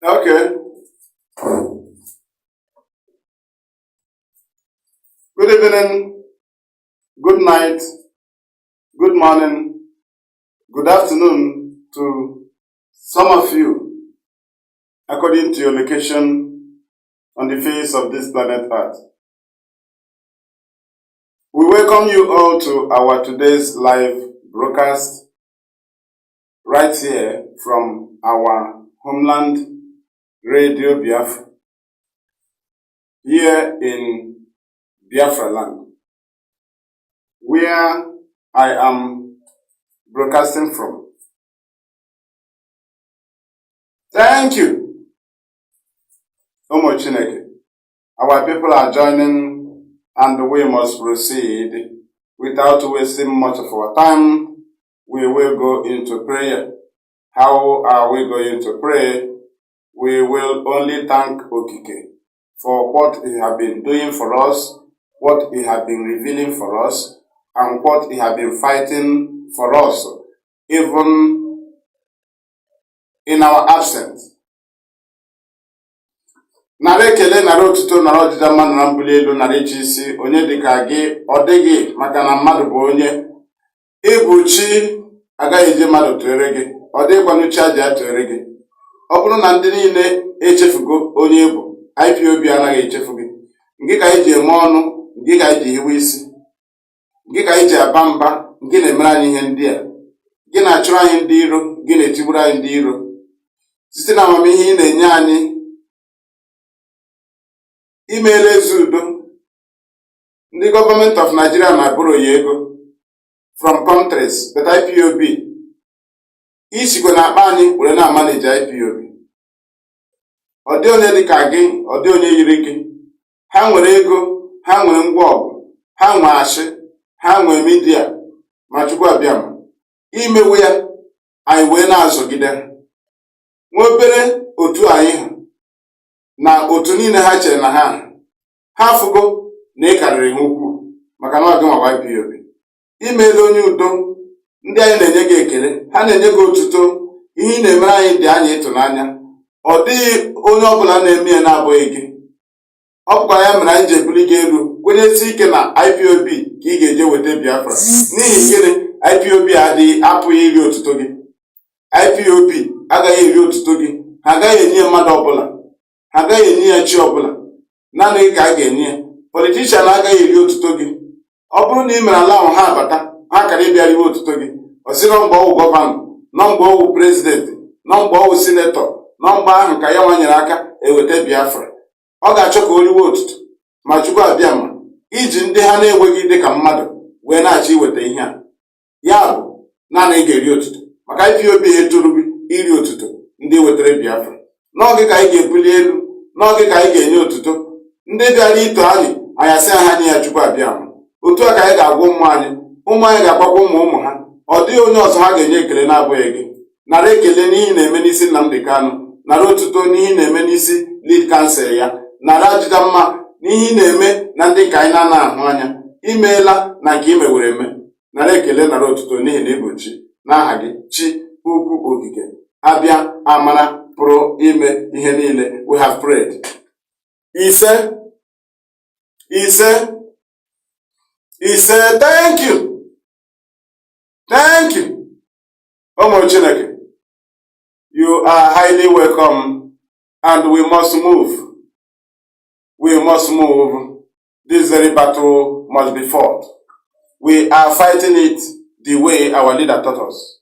Okay. Good evening, good night, good morning, good afternoon to some of you, according to your location on the face of this planet Earth. We welcome you all to our today's live broadcast right here from our homeland, Radio Biafra, here in Biafra land, where I am broadcasting from. Thank you, Omo Chineke. Our people are joining and we must proceed. Without wasting much of our time, we will go into prayer. How are we going to pray? We will only thank Okike for what he has been doing for us, what he has been revealing for us, and what he has been fighting for us, even in our absence. Nara ekele, nara otuto, nara ọdịda mmadụ na mbuli elu, nara iche isi, onye dịka gị, ọ dịghị maka na mmadụ bụ onye. Ịbụ chi agaghị eji mmadụ tụere gị, ọ dịghịkwanụ chi aja tụere gị. Ọ bụrụ na ndị niile echefugo onye bụ, IPOB anaghị echefu gị. Nke ka iji eme ọnụ, nke ka iji hiwe isi, nke ka iji aba mba, nke na-emere anyị ihe ndị a. Gị na-achụrụ anyị ndị iro, gị na-etigburu anyị ndị iro. Site na amamihe ị na-enye anyị, imeela ezi udo. Ndị gọọmenti of Nigeria na-abụrụ ya ego from countries but IPOB isikwe na akpa anyị were na-amanage IPOB. Ọ dị onye dịka gị, ọ dị onye yiri gị. Ha nwere ego, ha nwere ngwa ọgụ, ha nwere ashị, ha nwere midia, ma Chukwu abịama imewe ya anyị wee na-azọgide ha. Nwa obere otu anyị ha na otu niile ha chere na ha fụgo na ịkarịrị ha ukwu maka na ọ gị nwa IPOB. Imeela onye udo, ndị anyị na-enye gị ekele, ha na-enye gị otuto. Ihe ị na-emere anyị dị anyị ịtụnanya. Ọ dịghị onye ọbụla na-eme ya na-abụghị gị. Ọ bụkwa ya mere anyị ji ebuli gị elu, kwenyesi ike na IPOB ka ị ga-eje weta Biafra. N'ihi gịnị? IPOB apụghị iri otuto gị. IPOB agaghị eri otuto gị. Ha agaghị enye mmadụ ọbụla, ha agaghị enye ya chi ọbụla, naanị ka a ga-enye ya. Politishan agaghị eri otuto gị. Ọ bụrụ na ị mere ala ahụ ha abata, ha kara ịbịa riwe otuto gị. Ọ sị nọ mgbe ọwụ gọvanọ, nọ mgbe ọwụ prezidenti, nọ mgbe ọwụ sinetọ, nọ mgbe ahụ ka ya nwanyere aka eweta Biafra. Ọ ga-achọ ka o riwe otuto ma Chukwu abịama iji ndị ha na-enweghị dịka mmadụ wee na-achọ iweta ihe a. Ya bụ naanị ị ga-eri otuto maka IPOB eturu gị iri otuto ndị wetara Biafra. N'oge ka anyị ga-ebuli elu, n'oge ka anyị ga-enye otuto. Ndị bịara ito anyị asị ha nye ya Chukwu abịama. Otu a ka anyị ga-agwa ụmụ anyị ga-agbakwa ụmụ ha. Ọ dịghị onye ọzọ ha ga-enye ekele na-abụghị gị. Nara ekele n'ihi na-eme n'isi Nnamdi Kanu, nara otuto n'ihi na-eme n'isi lead counsel ya, nara ajụda mma n'ihi na-eme na ndị ka anyị na-ahụ anya. Imeela na nke imewere eme. Nara ekele, nara otuto n'ihi na ịbụ chi, n'aha gị, chi ukwu okike, abịa amara pụrụ ime ihe niile. We have prayed. Ise, thank you. Thank you. Omo Chineke, you are highly welcome and we must move. We must move. This very battle must be fought. We are fighting it the way our leader taught us.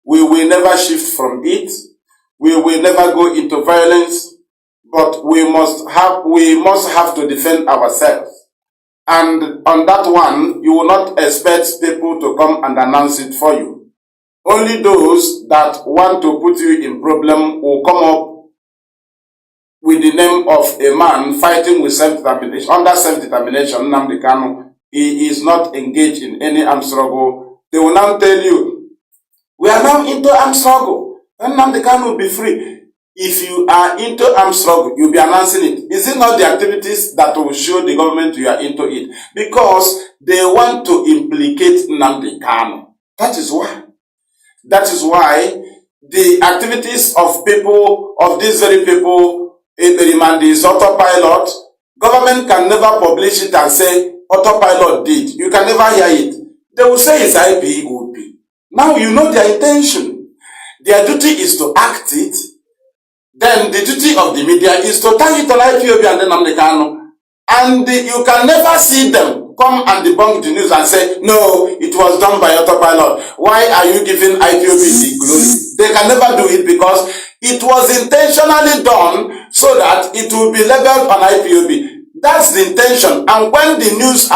We will never shift from it. We will never go into violence, but we must have to defend ourselves. And on that one, you will not expect people to come and announce it for you. Only those that want to put you in problem will come up with the name of a man fighting with self-determination. Under self-determination, Nnamdi Kanu, he is not engaged in any armed struggle. They will now tell you, we are now into armed struggle. Then Nnamdi Kanu will be free. If you are into armed struggle, you'll be announcing it. Is it not the activities that will show the government you are into it? Because they want to implicate Nnamdi Kanu. That is why. That is why the activities of people, of these very people in the remand is autopilot. Government can never publish it and say autopilot did. You can never hear it. They will say it's IPOB. Now you know their intention. Their duty is to act it. Then the duty of the media is to tag it on IPOB and then Nnamdi Kanu. And you can never see them come and debunk the news and say, no, it was done by autopilot. Why are you giving IPOB the glory? They can never do it because it was intentionally done so that it will be labeled on IPOB. That's the intention. And when the news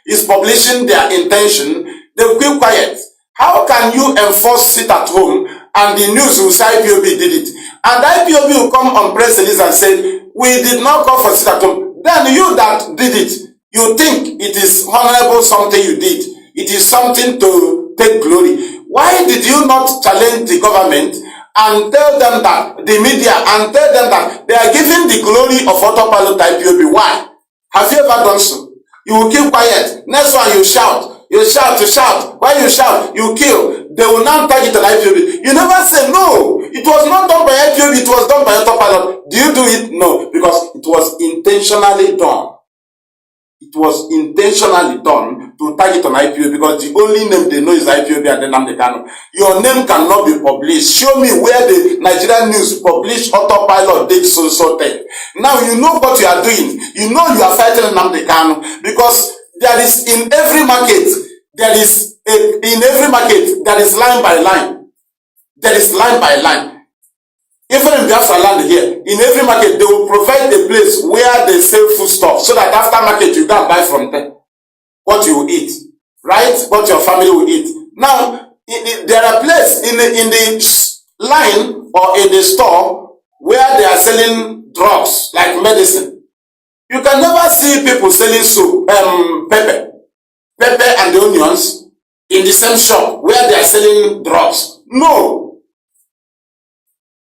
is publishing their intention, they will keep quiet. How can you enforce it at home and the news will say IPOB did it? And IPOB will come on press release and say, we did not call for sit at home. Then you that did it, you think it is honorable something you did. It is something to take glory. Why did you not challenge the government and tell them that, the media, and tell them that they are giving the glory of autopilot IPOB? Why? Have you ever done so? You will keep quiet. Next one you shout. You shout, you shout. When you shout, you kill. They will now tag it on IPOB. You never say, no, it was not done by IPOB, it was done by autopilot. Do you do it? No, because it was intentionally done. It was intentionally done to tag it on IPOB because the only name they know is IPOB and then Nnamdi Kanu. Your name cannot be published. Show me where the Nigerian news published autopilot did so thing. Now you know what you are doing. You know you are fighting Nnamdi Kanu because there is in every market, there is line by line. There is line by line. Even in Biafra land here, in every market, they will provide a place where they sell food stuff so that after market, you can buy from them what you will eat, right? What your family will eat. Now, there are places in the line or in the store where they are selling drugs like medicine. You can never see people selling soup, pepper and the onions in the same shop where they are selling drugs. No.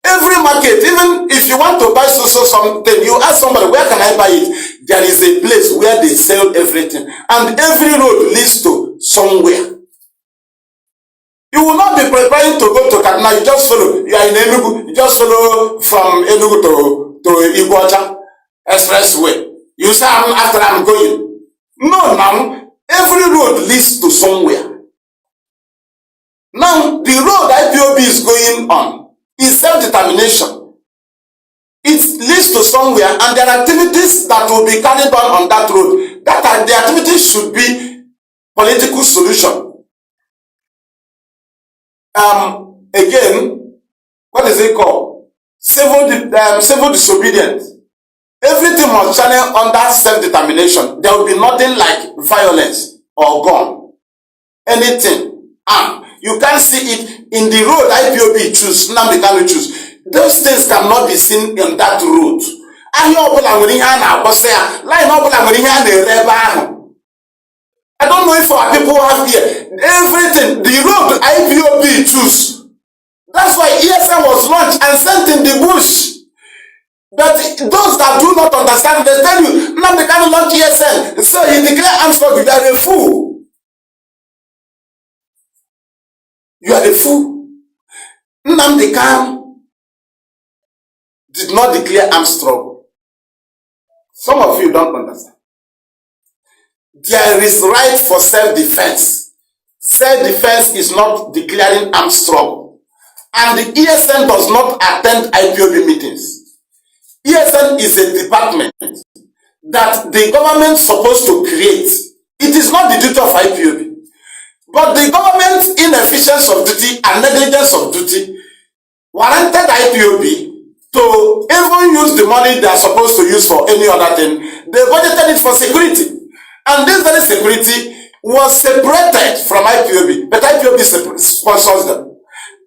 Every market, even if you want to buy something, you ask somebody, where can I buy it? There is a place where they sell everything. And every road leads to somewhere. You will not be preparing to go to Kanu. You just follow. You are in Enugu. You just follow from Enugu to Ipob expressway. You say, after I'm going. No, now, every road leads to somewhere. Now, the road IPOB is going on is self-determination. It leads to somewhere, and there are activities that will be carried on that road. The activities should be political solution. Again, what is it called? Civil disobedience. Everything must channel under self-determination. There will be nothing like violence or gun. Anything. You can't see it in the road IPOB choose, Nnamdi Kanu choose. Those things cannot be seen in that road. I don't know if our people have here. Everything, the road IPOB choose. That's why ESN was launched and sent in the bush. But those that do not understand, they tell you, Nnamdi Kanu launched ESN. So he declared arms struggle. You are a fool. You are a fool. Nnamdi Kanu did not declare armed struggle. Some of you don't understand. There is right for self-defense. Self-defense is not declaring armed struggle. And the ESN does not attend IPOB meetings. ESN is a department that the government is supposed to create. It is not the duty of IPOB. But the government's inefficiency of duty and negligence of duty warranted IPOB to even use the money they are supposed to use for any other thing. They budgeted it for security. And this very security was separated from IPOB, but IPOB sponsors them.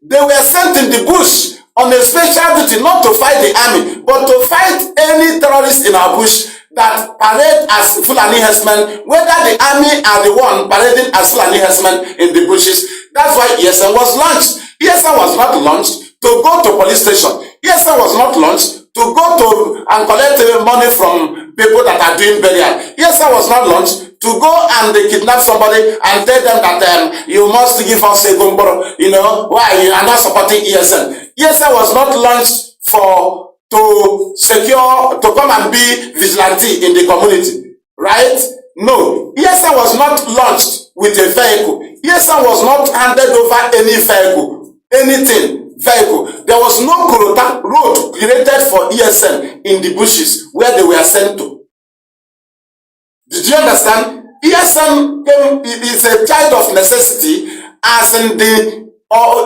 They were sent in the bush on a special duty not to fight the army, but to fight any terrorists in our bush that parade as Fulani herdsmen, whether the army are the one parading as Fulani herdsmen in the bushes. That's why ESN was launched. ESN was not launched to go to police station. ESN was not launched to go to and collect money from people that are doing burial. ESN was not launched to go and kidnap somebody and tell them that you must give us a gumboro. You know, why you are not supporting ESN? ESN was not launched to secure, to come and be vigilante in the community, right? No, ESN was not launched with a vehicle. ESN was not handed over any vehicle, vehicle. There was no road created for ESN in the bushes where they were sent to. Did you understand? ESN is a child of necessity, as in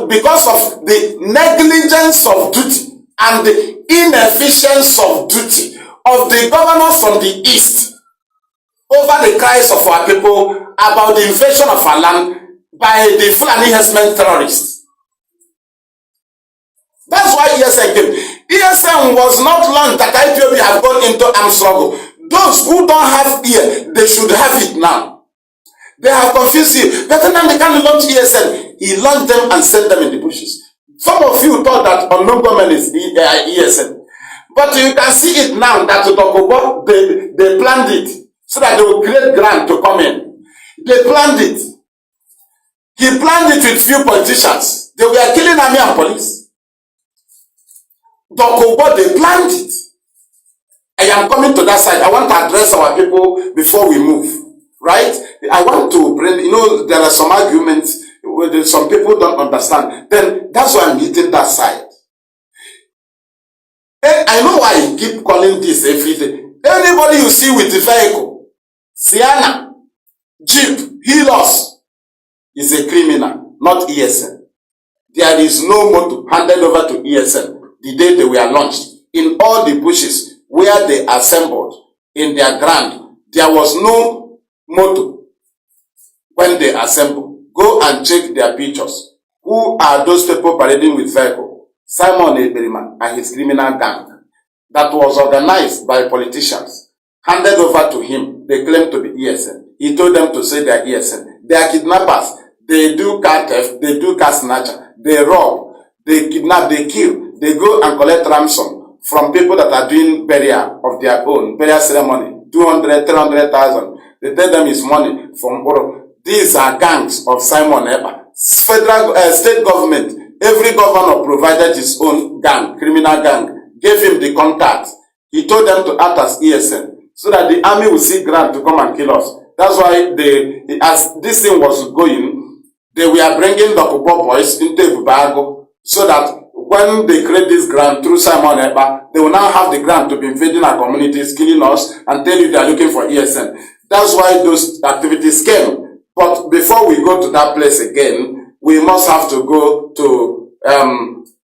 because of the negligence of duty and the inefficiency of duty of the governors from the east over the cries of our people about the invasion of our land by the Fulani herdsmen terrorists. That's why ESN came. ESN was not launched that IPOB have gone into armed struggle. Those who don't have ear, they should have it now. They have confused you. Better than they can launch ESN. He launched them and sent them in the bushes. Some of you thought that unknown government is ESN. But you can see it now that Tokobo, they planned it so that they will create grant to come in. They planned it. He planned it with few politicians. They were killing army and police. Tokobo, they planned it. I am coming to that side. I want to address our people before we move. Right? I want to bring, there are some arguments where some people don't understand. Then that's why I'm hitting that side. And I know why I keep calling this everything. Anybody you see with the vehicle, Sienna, Jeep, Helos, is a criminal, not ESN. There is no motor handed over to ESN the day they were launched. In all the bushes where they assembled in their ground, there was no motor when they assembled. Go and check their pictures. Who are those people parading with vehicle? Simon Eberiman and his criminal gang that was organized by politicians, handed over to him. They claim to be ESN. He told them to say they are ESN. They are kidnappers. They do car theft. They do car snatcher. They rob. They kidnap. They kill. They go and collect ransom from people that are doing burial of their own, burial ceremony, 200, 300,000. They tell them it's money from Oro. These are gangs of Simon Eba. Federal, state government, every governor provided his own gang, criminal gang, gave him the contact. He told them to act as ESN, so that the army will see grant to come and kill us. That's why as this thing was going, they were bringing the Kubo boys into Bubago, so that when they create this grant through Simon Eba, they will now have the grant to be invading our communities, killing us, and tell you they are looking for ESN. That's why those activities came. But before we go to that place again, we must have to go to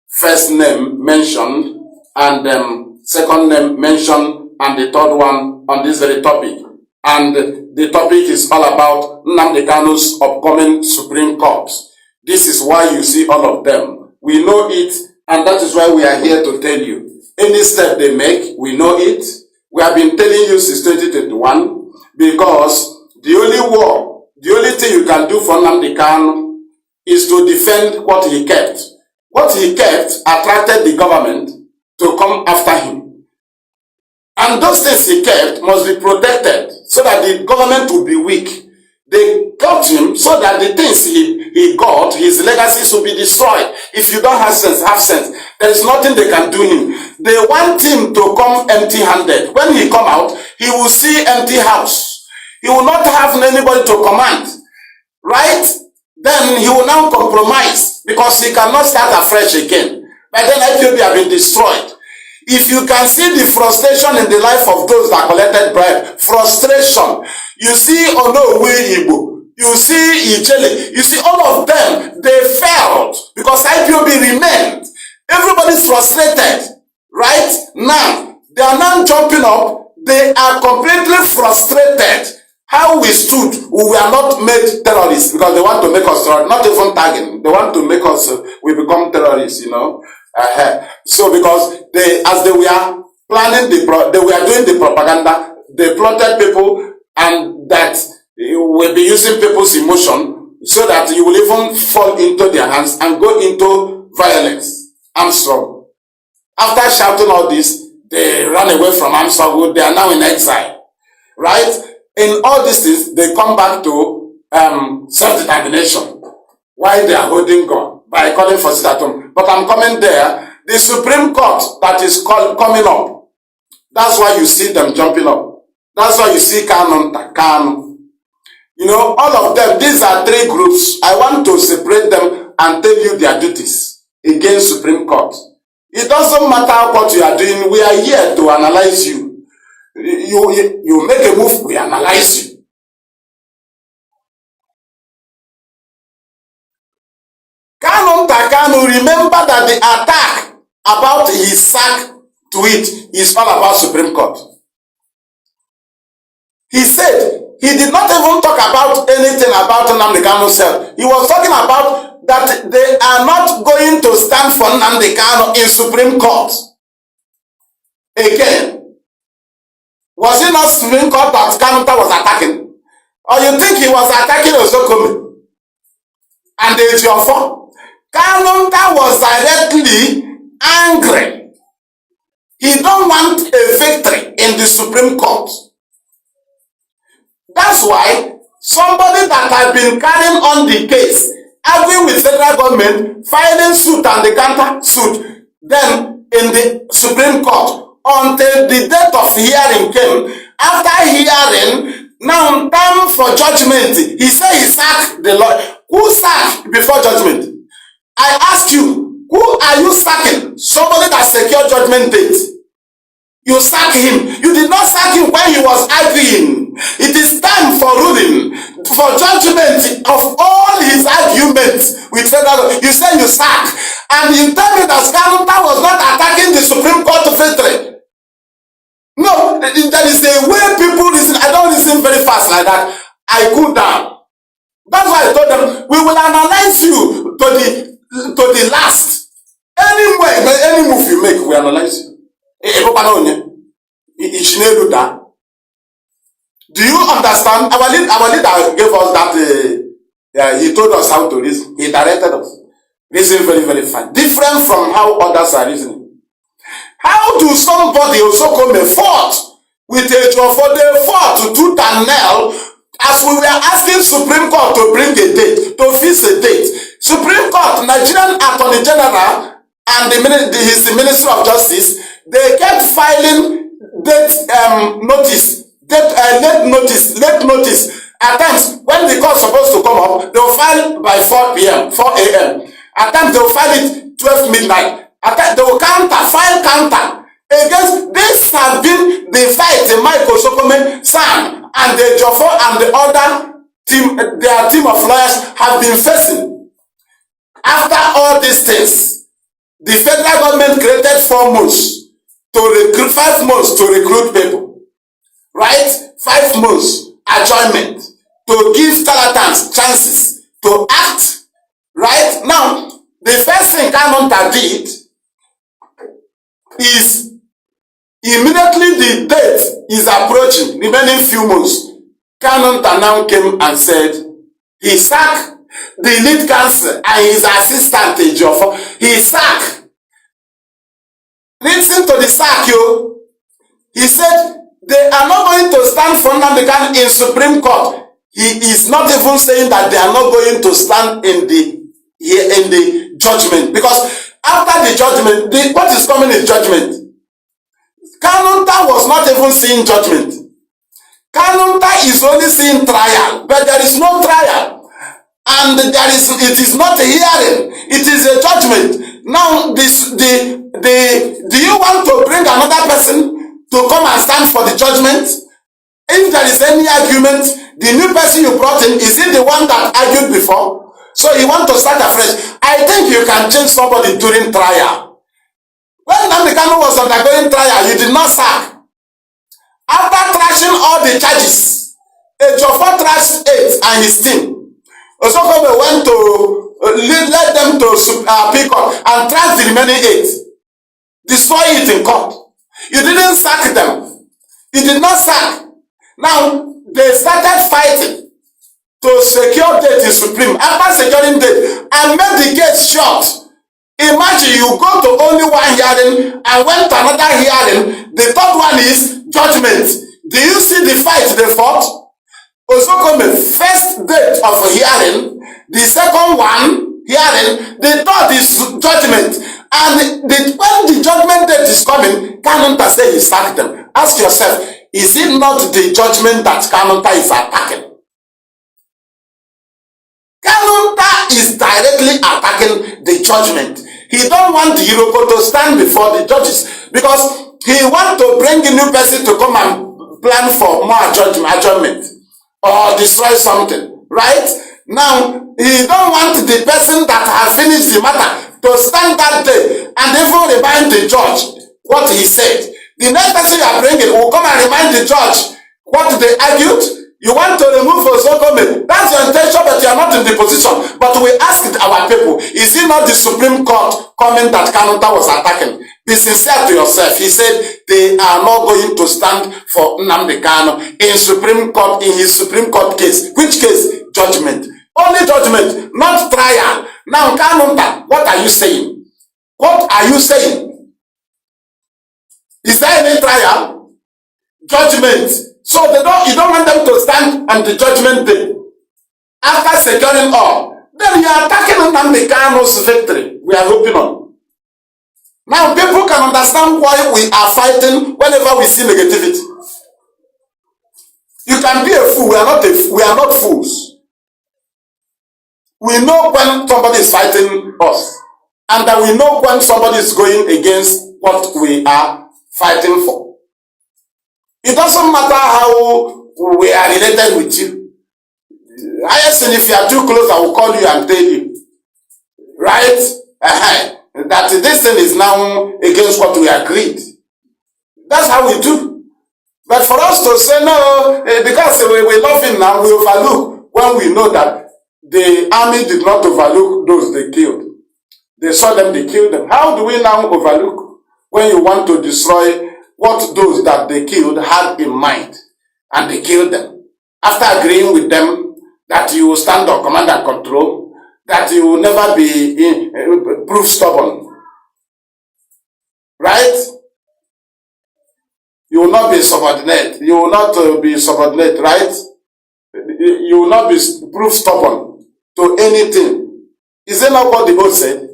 first name mentioned and second name mentioned and the third one on this very topic. And the topic is all about Nnamdi Kanu's upcoming Supreme Court. This is why you see all of them. We know it, and that is why we are here to tell you. Any step they make, we know it. We have been telling you since 2021, because the only thing you can do for Nnamdi Kanu is to defend what he kept. What he kept attracted the government to come after him. And those things he kept must be protected so that the government will be weak. They got him so that the things he got, his legacies will be destroyed. If you don't have sense, there is nothing they can do him. They want him to come empty-handed. When he come out, he will see empty house. He will not have anybody to command, right? Then he will now compromise because he cannot start afresh again. By then IPOB have been destroyed. If you can see the frustration in the life of those that collected bribe, frustration. You see Ono Igbo, you see Ijele, you see all of them, they failed because IPOB remained. Everybody's frustrated, right? Now, they are now jumping up. They are completely frustrated. How we stood, we were not made terrorists because they want to make us terrorists, not even tagging. They want to make us, we become terrorists, So because as they were planning they were doing the propaganda, they plotted people and that will be using people's emotion so that you will even fall into their hands and go into violence, armed struggle. After shouting all this, they ran away from armed struggle. They are now in exile, right? in all these things, they come back to self-determination. Why they are holding God by calling for sit at home. But I'm coming there. The Supreme Court that is coming up. That's why you see them jumping up. That's why you see Kanu. You know, all of them, these are three groups. I want to separate them and tell you their duties against Supreme Court. It doesn't matter what you are doing. We are here to analyze you. You make a move, we analyze you. Kanu, remember that the attack about his sack tweet is all about Supreme Court. He said he did not even talk about anything about Nnamdi Kanu self. He was talking about that they are not going to stand for Nnamdi Kanu in Supreme Court. Again, was it not Supreme Court that Kanu was attacking? Or you think he was attacking Ozokome? And it's your fault. Kanu was directly angry. He don't want a victory in the Supreme Court. That's why somebody that has been carrying on the case, arguing with federal government, filing suit and the counter suit, then in the Supreme Court, until the date of hearing came. After hearing, now time for judgment. He said he sacked the lawyer. Who sacked before judgment? I ask you, who are you sacking? Somebody that secured judgment date. You sack him. You did not sack him when he was arguing. It is time for ruling, for judgment of all his arguments with federal. You say you sack, and you tell me that Kanu was not attacking the Supreme Court victory. No, there is a way people listen. I don't listen very fast like that. I cool down. That's why I told them we will analyze you to the last. Any move you make, we analyze you. Do you understand? Our leader gave us that. He told us how to reason. He directed us. Reason very, very fine. Different from how others are reasoning. How do somebody also come and fought with a job for they fought to tooth and nail as we were asking Supreme Court to bring a date, to fix a date? Supreme Court, Nigerian Attorney General and his Minister of Justice, they kept filing late notice. At times, when the court is supposed to come up, they will file by 4 a.m. At times, they will file it 12 midnight. At times, they will file counter. Against this has been the fight Michael Sokome, Sam, and the Jofo and the other team, their team of lawyers have been facing. After all these things, the federal government created 4 months to recruit, 5 months to recruit people, right? 5 months adjournment to give charlatans chances to act, right? Now, the first thing Kanu did is immediately the date is approaching, remaining few months. Kanu now came and said he sacked the lead counsel and his assistant Ejiofor. He sacked. Listen to the sack, yo. He said they are not going to stand for Nnamdi Kanu in Supreme Court. He is not even saying that they are not going to stand in the judgment, because after the judgment, what is coming is judgment. Kanu was not even seeing judgment. Kanu is only seeing trial, but there is no trial, and it is not a hearing. It is a judgment. Now, do you want to bring another person to come and stand for the judgment? If there is any argument, the new person you brought in, is it the one that argued before? So you want to start afresh. I think you can change somebody during trial. When Nnamdi Kanu was undergoing trial, you did not sack. After trashing all the charges, Ejiofor trashed 8 and his team. Osokome went to led them to pick up and trash the remaining 8. Destroy it in court. You didn't sack them. You did not sack. Now, they started fighting to secure date in Supreme. After securing date and made the case short. Imagine you go to only one hearing and went to another hearing. The third one is judgment. Do you see the fight they fought? Ozokome, first date of hearing, the second one, hearing, the third is judgment. And when the judgment date is coming, Kanunta say he sacked them. Ask yourself, is it not the judgment that Kanunta is attacking? Kanunta is directly attacking the judgment. He don't want Iroko to stand before the judges because he want to bring a new person to come and plan for more adjournment or destroy something, right? Now, he don't want the person that has finished the matter to stand that day and even remind the judge what he said. The next person you are bringing will come and remind the judge what they argued. You want to remove Ozokome. That's your intention, but you are not in the position. But we asked our people, is it not the Supreme Court comment that Kanunta was attacking? Be sincere to yourself. He said they are not going to stand for Nnamdi Kanu in Supreme Court, in his Supreme Court case. Which case? Judgment. Only judgment, not trial. Now, Kanunta, what are you saying? What are you saying? Is there any trial? Judgment. So you don't want them to stand on the judgment day. After securing all, then you are attacking Nnamdi Kanu's victory. We are hoping on. Now people can understand why we are fighting whenever we see negativity. You can be a fool. We are not fools. We know when somebody is fighting us, and that we know when somebody is going against what we are fighting for. It doesn't matter how we are related with you. I said if you are too close, I will call you and tell you. Right? That this thing is now against what we agreed. That's how we do. But for us to say no, because we love him now, we overlook when we know that the army did not overlook those they killed. They saw them, they killed them. How do we now overlook when you want to destroy what those that they killed had in mind, and they killed them? After agreeing with them that you will stand on command and control, that you will never be proof stubborn, right? You will not be subordinate. You will not be subordinate, right? You will not be proof stubborn to anything. Is that not what the oath said?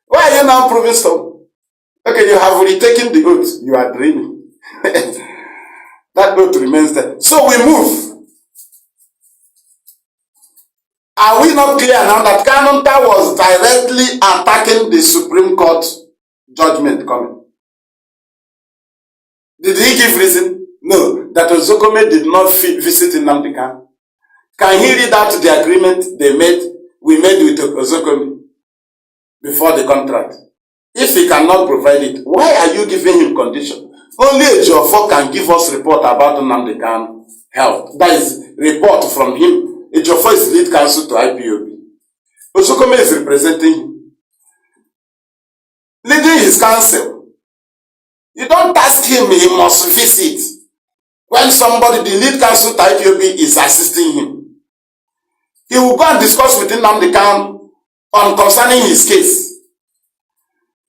Why are you now proving stubborn? Okay, you have retaken the oath. You are dreaming. That oath remains there. So we move. Are we not clear now that Kanunta was directly attacking the Supreme Court judgment coming? Did he give reason? No. That Ozokome did not visit Nnamdi Kanu. Can he read out the agreement we made with Ozokome before the contract? If he cannot provide it, why are you giving him condition? Only a Ejiofor can give us report about Nnamdi Kanu health. That is report from him. Ejiofor is lead counsel to IPOB. Ozokome is representing him, leading his counsel. You don't ask him, he must visit. When somebody, the lead counsel to IPOB, is assisting him, he will go and discuss with Nnamdi Kanu on concerning his case.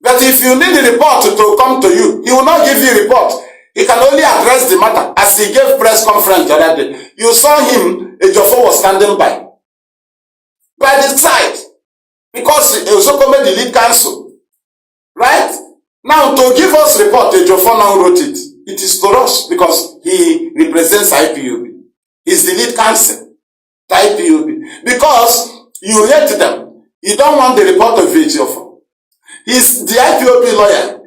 But if you need a report to come to you, he will not give you a report. He can only address the matter, as he gave press conference the other day. You saw him, Ejiofor was standing by the side, because Ozokome the lead counsel, right? Now to give us report, Ejiofor now wrote it. It is to us because he represents IPOB. He's the lead counsel to IPOB. Because you hate them, you don't want the report of Ejiofor. He's the IPOB lawyer.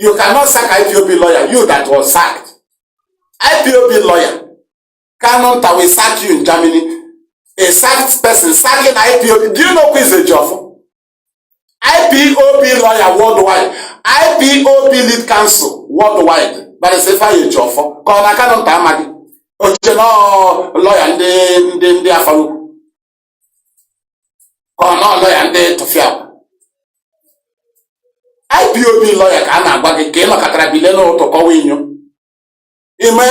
You cannot sack IPOB lawyer, you that was sacked. IPOB lawyer. Kanunta will sack you in Germany. A sacked person sacking IPOB. Do you know who is Ejiofor? IPOB lawyer worldwide. IPOB lead counsel worldwide. But it's a fire Ejiofor. Kona Kanunta amagi. Ojeno lawyer ndi afaru. Kona lawyer ndi tofia. IPOB lawyer ka na-agba gị ka ị nọkọtara bile n'ụtụkọwa inyo ime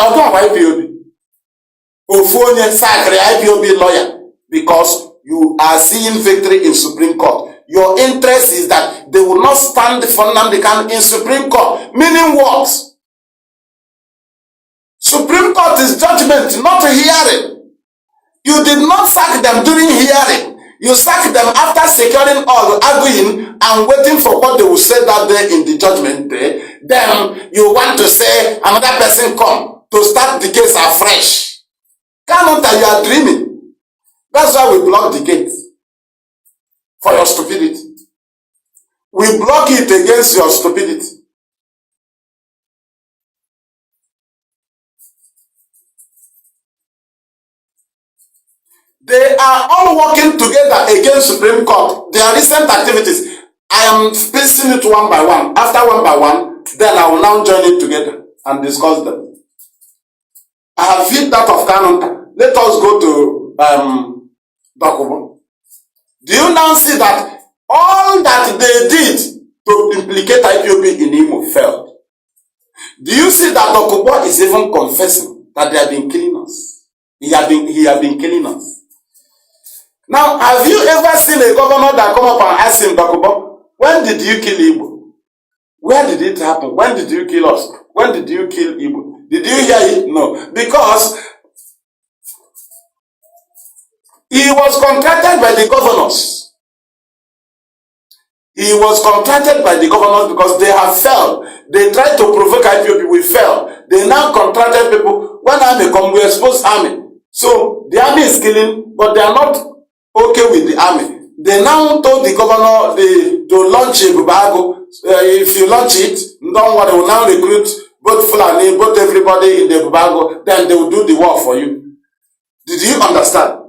ọdụ IPOB ofu onye sakịrị IPOB lawyer because you are seeing victory in Supreme Court. Your interest is that they will not stand for Nnamdi Kanu in Supreme Court. Meaning what? So Supreme Court is judgment, not a hearing. You did not sack them during hearing. You sack them after securing all, arguing, and waiting for what they will say that day in the judgment day. Then you want to say another person come to start the case afresh. Kanu, you are dreaming. That's why we block the gate. For your stupidity. We block it against your stupidity. They are all working together against Supreme Court. Their recent activities, I am spacing it one by one. After one by one, then I will now join it together and discuss them. I have viewed that of Kanu. Let us go to Dokubo. Do you now see that all that they did to implicate IPOB in Imo failed? Do you see that Dokubo is even confessing that they have been killing us? He has been killing us. Now, have you ever seen a governor that come up and ask him, Dokubo, when did you kill Igbo? Where did it happen? When did you kill us? When did you kill Igbo? Did you hear it? No. Because he was contracted by the governors. He was contracted by the governors because they have failed. They tried to provoke IPOB, we failed. They now contracted people. When army come, we expose army. So the army is killing, but they are not okay with the army. They now told the governor to launch a Bubago. If you launch it, don't worry, they will now recruit both Fulani, both everybody in the Bubago, then they will do the war for you. Did you understand?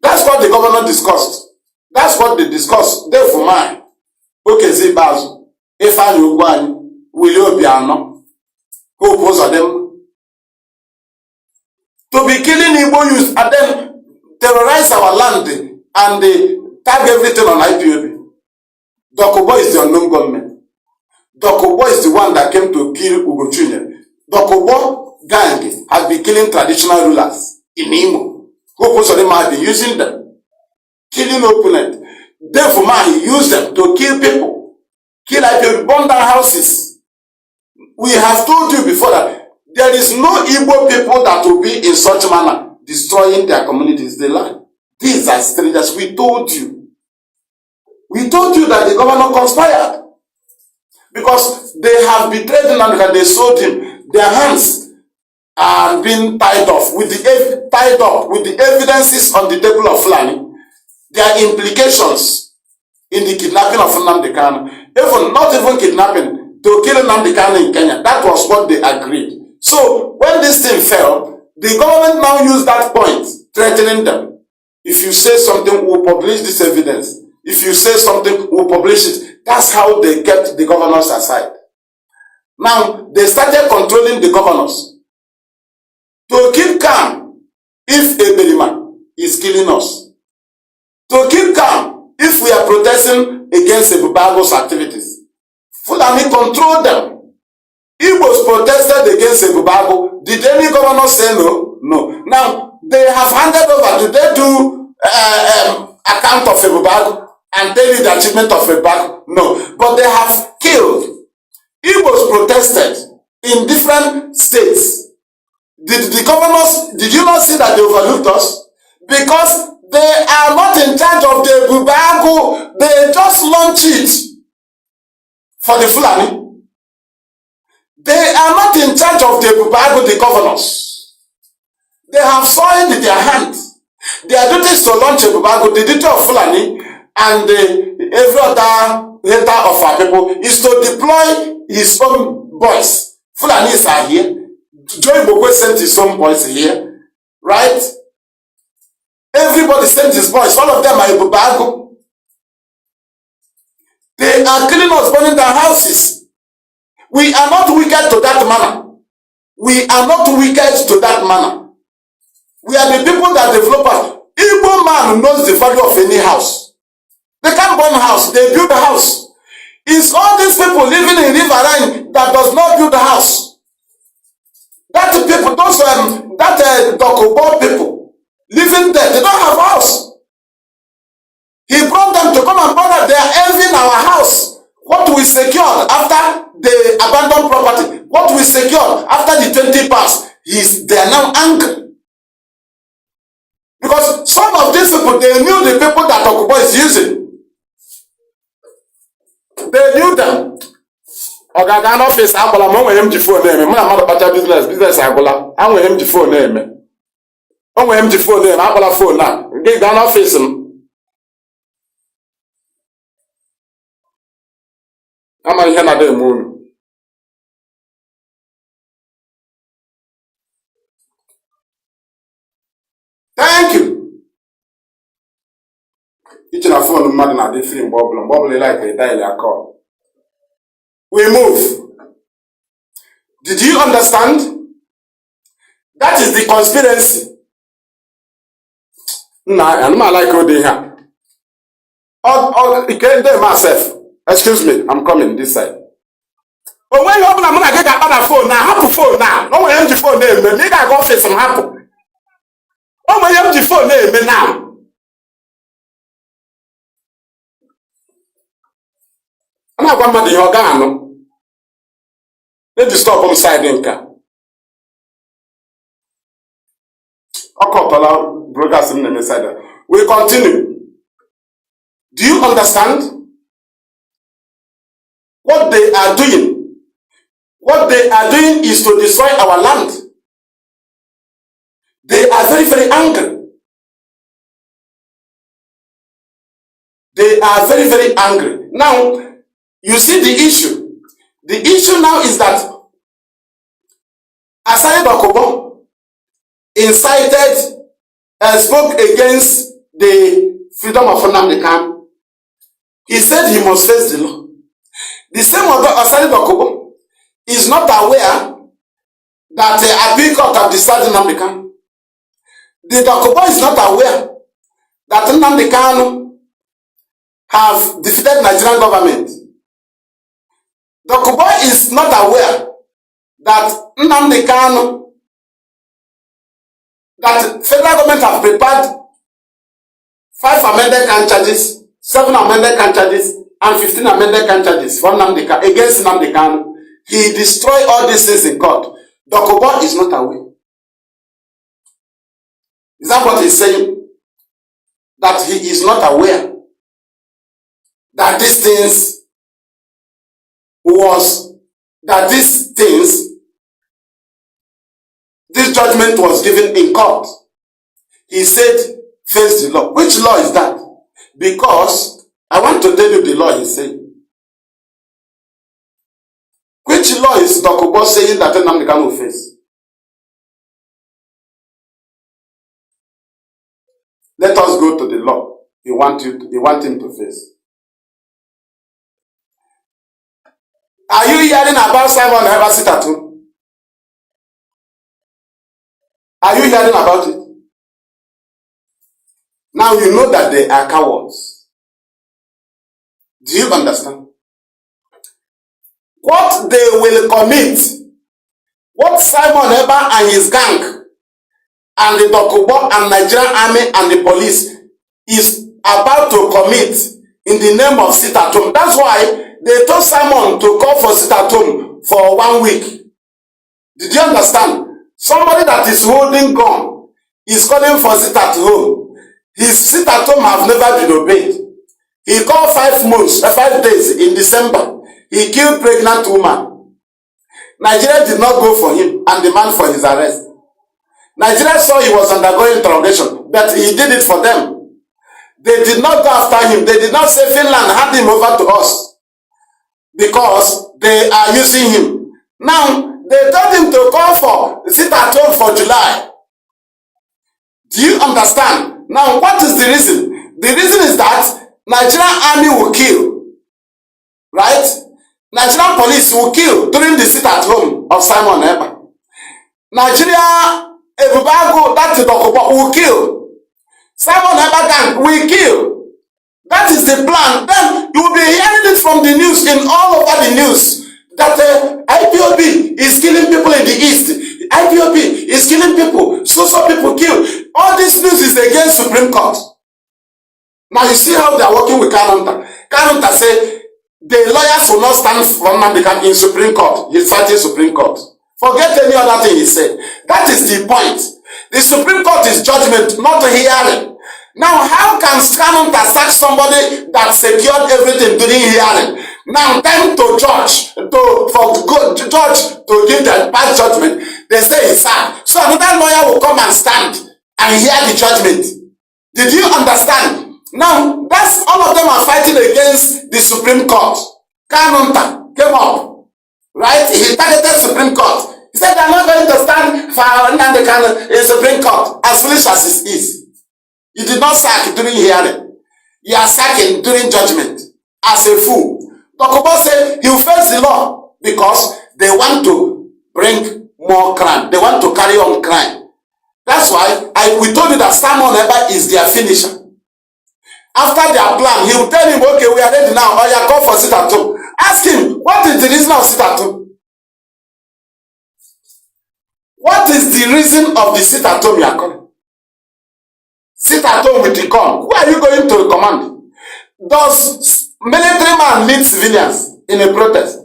That's what the governor discussed. That's what they discussed. Therefore, mine. Okay, Zibazu. If I knew one, will you be no? Who oppose them? To be killing Igbo youth and then terrorize our land and they tag everything on IPOB. Dokubo is the unknown government. Dokubo is the one that came to kill Ugochunye. Dokubo gang has been killing traditional rulers in Imo. Who have been using them, killing opponent. Therefore, he used them to kill people, kill IPOB, burn down houses. We have told you before that there is no Igbo people that will be in such manner destroying their communities. They lie. These are strangers. We told you. We told you that the governor conspired because they have betrayed Nnamdi and they sold him. Their hands are being tied up with the evidences on the table of Fulani. There are implications in the kidnapping of Nnamdi Kanu. Even not even kidnapping, to kill Nnamdi Kanu in Kenya. That was what they agreed. So when this thing fell, the government now used that point, threatening them. If you say something, we'll publish this evidence. If you say something, we'll publish it. That's how they kept the governors aside. Now, they started controlling the governors. To keep calm, if a Beliman is killing us. To keep calm, if we are protesting against Ebubago's activities. Fulani control them. Igbos protested against Ebubago. Did any governor say no? No. Now, they have handed over. Did they do account of Ebubago and tell you the achievement of Ebubago? No. But they have killed. Igbos protested in different states. Did the governors, did you not see that they overlooked us? Because they are not in charge of the Ebubago. They just launch it for the Fulani. They are not in charge of the Ebubago, the governors. They have soiled their hands. Their duty is to launch Ebubago. The duty of Fulani and every other hater of our people is to deploy his own boys. Fulanis are here. Joy Bokwe sent his own boys here. Right? Everybody sent his boys. All of them are Ebubago. They are killing us, burning their houses. We are not wicked to that manner. We are not wicked to that manner. We are the people that develop us. Igbo man knows the value of any house. They can't burn a house, they build a house. It's all these people living in Riverine that does not build a house. That people, those Dokubo people living there, they don't have a house. He brought them to come and bother. They are envying our house. What we secured after the abandoned property, what we secured after the 20 pass, They are now angry. Because some of these people, they knew the people that Okubo is using. They knew them. Ogagan office Agola, I'm going to phone name. I'm not business Agola. I'm going to phone name. I'm going to phone name. Agola phone now. Get down office. I'm here na the moon. Thank you. Each and a phone man na different bubble like a dial call. We move. Did you understand? That is the conspiracy. Nah, I'm not like what they have. You can't do myself. Excuse me, I'm coming this side. But when you open a man, I get a phone now. Happy phone now. No one empty phone name. The nigga go face some happen. No one empty phone name now. I'm not going to the organ. Let you stop on side in car. Broadcast in the side. We continue. Do you understand what they are doing? What they are doing is to destroy our land. They are very, very angry. They are very, very angry. Now, you see the issue. The issue now is that Asari Dokubo incited and spoke against the freedom of Nnamdi. He said he must face the law. The same Asari Dokubo is not aware that the appeal court have decided Nnamdi. The Dokubo is not aware that Nnamdi have defeated Nigerian government. Dokubo is not aware that Nnamdi that federal government have prepared 5 amended can charges, 7 amended can charges, and 15 amended can charges for Nnamdi against Nnamdi. He destroyed all these things in court. Dokubo is not aware. Is that what he's saying? That he is not aware that these things this judgment was given in court. He said, face the law. Which law is that? Because I want to tell you the law he's saying. Which law is Dokubo saying that Nnamdi will face? Let us go to the law he want him to face. Are you hearing about Simon ever sit at home? Are you hearing about it? Now you know that they are cowards. Do you understand? What they will commit, what Simon Eba and his gang, and the Dokubo and Nigerian army and the police is about to commit in the name of sit at home. That's why they told Simon to call for sit at home for 1 week. Did you understand? Somebody that is holding gun is calling for sit at home. His sit at home have never been obeyed. He called 5 days in December. He killed pregnant woman. Nigeria did not go for him and demand for his arrest. Nigeria saw he was undergoing interrogation, but he did it for them. They did not go after him. They did not say Finland hand him over to us because they are using him. Now, they told him to call for sit at home for July. Do you understand? Now, what is the reason? The reason is that Nigerian army will kill. Right? Nigerian police will kill during the sit at home of Simon Eba. Nigeria Ebubago, that's the Dokubo, will kill. Simon Eba gang will kill. That is the plan. Then you will be hearing it from the news, in all over the news, that IPOB is killing people in the east. IPOB is killing people. So people kill. All this news is against Supreme Court. Now you see how they are working with Kanu. Kanu say the lawyers will not stand for Nnamdi in Supreme Court. He's fighting Supreme Court Forget any other thing he said. That is the point. The Supreme Court is judgment, not a hearing. Now, how can Kanu sack somebody that secured everything during hearing? Now, time to judge, judge to give the bad judgment. They say it's sacked. So another lawyer will come and stand and hear the judgment. Did you understand? Now, that's all of them are fighting against the Supreme Court. Kanu came up, right? He targeted Supreme Court. He said they're not going to stand for Nnamdi Kanu in Supreme Court, as foolish as it is. You did not sack during hearing. You are sacking during judgment as a fool. Dokubo said he will face the law because they want to bring more crime. They want to carry on crime. That's why we told you that Simon Eber is their finisher. After their plan, he will tell him, okay, we are ready now. Or you call for sit at home. Ask him, what is the reason of sit at home? What is the reason of the sit at home you are calling? Sit at home with the gun. Who are you going to command? Does military man lead civilians in a protest?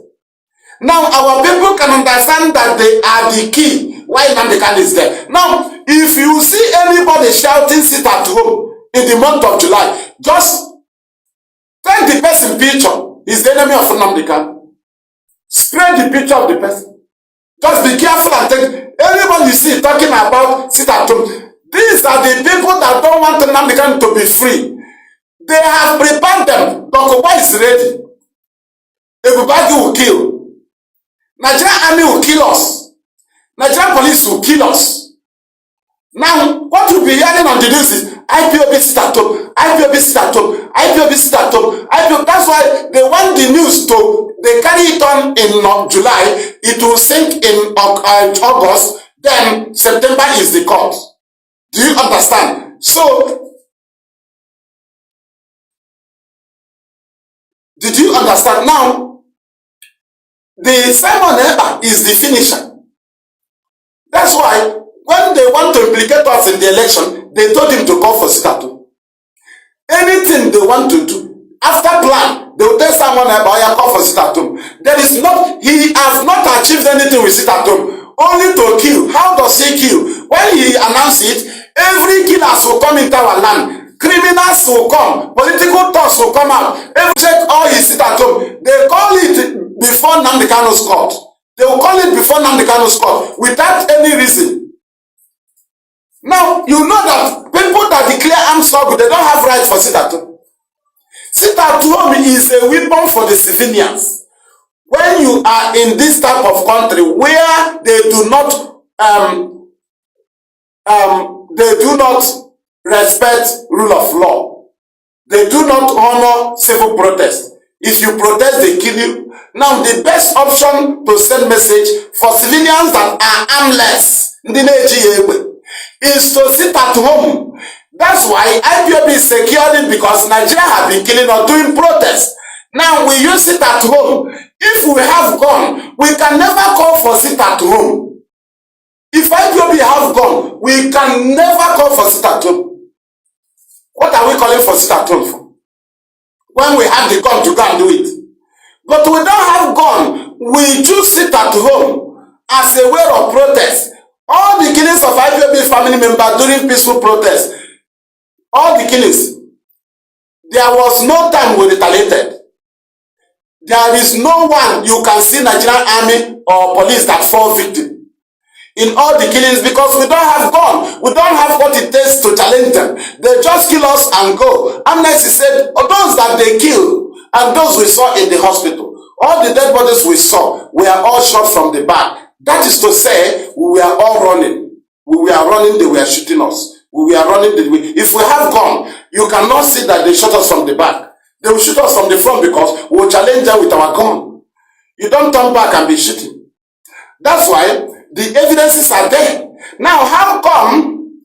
Now, our people can understand that they are the key why Nnamdi Kanu is there. Now, if you see anybody shouting sit at home in the month of July, just take the person picture. He's the enemy of Nnamdi Kanu. Spread the picture of the person. Just be careful and take anybody you see talking about sit at home. These are the people that don't want Nnamdi Kanu to be free. They have prepared them. Dokubo is ready. Everybody will kill. Nigerian army will kill us. Nigerian police will kill us. Now, what we'll be hearing on the news is IPOB sit at home, IPOB sit at home, IPOB sit at home, IPOB. That's why they want the news to, they carry it on in July, it will sink in August, then September is the court. Do you understand? So, did you understand? Now, the Simon Eber is the finisher. That's why when they want to implicate us in the election, they told him to call for sit-at-home. Anything they want to do, after plan, they will tell someone about your call for sit-at-home. There is not, he has not achieved anything with sit-at-home, only to kill. How does he kill? When he announced it, every killers will come into our land. Criminals will come. Political thugs will come out. Every check all his sit-at-home. They call it before Nnamdi Kanu's court. They will call it before Nnamdi Kanu's court without any reason. Now, you know that people that declare armed struggle, they don't have right for sit-at-home. Sit-at-home is a weapon for the civilians. When you are in this type of country where they do not respect rule of law, they do not honor civil protest. If you protest, they kill you. Now, the best option to send message for civilians that are armless is to sit at home. That's why IPOB is securing, because Nigeria have been killing or doing protests. Now, we use sit at home. If we have gun, we can never call for sit at home. If IPOB have gun, we can never call for sit at home. What are we calling for sit at home for? When we have the gun to go and do it. But we don't have gun. We choose sit at home as a way of protest. All the killings of IPOB family members during peaceful protest, all the killings, there was no time we retaliated. There is no one you can see Nigerian army or police that fall victim in all the killings, because we don't have gun. We don't have what it takes to challenge them. They just kill us and go. Amnesty said, those that they kill and those we saw in the hospital, all the dead bodies we saw were all shot from the back. That is to say, we were all running. We were running, they were shooting us. We were running. If we have gun, you cannot see that they shot us from the back. They will shoot us from the front because we will challenge them with our gun. You don't turn back and be shooting. That's why the evidences are there. Now, how come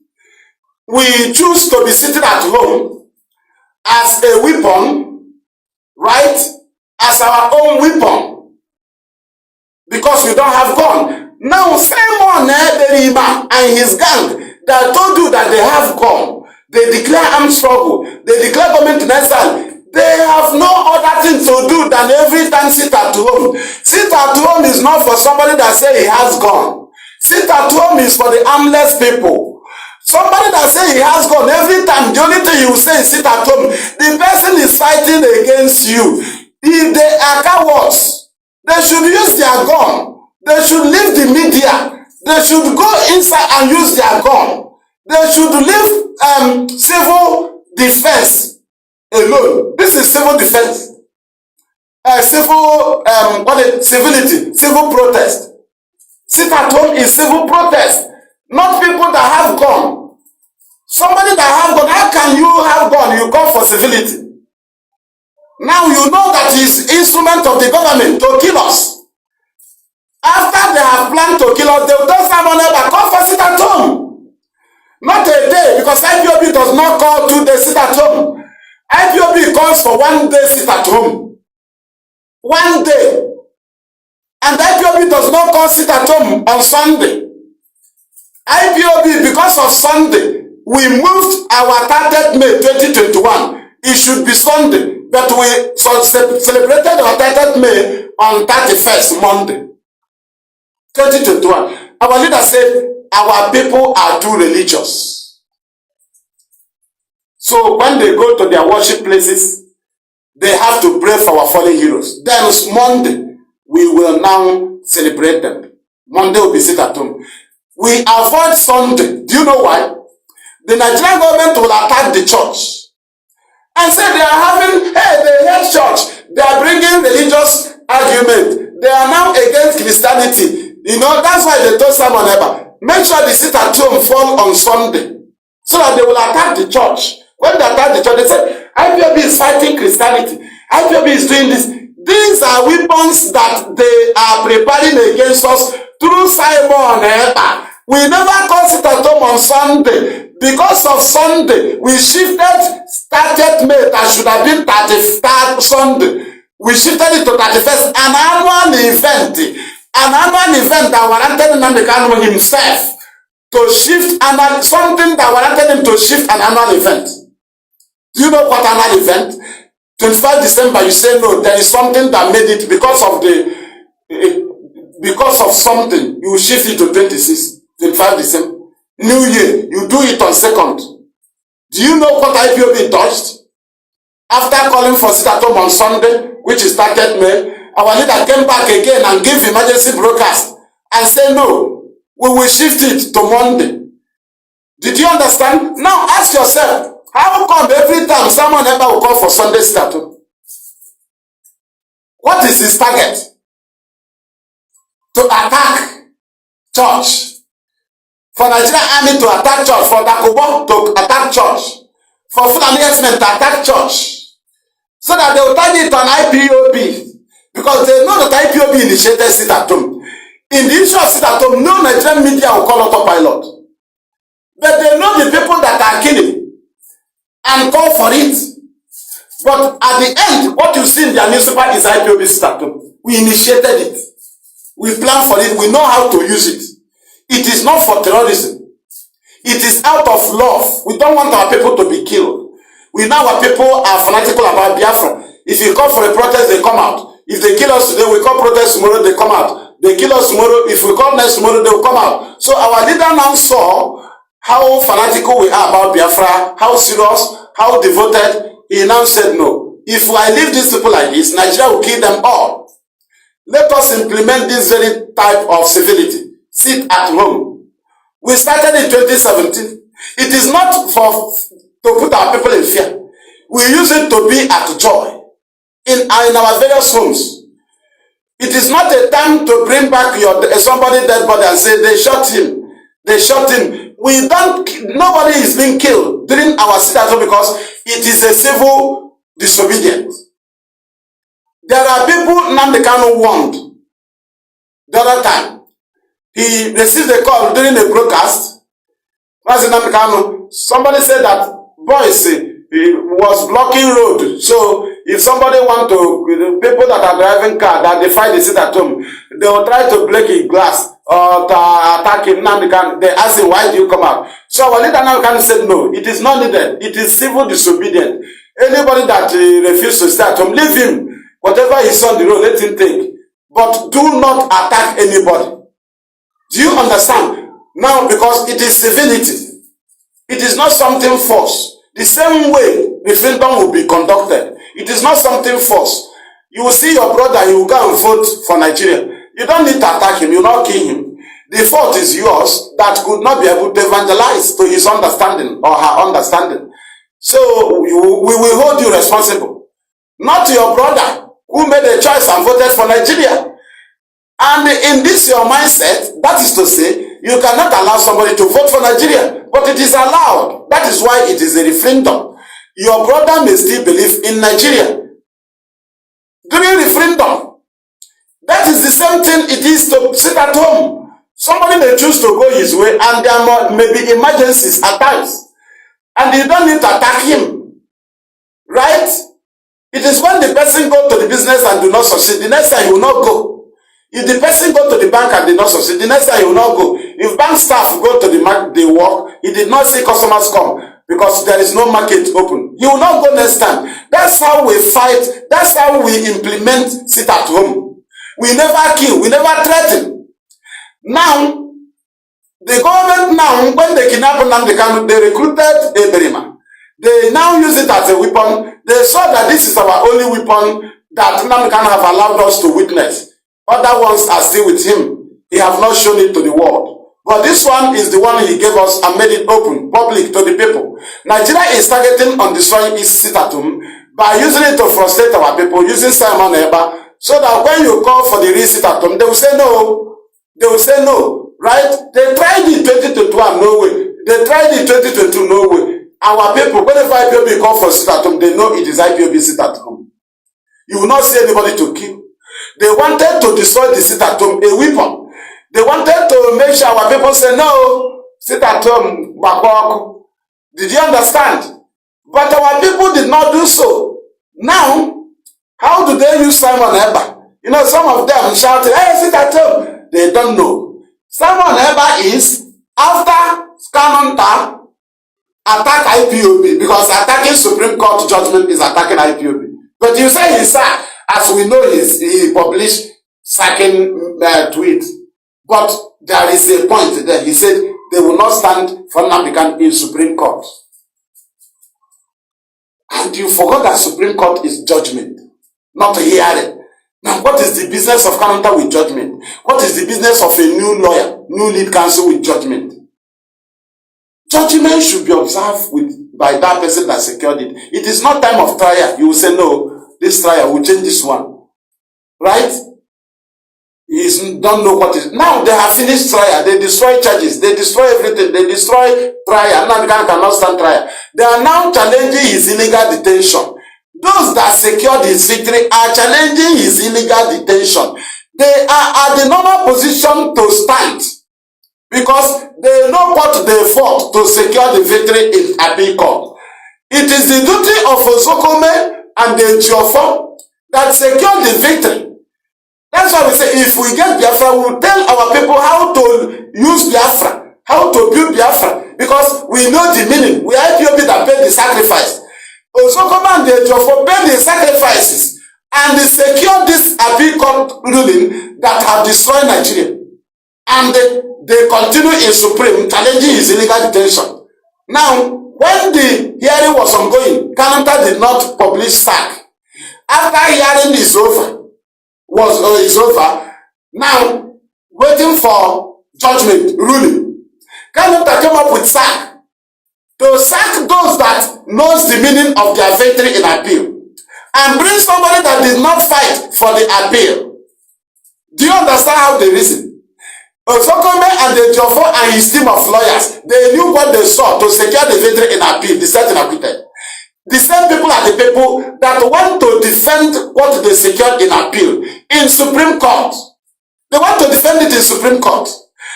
we choose to be sitting at home as a weapon, right? As our own weapon. Because we don't have gun. Now, Simon Eber and his gang that told you that they have gun, they declare armed struggle, they declare government in exile, They have no other thing to do than every time sit at home. Sit at home is not for somebody that say he has gun. Sit at home is for the armless people. Somebody that say he has gun, every time the only thing you say is sit at home. The person is fighting against you. If they are cowards, they should use their gun. They should leave the media. They should go inside and use their gun. They should leave civil defense alone. This is civil defense. Civility, civil protest. Sit at home is civil protest. Not people that have gun. Somebody that have gun, how can you have gun? You come for civility. Now you know that is instrument of the government to kill us. After they have planned to kill us, they will tell someone else, come for sit at home. Not a day, because IPOB does not call 2 days sit at home. IPOB calls for 1 day sit at home. 1 day. And IPOB does not call sit at home on Sunday. IPOB, because of Sunday, we moved our 30th May 2021. It should be Sunday, but we celebrated our 30th May on 31st Monday 2021. Our leader said, our people are too religious. So when they go to their worship places, they have to pray for our fallen heroes. Then Monday, we will now celebrate them. Monday will be sit at home. We avoid Sunday. Do you know why? The Nigerian government will attack the church and say they are having, hey, they hate church. They are bringing religious argument. They are now against Christianity. You know, that's why they told someone ever, make sure the sit at home fall on Sunday so that they will attack the church. When they attack the church, they say, IPOB is fighting Christianity. IPOB is doing this. These are weapons that they are preparing against us through Simon Eber. We never call sit at home on Sunday. Because of Sunday, we shifted 30th May that should have been 33rd Sunday. We shifted it to 31st, an annual event. An annual event that warranted Nnamdi Kanu himself to shift something that warranted him to shift an annual event. Do you know what annual event? 25 December, you say no, there is something that made it because of something, you shift it to 26, 25 December. New Year, you do it on 2nd. Do you know what IPOB touched? After calling for sit at home on Sunday, which is 30th May, our leader came back again and gave emergency broadcast and said no, we will shift it to Monday. Did you understand? Now ask yourself, how come every time someone ever will call for Sunday sit at home? What is his target? To attack church. For Nigerian army to attack church. For Dakobo to attack church. For Fulani herdsmen to attack church. So that they will target it on IPOB. Because they know that IPOB initiated sit at home. In the issue of sit at home, no Nigerian media will call autopilot. But they know the people that are killing and call for it. But at the end, what you see in their newspaper is IPOB sit at home. We initiated it. We plan for it. We know how to use it. It is not for terrorism. It is out of love. We don't want our people to be killed. We know our people are fanatical about Biafra. If you call for a protest, they come out. If they kill us today, we call protest tomorrow, they come out. They kill us tomorrow. If we call next tomorrow, they will come out. So our leader now saw how fanatical we are about Biafra, how serious, how devoted. He now said, no. If I leave these people like this, Nigeria will kill them all. Let us implement this very type of civility. Sit at home. We started in 2017. It is not to put our people in fear. We use it to be at joy in our various homes. It is not a time to bring back somebody dead body and say they shot him. They shot him. Nobody is being killed during our sit at home because it is a civil disobedience. There are people Nnamdi Kanu warned the other time. He received a call during a broadcast. Mazi Maduabuchi, somebody said that boys he was blocking road. So if somebody want to, people that are driving car that they find the sit at home, they will try to break his glass or to attack him. They ask him, why do you come out? So our leader now said no, it is not needed. It is civil disobedience. Anybody that refuses to stay at home, leave him. Whatever is on the road, let him take. But do not attack anybody. Do you understand? Now, because it is civility. It is not something forced. The same way referendum will be conducted. It is not something forced. You will see your brother, he will go and vote for Nigeria. You don't need to attack him, you will not kill him. The fault is yours that could not be able to evangelize to his understanding or her understanding. So we will hold you responsible. Not your brother who made a choice and voted for Nigeria. And in this your mindset, that is to say, you cannot allow somebody to vote for Nigeria, but it is allowed. That is why it is a referendum. Your brother may still believe in Nigeria. During referendum, that is the same thing it is to sit at home. Somebody may choose to go his way, and there may be emergencies at times. And you don't need to attack him. Right? It is when the person go to the business and do not succeed, the next time he will not go. If the person go to the bank and did not succeed, the next time he will not go. If bank staff go to the market, they work, he did not see customers come because there is no market open. He will not go next time. That's how we fight. That's how we implement sit at home. We never kill. We never threaten. Now, the government now, when they kidnap Nnamdi Kanu, they recruited a Berima. They now use it as a weapon. They saw that this is our only weapon that Nnamdi Kanu have allowed us to witness. Other ones are still with him. He have not shown it to the world. But this one is the one he gave us and made it open, public to the people. Nigeria is targeting on destroying its sit-at-home by using it to frustrate our people, using Simon Eba, so that when you call for the real sit-at-home, they will say no. They will say no, right? They tried it 2021, no way. They tried it 2022, no way. Our people, whenever IPOB call for sit-at-home, they know it is IPOB sit-at-home. You will not see anybody to kill. They wanted to destroy the sit-at-home, a weapon. They wanted to make sure our people say, no, sit-at-home, bakok. Did you understand? But our people did not do so. Now, how do they use Simon Eba? You know, some of them shouted, hey, sit-at-home. They don't know. Simon Eba is, after Scanonta, attack IPOB, because attacking Supreme Court judgment is attacking IPOB. But you say he sacked. As we know, he published sacking tweet. But there is a point there. He said they will not stand for Nnamdi Kanu in Supreme Court. And you forgot that Supreme Court is judgment, not a hearing. Now, what is the business of counter with judgment? What is the business of a new lawyer, new lead counsel with judgment? Judgment should be observed by that person that secured it. It is not time of trial. You will say, no, this trial will change this one. Right? He don't know what is. Now they have finished trial. They destroy charges. They destroy everything. They destroy trial. Nnamdi Kanu cannot stand trial. They are now challenging his illegal detention. Those that secured his victory are challenging his illegal detention. They are at the normal position to stand because they know what they fought to secure the victory in appeal court. It is the duty of Osokome and the Ejiofor that secured the victory. That's why we say if we get Biafra, we will tell our people how to use Biafra, how to build Biafra, because we know the meaning. We are IPOB that paid the sacrifice. Osokome and the Ejiofor paid the sacrifices and they secured this appeal court ruling that have destroyed Nigeria. And they continue in Supreme challenging his illegal detention. Now, when the hearing was ongoing, Canada did not publish sack. After hearing is over, now waiting for judgment ruling, Canada came up with sack to sack those that knows the meaning of their victory in appeal and bring somebody that did not fight for the appeal. Do you understand how they reason? Osokome and the Ejiofor and his team of lawyers, they knew what they saw to secure the victory in appeal, the certain acquitted. The same people are the people that want to defend what they secured in appeal in Supreme Court. They want to defend it in Supreme Court.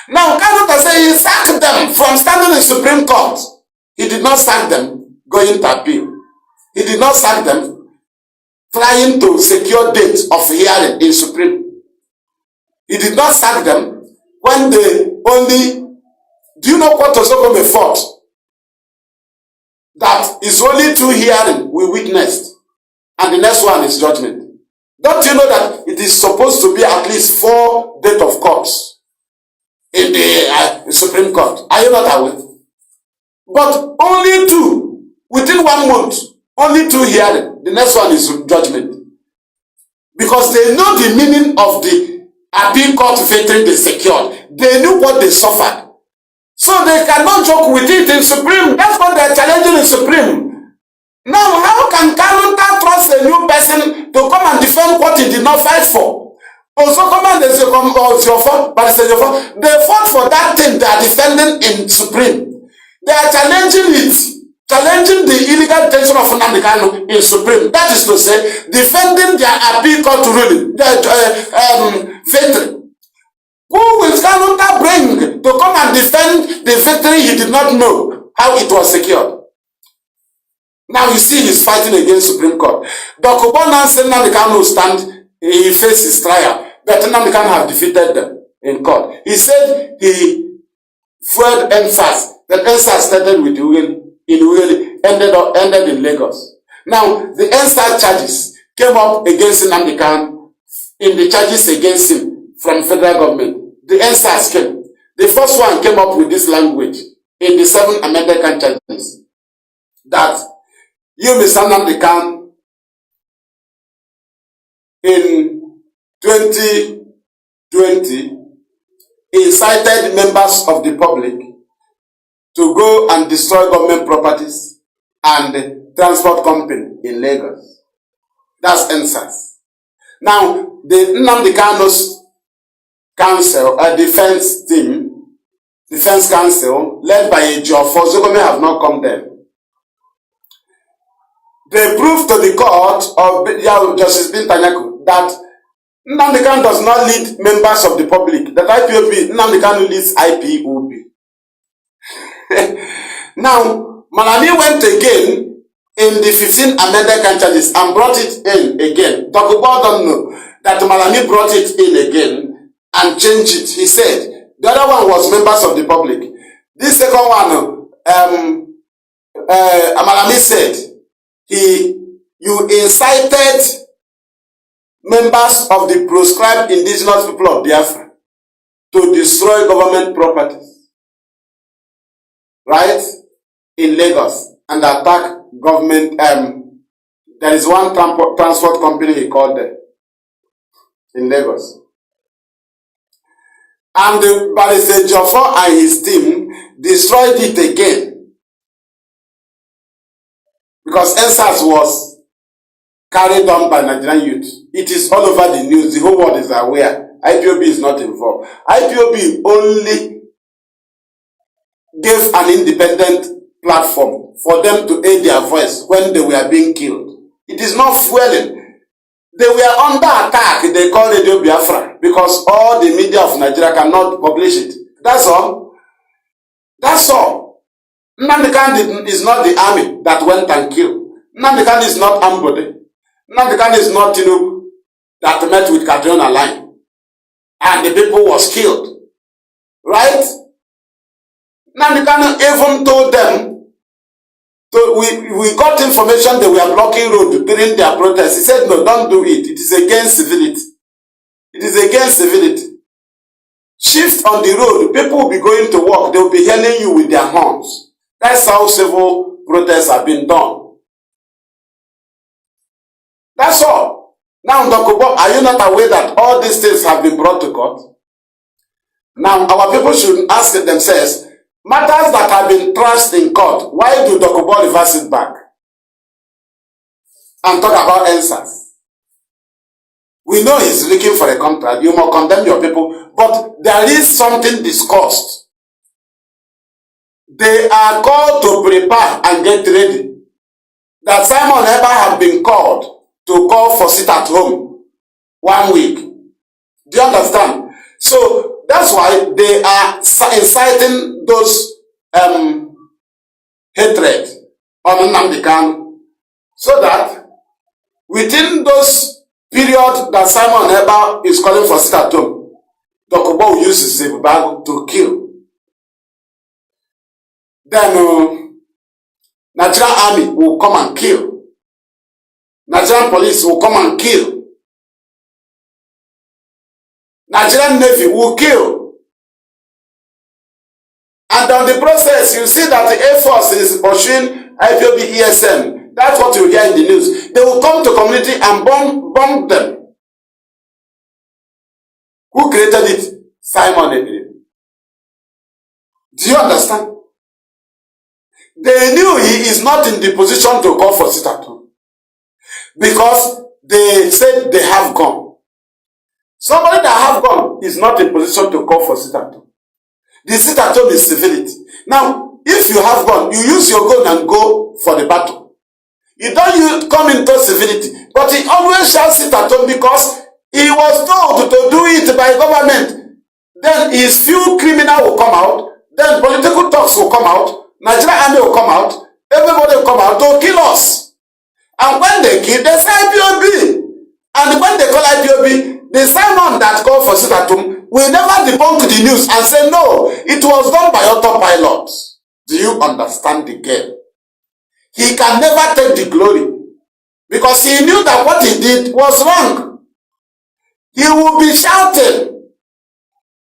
Now, Kanu can say he sacked them from standing in Supreme Court. He did not sack them going to appeal. He did not sack them trying to secure dates of hearing in Supreme. He did not sack them when they only... Do you know what Osokome fought? that is only 2 hearing we witnessed, and the next one is judgment. Don't you know that it is supposed to be at least 4 days of courts in the Supreme Court? Are you not aware? But only 2, within 1 month, only 2 hearing. The next one is judgment. Because they know the meaning of the appeal court veteran they secured. They knew what they suffered. So they cannot joke with it in Supreme. That's what they're challenging in Supreme. Now, how can Kanu trust a new person to come and defend what he did not fight for? Also, come and they fought for that thing they are defending in Supreme. They are challenging it. Challenging the illegal detention of Nnamdi Kanu in Supreme. That is to say, defending their appeal court ruling, their victory. Who will Kanu bring to come and defend the victory he did not know how it was secured? Now you see he's fighting against Supreme Court. Dr. Bonan said Nnamdi Kanu will stand, he faces trial, but Nnamdi Kanu have defeated them in court. He said he fueled NSAS, that NSAS started with ended in Lagos. Now, the NSAS charges came up against Nnamdi Kanu in the charges against him from federal government. The NSAS came. The first one came up with this language in the 7 amended charges that you, Mr. Nnamdi Kanu, in 2020 incited members of the public to go and destroy government properties and transport company in Lagos. That's NSAS. Now, the Nnamdi Kanu's council, a defense council, led by a Jofo, Zogome have not come there. They proved to the court of Justice Bintanyaku that Nnamdi Kanu does not lead members of the public. That IPOB, Nnamdi Kanu leads IPOB. Now, Malami went again in the 15 amended charges and brought it in again. Dr. Bob don't know that Malami brought it in again and changed it. He said the other one was members of the public. This second one, Malami said you incited members of the proscribed indigenous people of Biafra to destroy government properties, right, in Lagos, and attack government. There is one transport company he called there in Lagos. And the Barrister Jofo and his team destroyed it again because NSAS was carried on by Nigerian youth. It is all over the news. The whole world is aware. IPOB is not involved. IPOB only gave an independent platform for them to aid their voice when they were being killed. It is not fueling. They were under attack. They call Radio Biafra because all the media of Nigeria cannot publish it. That's all. That's all. Nnamdi Kanu is not the army that went and killed. Nnamdi Kanu is not Ambode. Nnamdi Kanu is not Tinubu that met with Kaduna line and the people was killed. Right? Nnamdi Kanu even told them, we got information they were blocking road during their protest. He said, no, don't do it. It is against civility. It is against civility. Shift on the road. People will be going to work. They will be hailing you with their horns. That's how civil protests have been done. That's all. Now, Dr. Bob, are you not aware that all these things have been brought to court? Now, our people should ask themselves, matters that have been trashed in court, why do Dr. Bob reverse it back and talk about NSAS? We know he's looking for a contract. You must condemn your people, but there is something discussed. They are called to prepare and get ready. That Simon Eber have been called to call for sit at home 1 week. Do you understand? So that's why they are inciting those hatred on Nnamdi Kanu, so that within those period that Simon Eber is calling for sit at home, Dr. Bob uses his bag to kill. Then Nigerian army will come and kill. Nigerian police will come and kill. Nigerian Navy will kill. And on the process, you see that the Air Force is pursuing IPOB ESM. That's what you hear in the news. They will come to community and bomb them. Who created it? Simon Ebiri. Do you understand? They knew he is not in the position to call for sit-at-home because they said they have gun. Somebody that have gun is not in position to call for sit-at-home. The sit-at-home is civility. Now, if you have gun, you use your gun and go for the battle. You don't come into civility. But he always shall sit-at-home because he was told to do it by government. Then his few criminals will come out. Then political talks will come out. Nigerian army will come out. Everybody will come out to kill us. And when they kill, they say IPOB. And when they call IPOB, the Simon that called for sit-at-home will never debunk the news and say, no, it was done by autopilot. Do you understand the game? He can never take the glory because he knew that what he did was wrong. He will be shouting.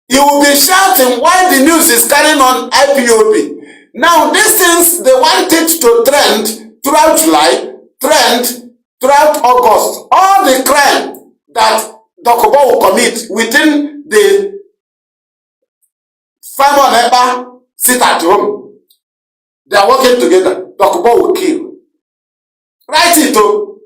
He will be shouting why the news is carrying on IPOB. Now, these things, they want it to trend throughout July, trend throughout August. All the crime that Dokubo will commit within the Simon Eba sit-at-home, they are working together. Dokubo will kill. Write it, oh.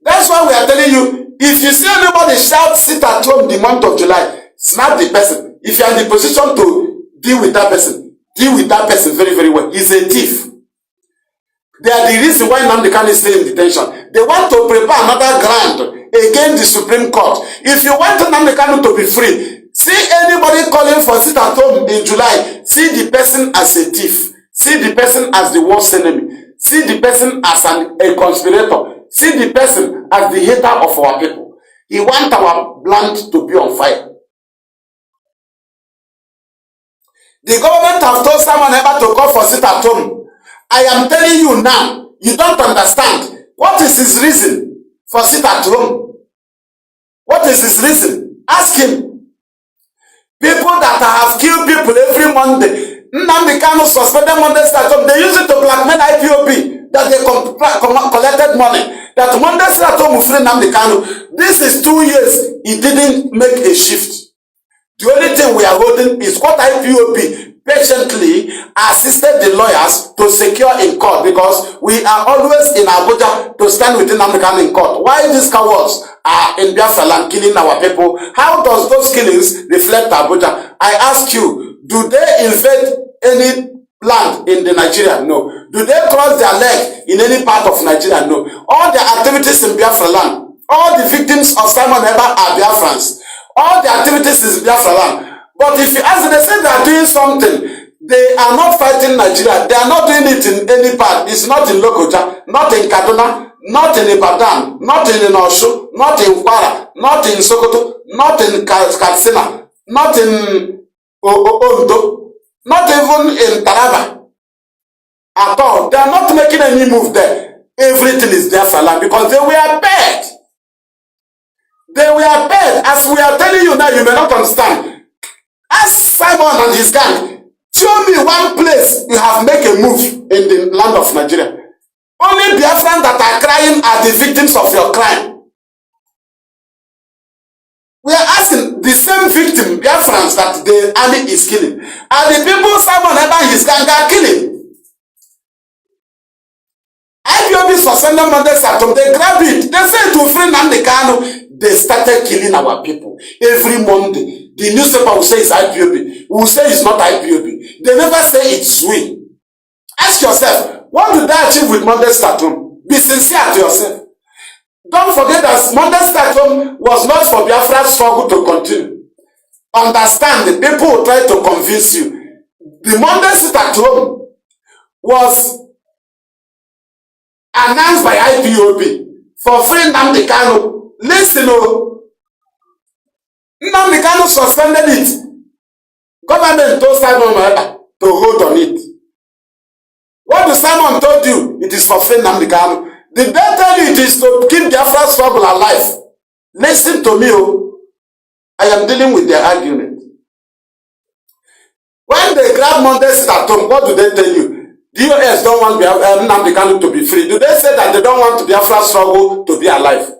That's why we are telling you, if you see anybody shout sit-at-home the month of July, snap the person. If you are in the position to deal with that person very, very well. He's a thief. They are the reason why Nnamdi Kanu is still in detention. They want to prepare another ground against the Supreme Court. If you want Nnamdi Kanu to be free, see anybody calling for sit-at-home in July, see the person as a thief. See the person as the worst enemy. See the person as a conspirator. See the person as the hater of our people. He wants our land to be on fire. The government have told Simon Eba to call for sit-at-home. I am telling you now, you don't understand. What is his reason for sit-at-home? What is his reason? Ask him. People that have killed people every Monday, Nnamdi Kanu suspended Monday sit-at-home, they use it to blackmail IPOB, that they collected money, that Monday sit-at-home will free Nnamdi Kanu. This is 2 years, he didn't make a shift. The only thing we are holding is what IPOB patiently assisted the lawyers to secure in court because we are always in Abuja to stand within Nnamdi Kanu in court. Why these cowards are in Biafra land killing our people? How does those killings reflect Abuja? I ask you, do they invade any land in the Nigeria? No. Do they cross their leg in any part of Nigeria? No. All the activities in Biafra land, all the victims of Simon Eba are Biafrans. All the activities is Biafra land. But if you ask them, they say they are doing something. They are not fighting Nigeria. They are not doing it in any part. It's not in Lokoja, not in Kaduna, not in Ibadan, not in Osho, not in Kwara, not in Sokoto, not in Katsina, not in Ondo, not even in Taraba. At all. They are not making any move there. Everything is Biafra land because they were paid. They were paid. As we are telling you now, you may not understand. Ask Simon and his gang, show me one place you have made a move in the land of Nigeria. Only Biafrans that are crying are the victims of your crime. We are asking the same victim, Biafrans, that the army is killing, are the people Simon and his gang are killing. IPOB suspended Monday Saturday, they grab it. They say to free Nnamdi Kanu. They started killing our people. Every Monday, the newspaper will say it's IPOB. We will say it's not IPOB. They never say it's we. Ask yourself, what did they achieve with Monday Saturday? Be sincere to yourself. Don't forget that Monday Saturday was not for Biafra's struggle to continue. Understand, the people will try to convince you. The Monday Saturday was announced by IPOB for free Nnamdi Kanu. Listen, Nnamdi Kanu suspended it. Government told Simon Eba to hold on it. What What the Simon told you? It is for free Nnamdi Kanu. Did they tell you it is to keep Biafra struggle alive? Listen to me, oh. I am dealing with their argument. When they grab Mondays at home, what do they tell you? The US don't want Nnamdi Kanu to be free. Do they say that they don't want Biafra struggle to be alive?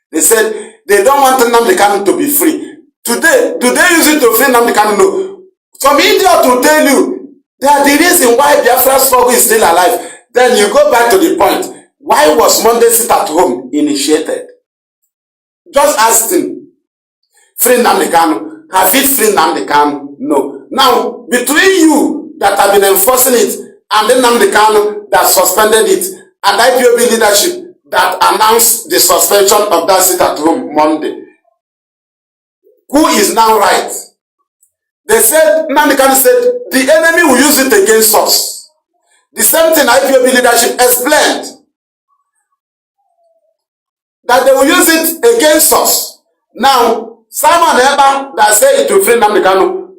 They said they don't want Nnamdi Kanu to be free. Today, do they use it to free Nnamdi Kanu? No. Some idiot will tell you that the reason why Biafra struggle is still alive. Then you go back to the point. Why was Monday sit at home initiated? Just ask him. Free Nnamdi Kanu. Have it free Nnamdi Kanu? No. Now, between you that have been enforcing it and then Nnamdi Kanu that suspended it and IPOB leadership that announced the suspension of that sit at home Monday, who is now right? They said, Nnamdi Kanu said, the enemy will use it against us. The same thing IPOB leadership explained. That they will use it against us. Now, Simon Eba that said it will free Nnamdi Kanu.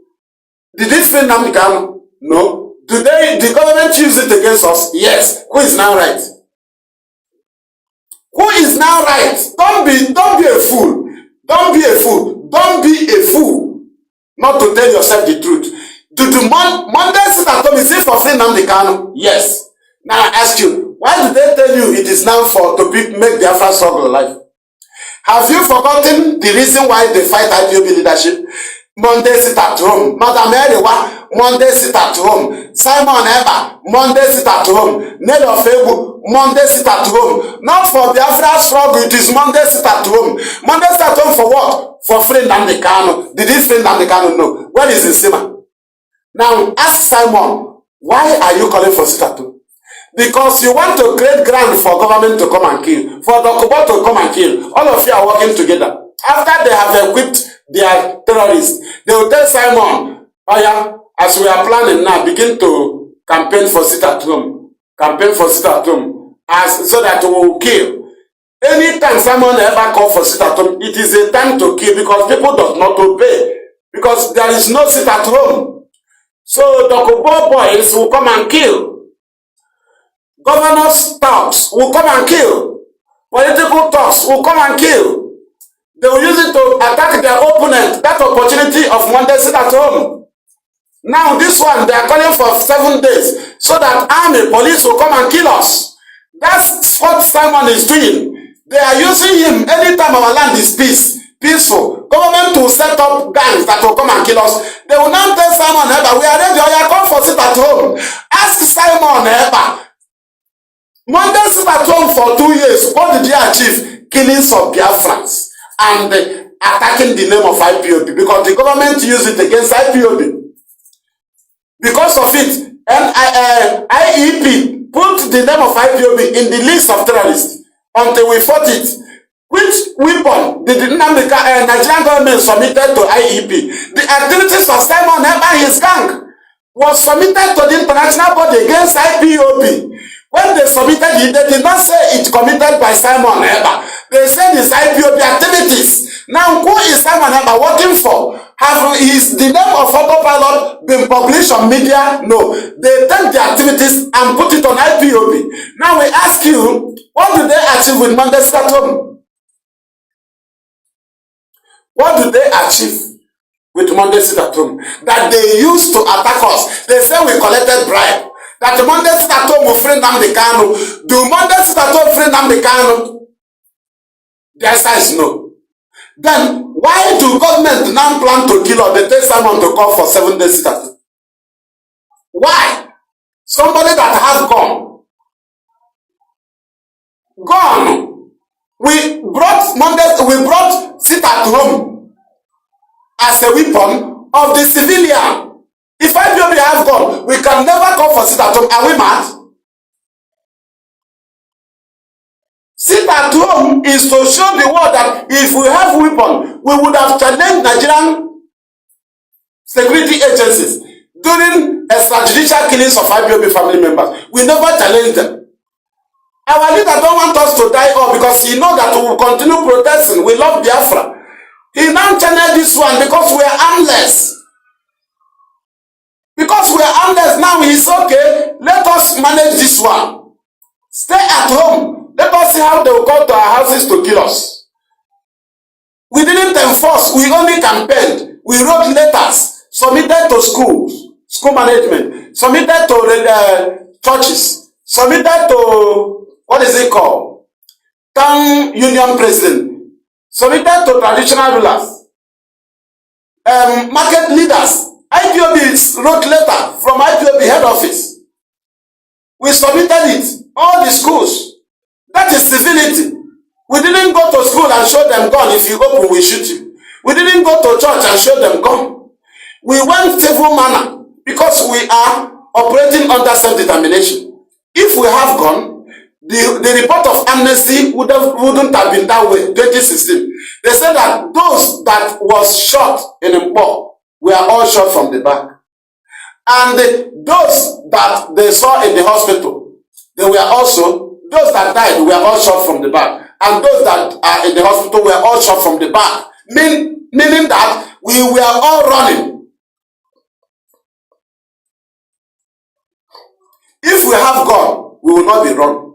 Did it free Nnamdi Kanu? No. Do the government use it against us? Yes. Who is now right? Who is now right? Don't be a fool. Don't be a fool. Don't be a fool. Not to tell yourself the truth. Monday sit at home, is it for free Nnamdi Kanu? Yes. Now I ask you, why did they tell you it is now to make Biafra struggle alive? Have you forgotten the reason why they fight IPOB leadership? Monday sit at home. Madam Erewa, Monday sit at home. Simon Eba, Monday sit at home. Ned of Ebu, Monday sit at home. Not for Biafra struggle, it is Monday sit at home. Monday sit at home for what? For free Nnamdi Kanu. Did he free Nnamdi Kanu? No. Where is the Sima? Now ask Simon, why are you calling for sit at home? Because you want to create ground for government to come and kill, for the Kubo to come and kill. All of you are working together. After they have equipped their terrorists, they will tell Simon, oh yeah, as we are planning now, begin to campaign for sit at home. Campaign for sit at home. So that we will kill. Anytime someone ever call for sit at home, it is a time to kill because people do not obey. Because there is no sit at home. So the Kubo boys will come and kill. Governors' talks will come and kill. Political talks will come and kill. They will use it to attack their opponent. That opportunity of Monday sit at home. Now this one, they are calling for 7 days so that army, police will come and kill us. That's what Simon is doing. They are using him anytime our land is peaceful. Government will set up gangs that will come and kill us. They will now tell Simon Eba, we are ready, or you are come for sit at home. Ask Simon Eba. Monday sit at home for 2 years. What did he achieve? Killings of Biafrans and attacking the name of IPOB because the government used it against IPOB. Because of it, IEP put the name of IPOB in the list of terrorists until we fought it. Which weapon did the Nigerian government submitted to IEP? The activities of Simon Eba and his gang was submitted to the international body against IPOB. When they submitted it, they did not say it committed by Simon Eba. They said it's IPOB activities. Now, who is Simon Eba working for? Is the name of autopilot been published on media? No. They take the activities and put it on IPOB. Now we ask you, what do they achieve with Monday sit at home? What do they achieve with Monday sit at home? That they used to attack us. They say we collected bribe. That the Monday sit at home will free Nnamdi Kanu. Do Monday sit at home free Nnamdi Kanu? The answer is no. Then why do government now plan to kill us? They take someone to call for 7 days sit at home. Why? Somebody that has gone. We brought sit at home as a weapon of the civilian. If IPOB have gone, we can never call for sit at home. Are we mad? Sit at home is to show the world that if we have weapon, we would have challenged Nigerian security agencies during extrajudicial killings of IPOB family members. We never challenged them. Our leader don't want us to die off because he knows that we will continue protesting. We love Biafra. He now channeled this one because we are armless. Because we are harmless now, it's okay. Let us manage this one. Stay at home. Let us see how they will come to our houses to kill us. We didn't enforce, we only campaigned. We wrote letters, submitted to schools, school management, submitted to churches, submitted to, what is it called? Town union president, submitted to traditional rulers, market leaders. IPOB wrote letter from IPOB head office. We submitted it, all the schools. That is civility. We didn't go to school and show them gun. If you open, we shoot you. We didn't go to church and show them gun. We went civil manner because we are operating under self-determination. If we have gun, the report of amnesty wouldn't have been that way. 2016. They said that those that was shot in Ipob were all shot from the back. And those that they saw in the hospital, they were also, those that died were all shot from the back. And those that are in the hospital were all shot from the back. Meaning that we were all running. If we have gun, we will not be run.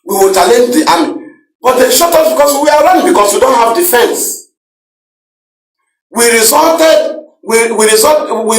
We will challenge the army. But they shot us because we are running, because we don't have defense. We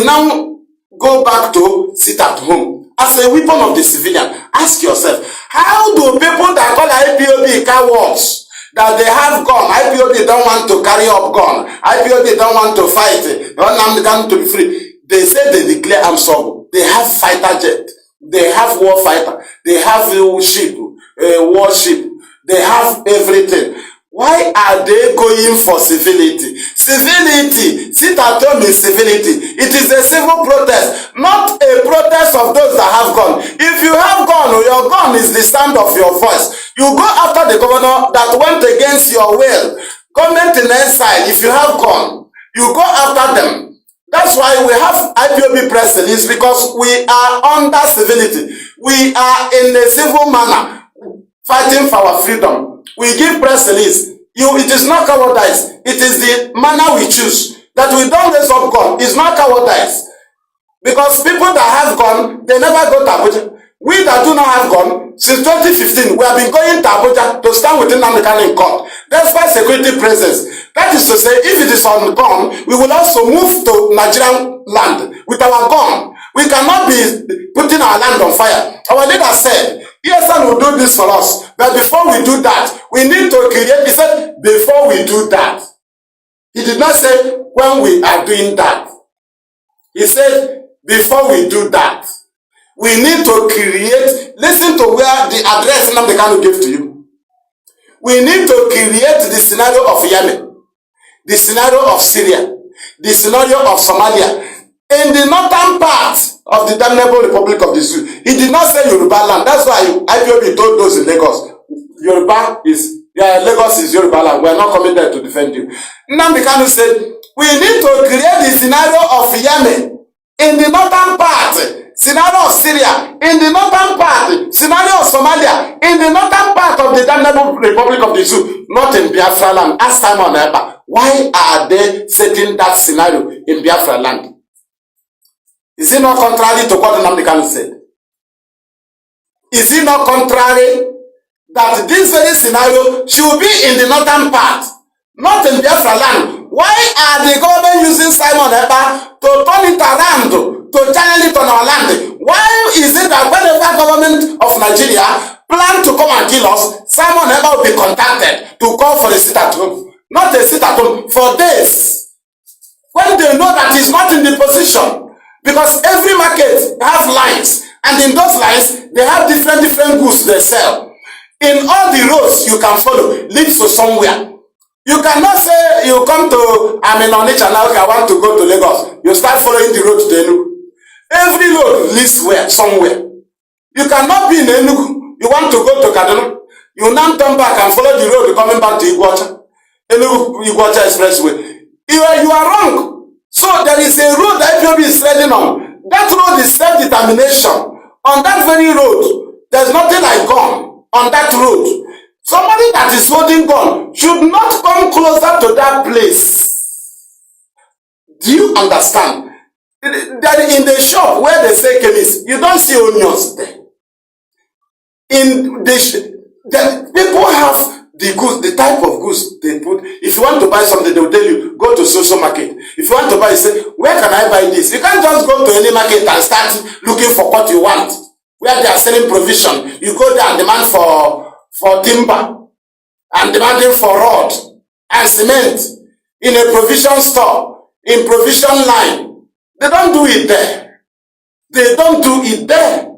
now go back to sit at home as a weapon of the civilian. Ask yourself, how do people that call IPOB cowards, that they have gun, IPOB don't want to carry up gun, IPOB don't want to fight, they want Nnamdi to be free. They say they declare armed struggle. They have fighter jet, they have war fighter, they have ship, warship, they have everything. Why are they going for civility? Civility, sit at home is civility. It is a civil protest, not a protest of those that have gun. If you have gun, your gun is the sound of your voice. You go after the governor that went against your will. Government in exile, if you have gun, you go after them. That's why we have IPOB press release, because we are under civility. We are in a civil manner, fighting for our freedom. We give press release. It is not cowardice. It is the manner we choose. That we don't raise up gun. It's not cowardice. Because people that have gun, they never go to Abuja. We that do not have gun, since 2015, we have been going to Abuja to stand within Nnamdi in court. Despite security presence. That is to say, if it is on gun, we will also move to Nigerian land with our gun. We cannot be putting our land on fire. Our leader said, yes, son will do this for us. But before we do that, we need to create. He said, before we do that. He did not say, when we are doing that. He said, before we do that, we need to create. Listen to where the address Nnamdi Kanu gave to you. We need to create the scenario of Yemen, the scenario of Syria, the scenario of Somalia. In the northern part of the damnable Republic of the Sud, he did not say Yoruba land. That's why IPOB told those in Lagos, Lagos is Yoruba land. We are not coming there to defend you. Nnamdi Kanu said, we need to create the scenario of Yemen in the northern part, scenario of Syria in the northern part, scenario of Somalia in the northern part of the damnable Republic of the Sud, not in Biafra land. Ask Simon Eba, why are they setting that scenario in Biafra land? Is it not contrary to what Nnamdi Kanu said? Is it not contrary that this very scenario should be in the northern part, not in Biafra land? Why are the government using Simon Eba to turn it around, to channel it on our land? Why is it that whenever government of Nigeria plan to come and kill us, Simon Eba will be contacted to call for a sit at home? Not a sit at home for days, when they know that he's not in the position. Because every market have lines, and in those lines, they have different goods they sell. In all the roads you can follow, leads to somewhere. You cannot say you come to, I'm in Onitsha now, I want to go to Lagos. You start following the road to Enugu. Every road leads where? Somewhere. You cannot be in Enugu. You want to go to Kanu. You now turn back and follow the road coming back to Iguacha. Enugu-Iguacha Expressway. You are wrong. So there is a road that IPOB is treading on. That road is self-determination. On that very road, there's nothing like gun on that road. Somebody that is holding gun should not come closer to that place. Do you understand? Then in the shop where they say chemist, you don't see onions there. In the people have the goods, the type of goods they put. If you want to buy something, they will tell you, go to social market. If you want to buy, you say, where can I buy this? You can't just go to any market and start looking for what you want. Where they are selling provision, you go there and demand for timber, and demanding for rod and cement in a provision store, in provision line. They don't do it there. They don't do it there.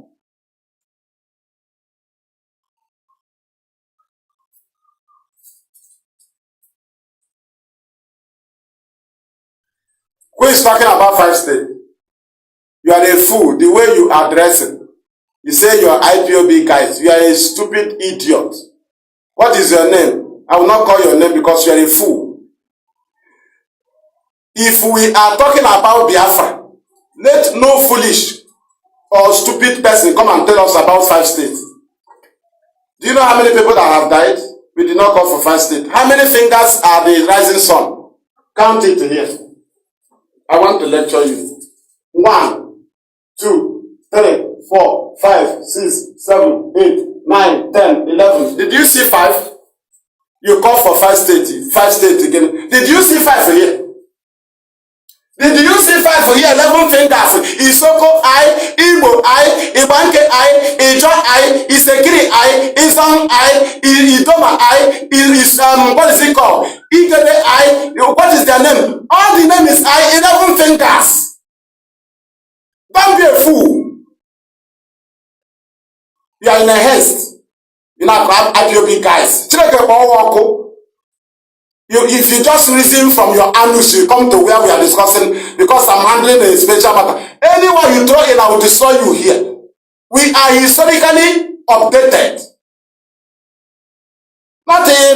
Who is talking about 5 states? You are a fool. The way you address it. You say you are IPOB guys. You are a stupid idiot. What is your name? I will not call your name because you are a fool. If we are talking about Biafra, let no foolish or stupid person come and tell us about 5 states. Do you know how many people that have died? We did not call for 5 states. How many fingers are the rising sun? Count it here. I want to lecture you. 1, 2, 3, 4, 5, 6, 7, 8, 9, 10, 11. Did you see 5? You call for 5 states. 5 states again. Did you see 5 here? Did you see 5 here? 11 fingers. Isoko I, Igbo I, Ibanke I, Ijo I, Isekiri I, Isang I, Idoma I, what is it called? Igede I, what is their name? All the name is I, 11 fingers. Don't be a fool. You are in a haste. You know, IPOB guys. If you just reason from your anus, you come to where we are discussing, because I'm handling a special matter. Anyone you throw in, I will destroy you here. We are historically updated. Not a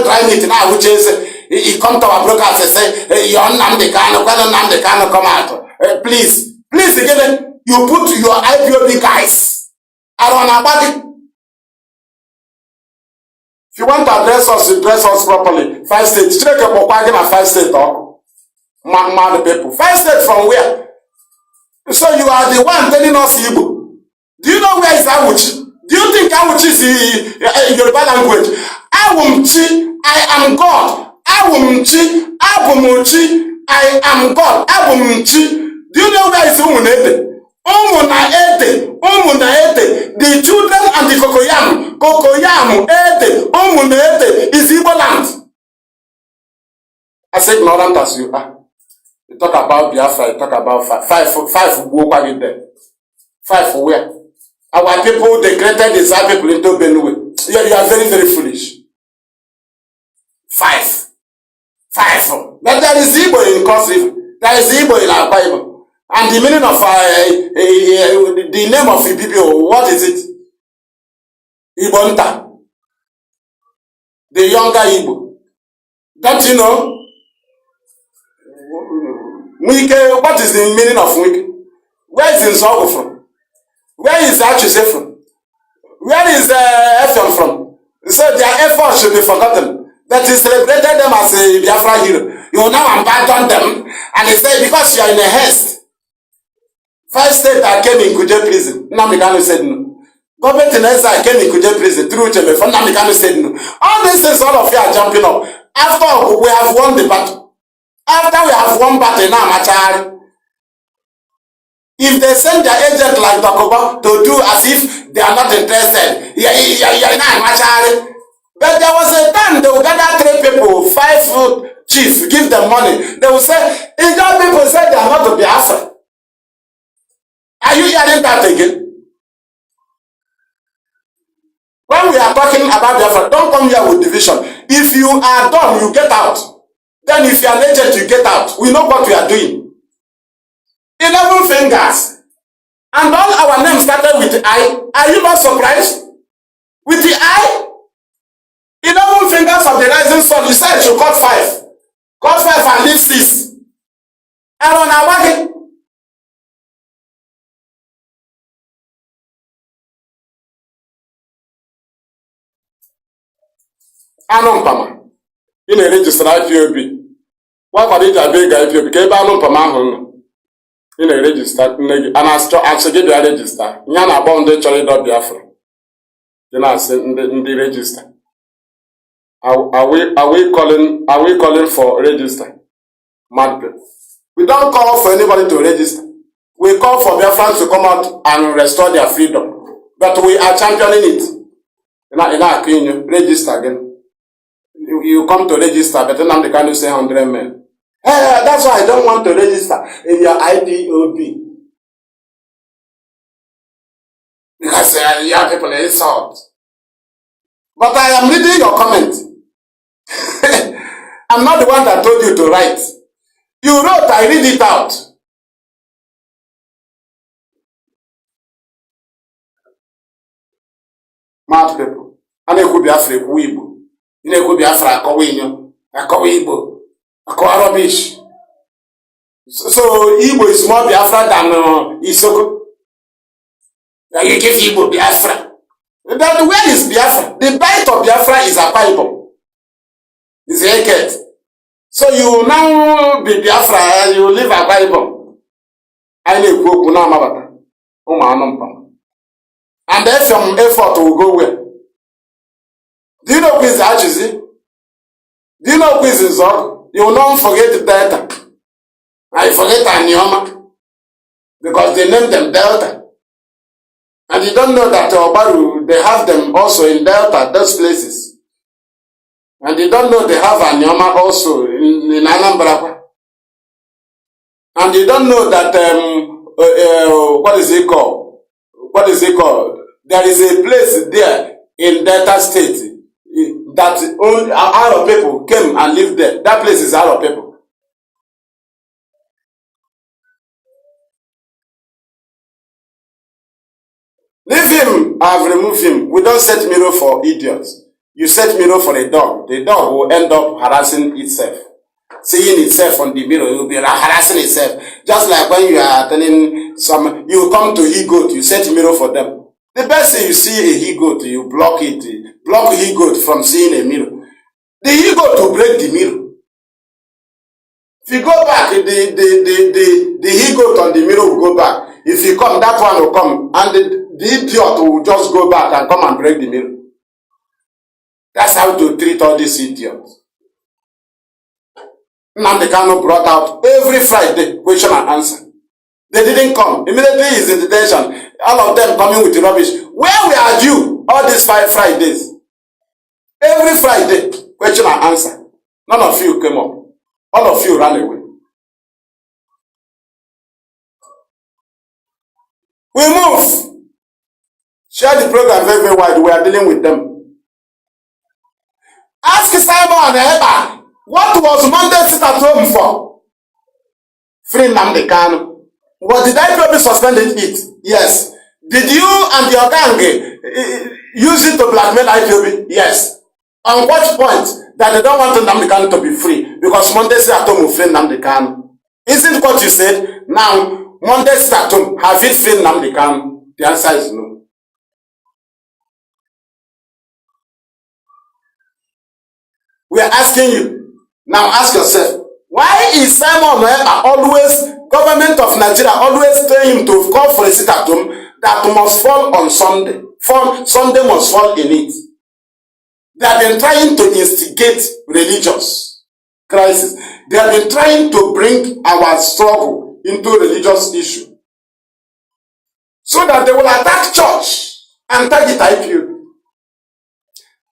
dry meat now, which is he come to our broadcast and say, you're Nnamdi Kanu, when Nnamdi Kanu come out. Please again, you put your IPOB guys around our body. If you want to address us properly. 5 states. Check up 5 states. Man, people. 5 states from where? So you are the one telling us Igbo. Do you know where is Awuchi? Do you think Awuchi is Yoruba language? Awumchi, I am God. Awumchi, Abumuchi, I am God. Abumchi. Do you know where is Umunede? Umunede, the children and the Kokoyam, Ede, is Igbo land. As ignorant as you are. You talk about Biafra, you talk about 5 go back there. 5 where? Our people, they created the Zai people into Benue. You are very, very foolish. 5. But there is Igbo in cursive. There is Igbo in our Bible. And the meaning of the name of Ibibio, what is it? Ibonta. The younger Igbo. Don't you know? Mwike, what is the meaning of Mwike? Where is Nsogo from? Where is Achuse from? Where is Effion from? So their effort should be forgotten. That is celebrated them as a Biafra hero. You now abandon them, and they say because you are in a haste. 5 states that came in Kuje prison. Nnamdi Kanu said no. Government in Ezra came in Kuje prison through Cheme. Nnamdi Kanu said no. All these things, all of you are jumping up. After we have won the battle. After we have won battle now, Machari. If they send their agent like Dokoba to do as if they are not interested, Machari. But there was a time they will gather 3 people, 5 chiefs, give them money. They will say, Indian people said they are not to be Biafra. Are you hearing that again? When we are talking about Biafra, don't come here with division. If you are done, you get out. Then if you are an agent, you get out. We know what we are doing. 11 fingers. And all our names started with the I. Are you not surprised? With the I? 11 fingers of the rising sun. You said you should cut 5. Cut 5 and leave 6. And on our wagon. Anampama. In a registered IPOB. What for it? I beg you because I don't permit in a register. And I should give you a register. Yana bound the Charlie Biafra. Then I send in the register. Are we calling for register? Mad people. We don't call for anybody to register. We call for Biafrans to come out and restore their freedom. But we are championing it. Register again. You come to register, but then Nnamdi Kanu say 100 men. Hey, that's why I don't want to register in your IPOB. Because your people are insult. But I am reading your comment. I'm not the one that told you to write. You wrote, I read it out. Mad people. And they could be Biafra, Igbo. They could be Biafra, Akowa Igbo, Akowa rubbish. So Igbo is more Biafra than Isoko. You give Igbo Biafra. But where is Biafra? The bite of Biafra is a Ipob. It's a heket. So you now be Biafra and you live a Ipob. I need to go now, Mabata. Oh, my. And then from effort will go where? Do you know who is Achizi? Do you know who is Zog? You will not forget Delta. I forget Anioma. Because they named them Delta. And you don't know that Obaru, they have them also in Delta, those places. And you don't know they have Anioma also in Anambra. And you don't know that, what is it called? What is it called? There is a place there in Delta State that only Arab people came and lived there. That place is Arab people. Leave him. I have removed him. We don't set mirror for idiots. You set mirror for a dog. The dog will end up harassing itself. Seeing itself on the mirror, it will be harassing itself. Just like when you are telling some, you come to he-goat, you set mirror for them. The best thing you see a he-goat, you block it. Block he-goat from seeing a mirror. The he-goat will break the mirror. If you go back, the he-goat on the mirror will go back. If you come, that one will come. And the idiot will just go back and come and break the mirror. That's how to treat all these idiots. Nnamdi Kanu brought out every Friday question and answer. They didn't come. Immediately he's in detention. All of them coming with the rubbish. Where were you all these 5 Fridays? Every Friday, question and answer. None of you came up. All of you ran away. We move. Share the program very, very wide. We are dealing with them. Ask Simon and Eba, what was Monday sit at home for? Free Nnamdi Kanu. What did IPOB suspended it? Yes. Did you and your gang use it to blackmail IPOB? Yes. On what point that they don't want Nnamdi Kanu to be free? Because Monday sit at home will free Nnamdi Kanu. Isn't what you said? Now, Monday sit at home, have it free Nnamdi Kanu? The answer is no. We are asking you. Now ask yourself, why is Simon Eba always, government of Nigeria always telling him to call for a sit at home that must fall on Sunday? Sunday must fall in it. They have been trying to instigate religious crisis. They have been trying to bring our struggle into religious issue. So that they will attack church and target IPOB.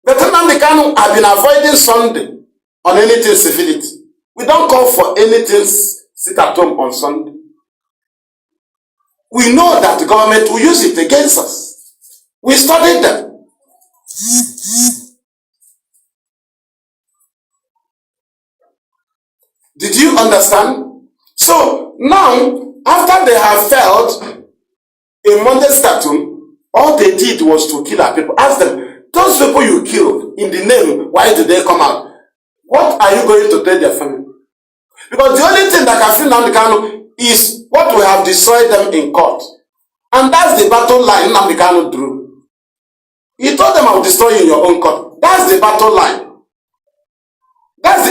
But Nnamdi Kanu have been avoiding Sunday on anything civility. We don't call for anything sit at home on Sunday. We know that the government will use it against us. We studied them. Did you understand? So now, after they have failed in Monday statute, all they did was to kill our people. Ask them, those people you killed, in the name, why did they come out? What are you going to tell their family? Because the only thing that can free Nnamdi Kanu is what we have destroyed them in court. And that's the battle line Nnamdi Kanu drew. He told them, I'll destroy you in your own court. That's the battle line.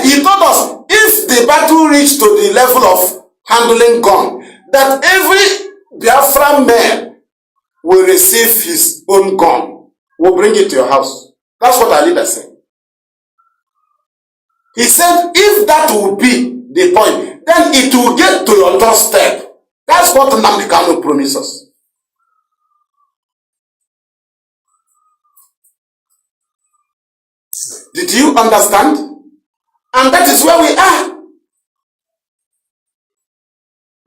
He told us, if the battle reached to the level of handling gun, that every Biafra man will receive his own gun, will bring it to your house. That's what our leader said. He said, if that will be the point, then it will get to your doorstep. That's what Nnamdi Kanu promised us. Did you understand? And that is where we are.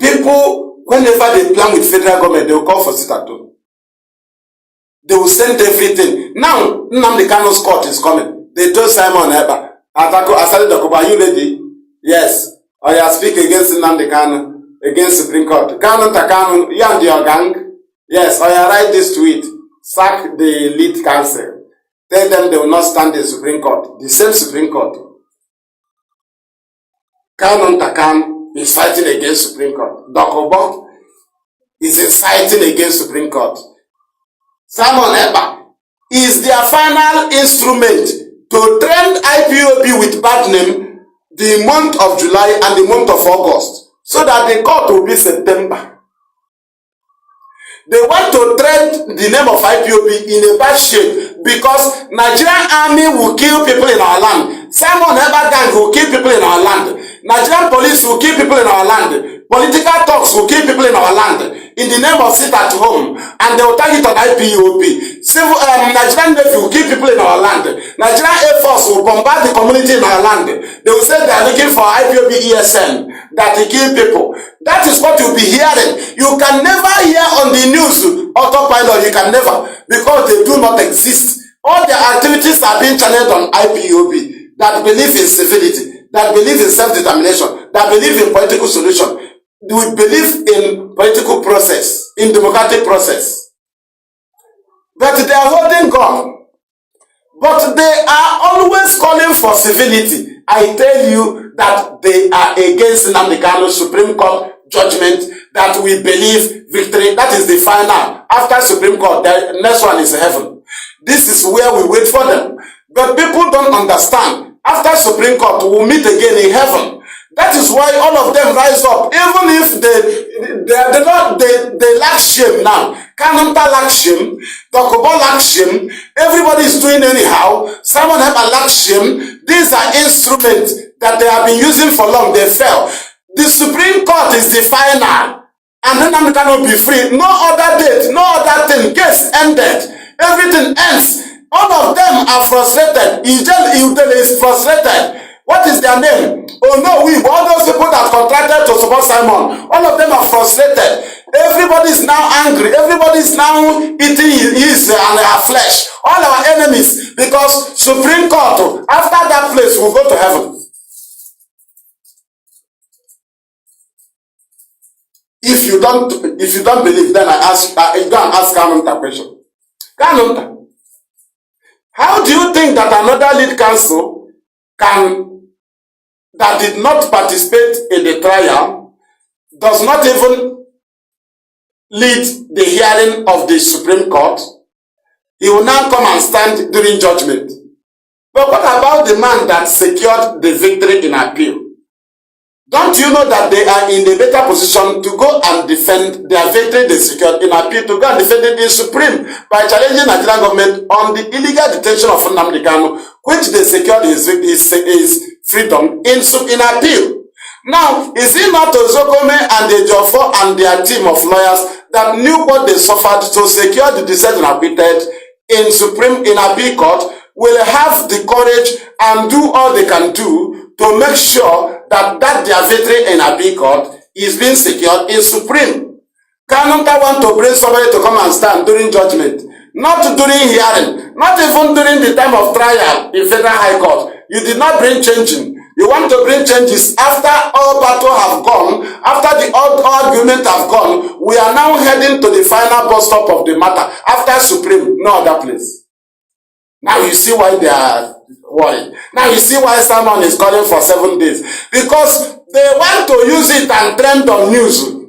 People, whenever they plan with federal government, they will call for sit-at-home. They will send everything. Now, Nnamdi Kanu's court is coming. They told Simon Eba, are you ready? Yes. Or you speak against Nnamdi Kanu, against Supreme Court. Kanu, you and your gang. Yes. Or you write this tweet. Sack the lead counsel. Tell them they will not stand in Supreme Court. The same Supreme Court. Kanu is fighting against Supreme Court. Dokobo is fighting against Supreme Court. Simon Eba is their final instrument to trend IPOB with bad name the month of July and the month of August, so that the court will be September. They want to trend the name of IPOB in a bad shape because Nigerian army will kill people in our land. Simon Eba gang will kill people in our land. Nigerian police will kill people in our land. Political talks will kill people in our land in the name of sit at home, and they will target on IPOB. Nigerian Navy will kill people in our land. Nigerian Air Force will bombard the community in our land. They will say they are looking for IPOB ESN that will kill people. That is what you'll be hearing. You can never hear on the news autopilot. You can never, because they do not exist. All their activities are being channeled on IPOB that believe in civility, that believe in self-determination, that believe in political solution. We believe in political process, in democratic process. But they are holding God. But they are always calling for civility. I tell you that they are against Nnamdi Kanu's Supreme Court judgment that we believe victory. That is the final. After Supreme Court, the next one is heaven. This is where we wait for them. But people don't understand. After Supreme Court, we will meet again in heaven. That is why all of them rise up, even if they lack shame now. Kanunta lacks shame, Dokobo lacks shame, everybody is doing anyhow, someone have a lack shame. These are instruments that they have been using for long, they fell. The Supreme Court is the final, and then Nnamdi Kanu will be free. No other date, no other thing, case ended, everything ends. All of them are frustrated. Ijel is frustrated. What is their name? Oh no, all those people that contracted to support Simon, all of them are frustrated. Everybody is now angry. Everybody is now eating his and her flesh. All our enemies, because Supreme Court, after that place, will go to heaven. If you don't believe, then you go and ask Kanunta question. Kanunta, how do you think that another lead counsel that did not participate in the trial, does not even lead the hearing of the Supreme Court, he will now come and stand during judgment? But what about the man that secured the victory in appeal? Don't you know that they are in a better position to go and defend their victory they secured in appeal, to go and defend it in Supreme by challenging Nigerian government on the illegal detention of Nnamdi Kanu, which they secured his freedom in appeal. Now, is it not Ozokome and the Jofo and their team of lawyers that knew what they suffered to secure the dissent and acquitted in appeal court, will have the courage and do all they can do to make sure that their victory in appeal court is being secured in Supreme? Kanunta want to bring somebody to come and stand during judgment, not during hearing, not even during the time of trial in Federal High Court. You did not bring changing. You want to bring changes after all battle have gone, after the argument have gone. We are now heading to the final bus stop of the matter. After Supreme, no other place. Now you see why they are worried. Now you see why someone is calling for 7 days. Because they want to use it and trend on news.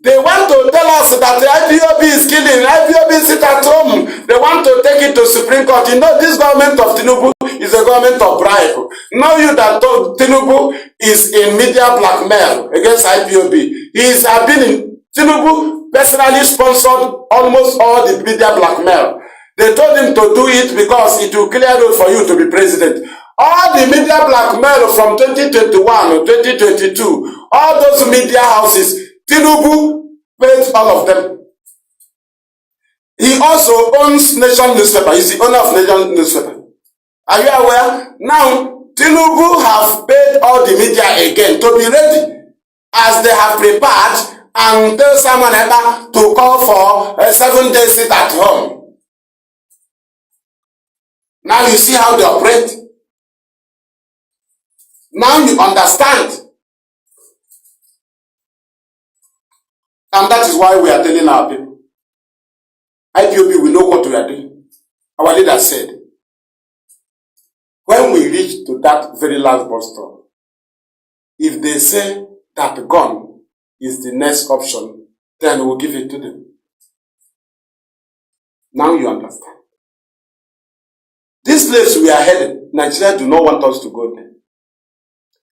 They want to tell us that the IPOB is killing, IPOB sit at home. They want to take it to Supreme Court. You know, this government of Tinubu is a government of bribe. Know you that Tinubu is in media blackmail against IPOB. He has been in Tinubu personally sponsored almost all the media blackmail. They told him to do it because it will clear road for you to be president. All the media blackmail from 2021 or 2022, all those media houses, Tinubu paid all of them. He also owns Nation newspaper. He's the owner of Nation newspaper. Are you aware? Now, Tinubu have paid all the media again to be ready as they have prepared and tell someone to call for a 7-day sit at home. Now you see how they operate. Now you understand. And that is why we are telling our people. IPOB, we know what we are doing. Our leader said, when we reach to that very last bus stop, if they say that gun is the next option, then we'll give it to them. Now you understand. This place we are headed, Nigeria do not want us to go there.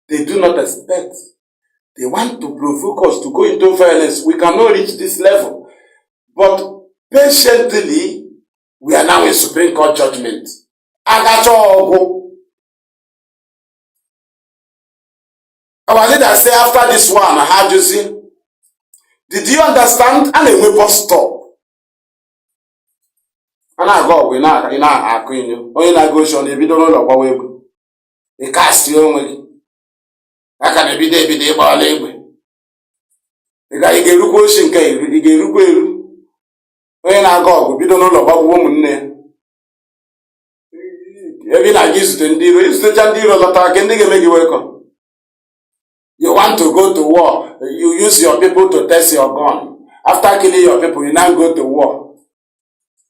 They do not expect. They want to provoke us to go into violence. We cannot reach this level. But patiently, we are now in Supreme Court judgment. Our leader say after this one, how do you see? Did you understand? And a weapon stop. And I go, we now, are queen you. When you go show the video of our way, a cast you only. I can be there, by labor. The guy get Ruko Shinke, he get Ruko. When I go, we don't know about woman there. Every night used to do is the Chandiro attack and they can make you welcome. You want to go to war, you use your people to test your gun. After killing your people, you now go to war.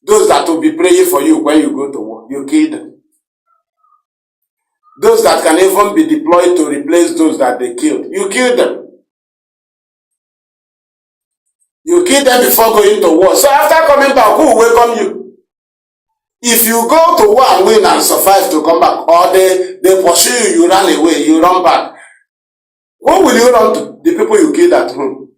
Those that will be praying for you when you go to war, you kill them. Those that can even be deployed to replace those that they killed, you kill them. You kill them before going to war. So after coming back, who will welcome you? If you go to war and win and survive to come back, or they pursue you, you run away, you run back, who will you run to? The people you killed at home.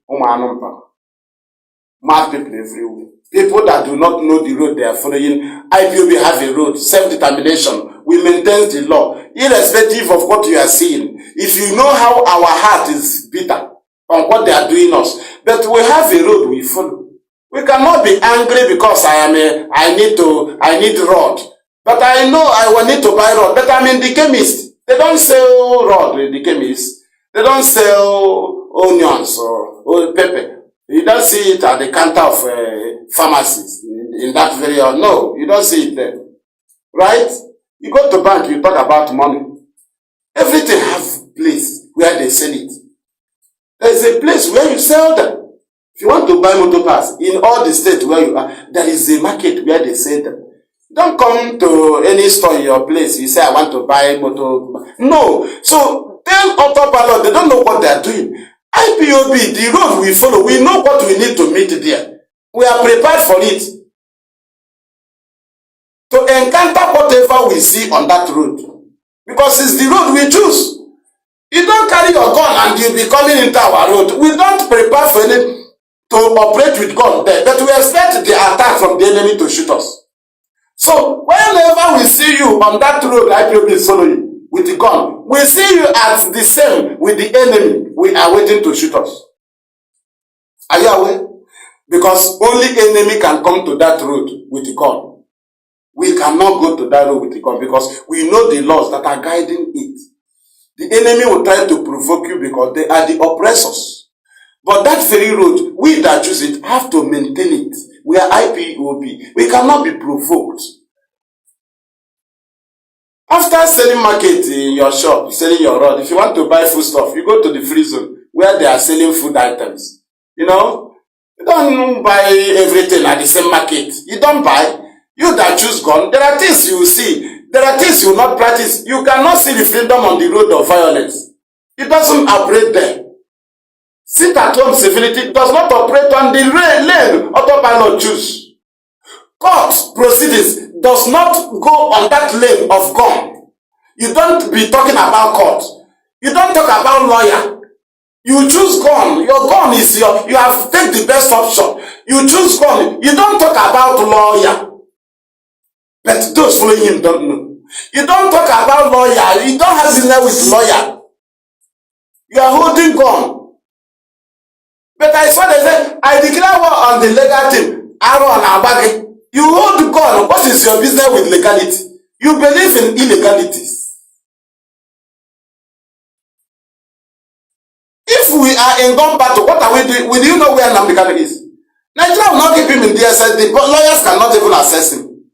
Mad people everywhere. People that do not know the road they are following. IPOB have a road, self-determination. We maintain the law, irrespective of what you are seeing. If you know how our heart is bitter on what they are doing us, but we have a road we follow. We cannot be angry because I need rod. But I know I will need to buy rod. But I'm in the chemist. They don't sell rod in the chemist. They don't sell onions or pepper. You don't see it at the counter of pharmacies in that very no, you don't see it there. Right? You go to bank, you talk about money. Everything has a place where they sell it. There's a place where you sell them. If you want to buy motor pass in all the states where you are, there is a market where they sell them. Don't come to any store in your place. You say, I want to buy motor. No. So tell autopilot, they don't know what they are doing. IPOB, the road we follow, we know what we need to meet there. We are prepared for it. To encounter whatever we see on that road. Because it's the road we choose. You don't carry your gun and you'll be coming into our road. We don't prepare for it to operate with gun there. But we expect the attack from the enemy to shoot us. So whenever we see you on that road, IPOB is following with the gun, we see you at the same with the enemy. We are waiting to shoot us. Are you aware? Because only enemy can come to that road with the gun. We cannot go to that road with the gun because we know the laws that are guiding it. The enemy will try to provoke you because they are the oppressors. But that very road, we that choose it have to maintain it. We are IPOB. We cannot be provoked. After selling market in your shop, selling your rod, if you want to buy food stuff, you go to the free zone where they are selling food items. You know, you don't buy everything at the same market. You don't buy. You that choose gun, there are things you will see. There are things you will not practice. You cannot see the freedom on the road of violence. It doesn't operate there. Sit at home civility does not operate on the lane autopilot choose. Court proceedings does not go on that lane of gun. You don't be talking about court. You don't talk about lawyer. You choose gun. Your gun is you have take the best option. You choose gun. You don't talk about lawyer. But those following him don't know. You don't talk about lawyer. You don't have business with lawyer. You are holding gun. But I saw they say, I declare war on the legal team. Aaron Abagi. You hold gun. What is your business with legality? You believe in illegalities. If we are in gun battle, what are we doing? Will you know where Nnamdi is? Nigeria will not keep him in DSS. The lawyers cannot even assess him.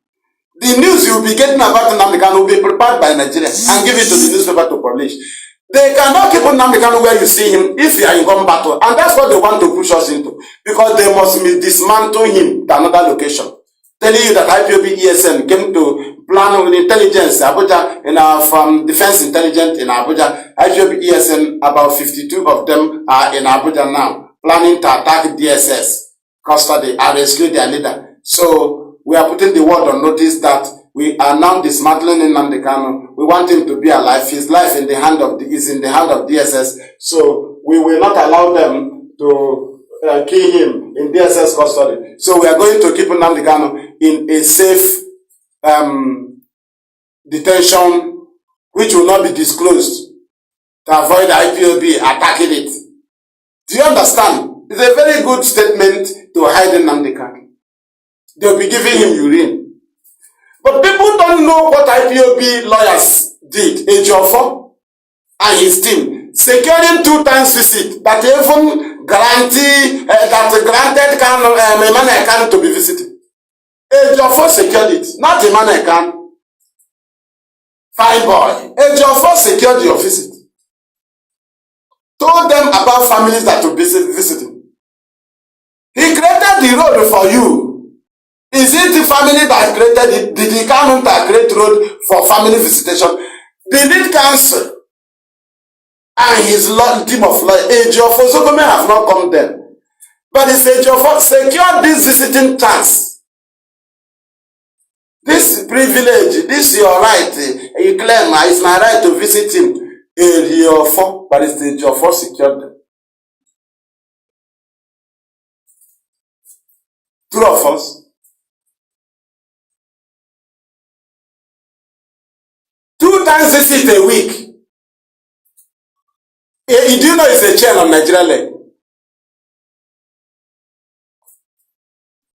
The news you will be getting about Nnamdi will be prepared by Nigeria and give it to the newspaper to publish. They cannot keep Nnamdi where you see him if you are in gun battle. And that's what they want to push us into. Because they must dismantle him to another location. Telling you that IPOB ESN came to plan with intelligence, Abuja, from defense intelligence in Abuja. IPOB ESN, about 52 of them are in Abuja now, planning to attack DSS, custody, and rescue their leader. So we are putting the word on notice that we are now dismantling Nnamdi Kanu. We want him to be alive. His life in the hand of is in the hand of DSS. So we will not allow them to kill him in DSS custody. So we are going to keep Nnamdi Kanu in a safe detention, which will not be disclosed, to avoid the IPOB attacking it. Do you understand? It's a very good statement to hide Nnamdi Kanu. They'll be giving him urine. But people don't know what IPOB lawyers did. Ejiofor and his team, securing 2 times visit that even granted MNK Kanu to be visited. Ejiofor secured it, not MNK Kanu. Fine boy. Ejiofor secured your visit. Told them about families that will be visiting. He created the road for you. Is it the family that created it? Did the Kanu create road for family visitation? Did it cancel? And his team of lawyers, Ejiofor, so many have not come there. But it's Ejiofor secured this visiting chance. This privilege, this your right, you claim, it's my right to visit him. Ejiofor, but it's Ejiofor secured them. 2 of us. 2 times visit a week. Do you know it's a chain on Nigeria leg?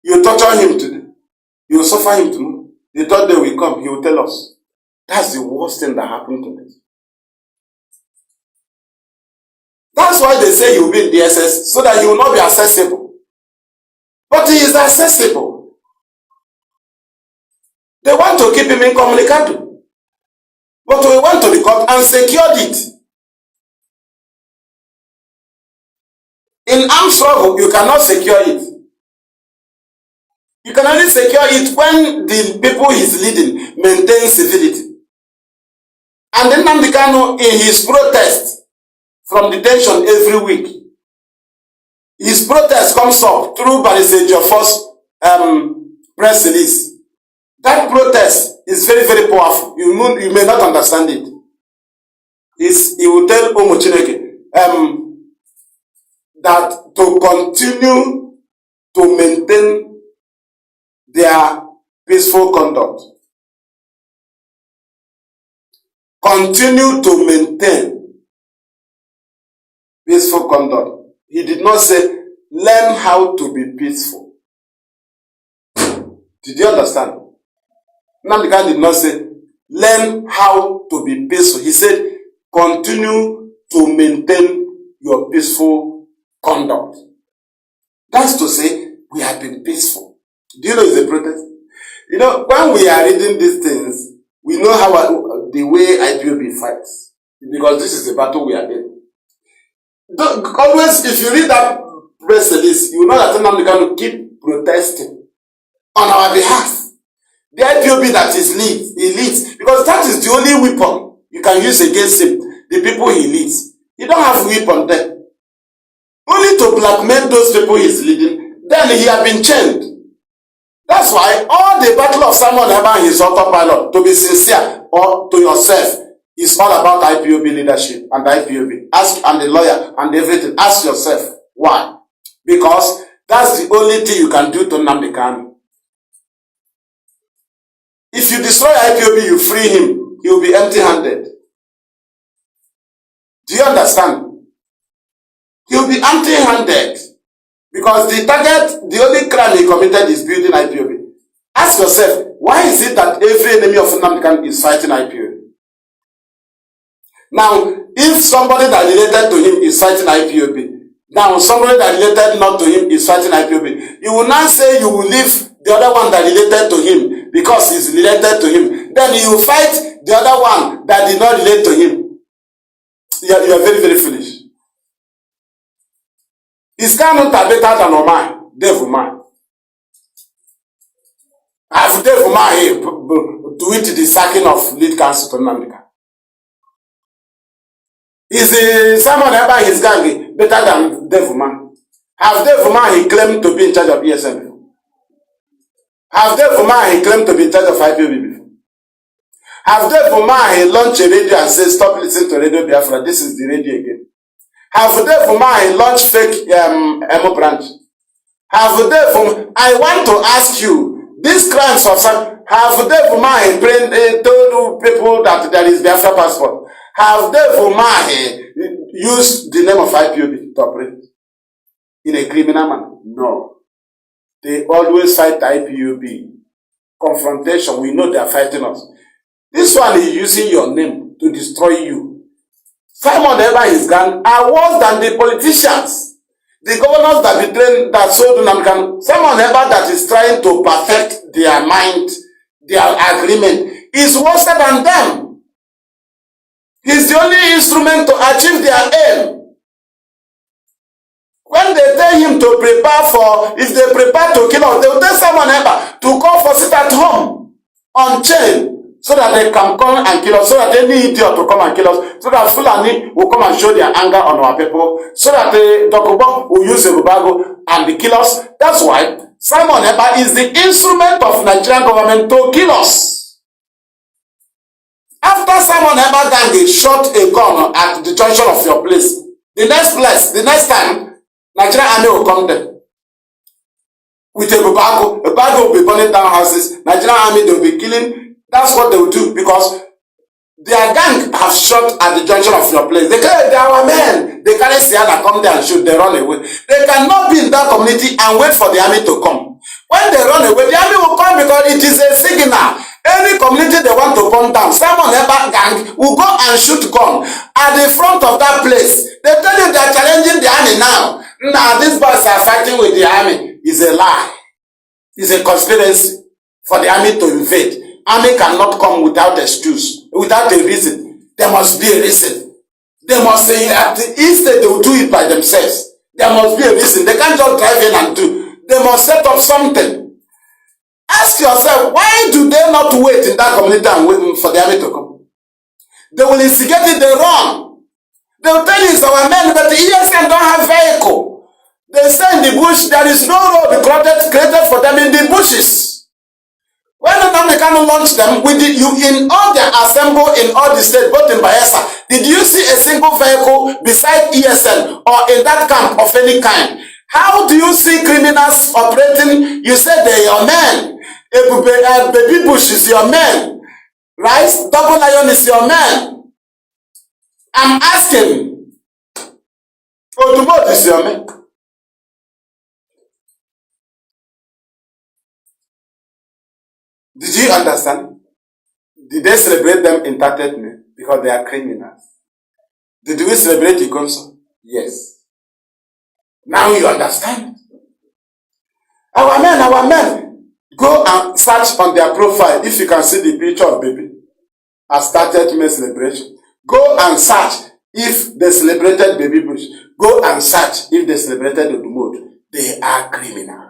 You torture him today. You suffer him tomorrow. The third day will come, he will tell us. That's the worst thing that happened to me. That's why they say you will be in DSS, so that you will not be accessible. But he is accessible. They want to keep him incommunicado. But we went to the court and secured it. In armed struggle, you cannot secure it. You can only secure it when the people he is leading maintain civility. And then Nnamdi Kanu, in his protest from detention every week, his protest comes up through Barrister Ejiofor's press release. That protest is very, very powerful. You may not understand it. He will tell Omo Chineke that to continue to maintain their peaceful conduct. Continue to maintain peaceful conduct. He did not say, learn how to be peaceful. Did you understand? Nnamdi Kanu did not say, learn how to be peaceful. He said, continue to maintain your peaceful conduct. That's to say, we have been peaceful. Do you know it's a protest? You know, when we are reading these things, we know how the way IPOB fights. Because this is the battle we are in. Always, if you read that press release, you know that Nnamdi Kanu keep protesting on our behalf. The IPOB that is he leads. Because that is the only weapon you can use against him. The people he leads. He don't have weapon there. Only to blackmail those people he's leading. Then he has been chained. That's why all the battle of someone ever is autopilot, to be sincere or to yourself, It's all about IPOB leadership and IPOB. Ask, and the lawyer and everything. Ask yourself, why? Because that's the only thing you can do to Nnamdi Kanu. If you destroy IPOB, you free him, he will be empty-handed. Do you understand? He will be empty-handed. Because the target, the only crime he committed is building IPOB. Ask yourself, why is it that every enemy of Nnamdi Kanu is fighting IPOB? Now, if somebody that related to him is fighting IPOB, now somebody that related not to him is fighting IPOB, you will not say you will leave the other one that related to him because he's related to him. Then you will fight the other one that did not relate to him. You are very, very foolish. Is Kanu better than Omai? Devil man. I've devil man to it the sacking of lead counsel to Nnamdi Kanu. Is Simon Eba his gang better than devil man? Have devil man he claimed to be in charge of ESM before? Have devil man he claimed to be in charge of IPOB before? Have devil man he launched a radio and said stop listening to Radio Biafra, this is the radio again? Have devil man he launched fake Emo branch? Have devil, I want to ask you, these crimes of some, have devil man he told people that there is Biafra passport? Have devil man used the name of IPOB to operate in a criminal manner? No. They always fight IPOB. Confrontation, we know they are fighting us. This one is using your name to destroy you. Simon Eba his gang are worse than the politicians. The governors that betrayed, that sold Nnamdi Kanu. Simon Eba that is trying to perfect their mind, their agreement, is worse than them. He's the only instrument to achieve their aim. When they tell him to prepare for, if they prepare to kill us, they will tell someone else to call for sit at home on chain so that they can come and kill us, so that any idiot will come and kill us, so that Fulani will come and show their anger on our people, so that the Dokubo will use the Rubago and kill us. That's why Simon Eba is the instrument of Nigerian government to kill us. After Simon Eba gang shot a gun at the junction of your place, the next time, Nigerian army will come there. With a Rubago will be burning down houses, Nigerian army they will be killing. That's what they will do because their gang have shot at the junction of your place. They carry our men. They carry Siana, come there and shoot, they run away. They cannot be in that community and wait for the army to come. When they run away, the army will come because it is a signal. Any community they want to burn down, Simon Eba gang will go and shoot gun at the front of that place. They tell you they are challenging the army now. Now these boys are fighting with the army. It's a lie. It's a conspiracy for the army to invade. Army cannot come without excuse, without a reason. There must be a reason. They must say instead they will do it by themselves. There must be a reason. They can't just drive in and do. They must set up something. Ask yourself, why do they not wait in that community and wait for the army to come? They will instigate it, they run. They will tell you it's our men, but the ESN don't have vehicle. They stay in the bush, there is no road created for them in the bushes. When Nnamdi Kanu launched them, in all their assemble in all the states, both in Bayelsa, did you see a single vehicle beside ESN or in that camp of any kind? How do you see criminals operating? You say they are your men. Baby Bush is your man. Right? Double Lion is your man. I'm asking. Odumo is your man. Did you understand? Did they celebrate them in 30th May? Because they are criminals. Did we celebrate the council? Yes. Now you understand. Our men. Go and search on their profile if you can see the picture of baby as 30th May celebration. Go and search if they celebrated Baby Bush. Go and search if they celebrated the Dumod. They are criminals.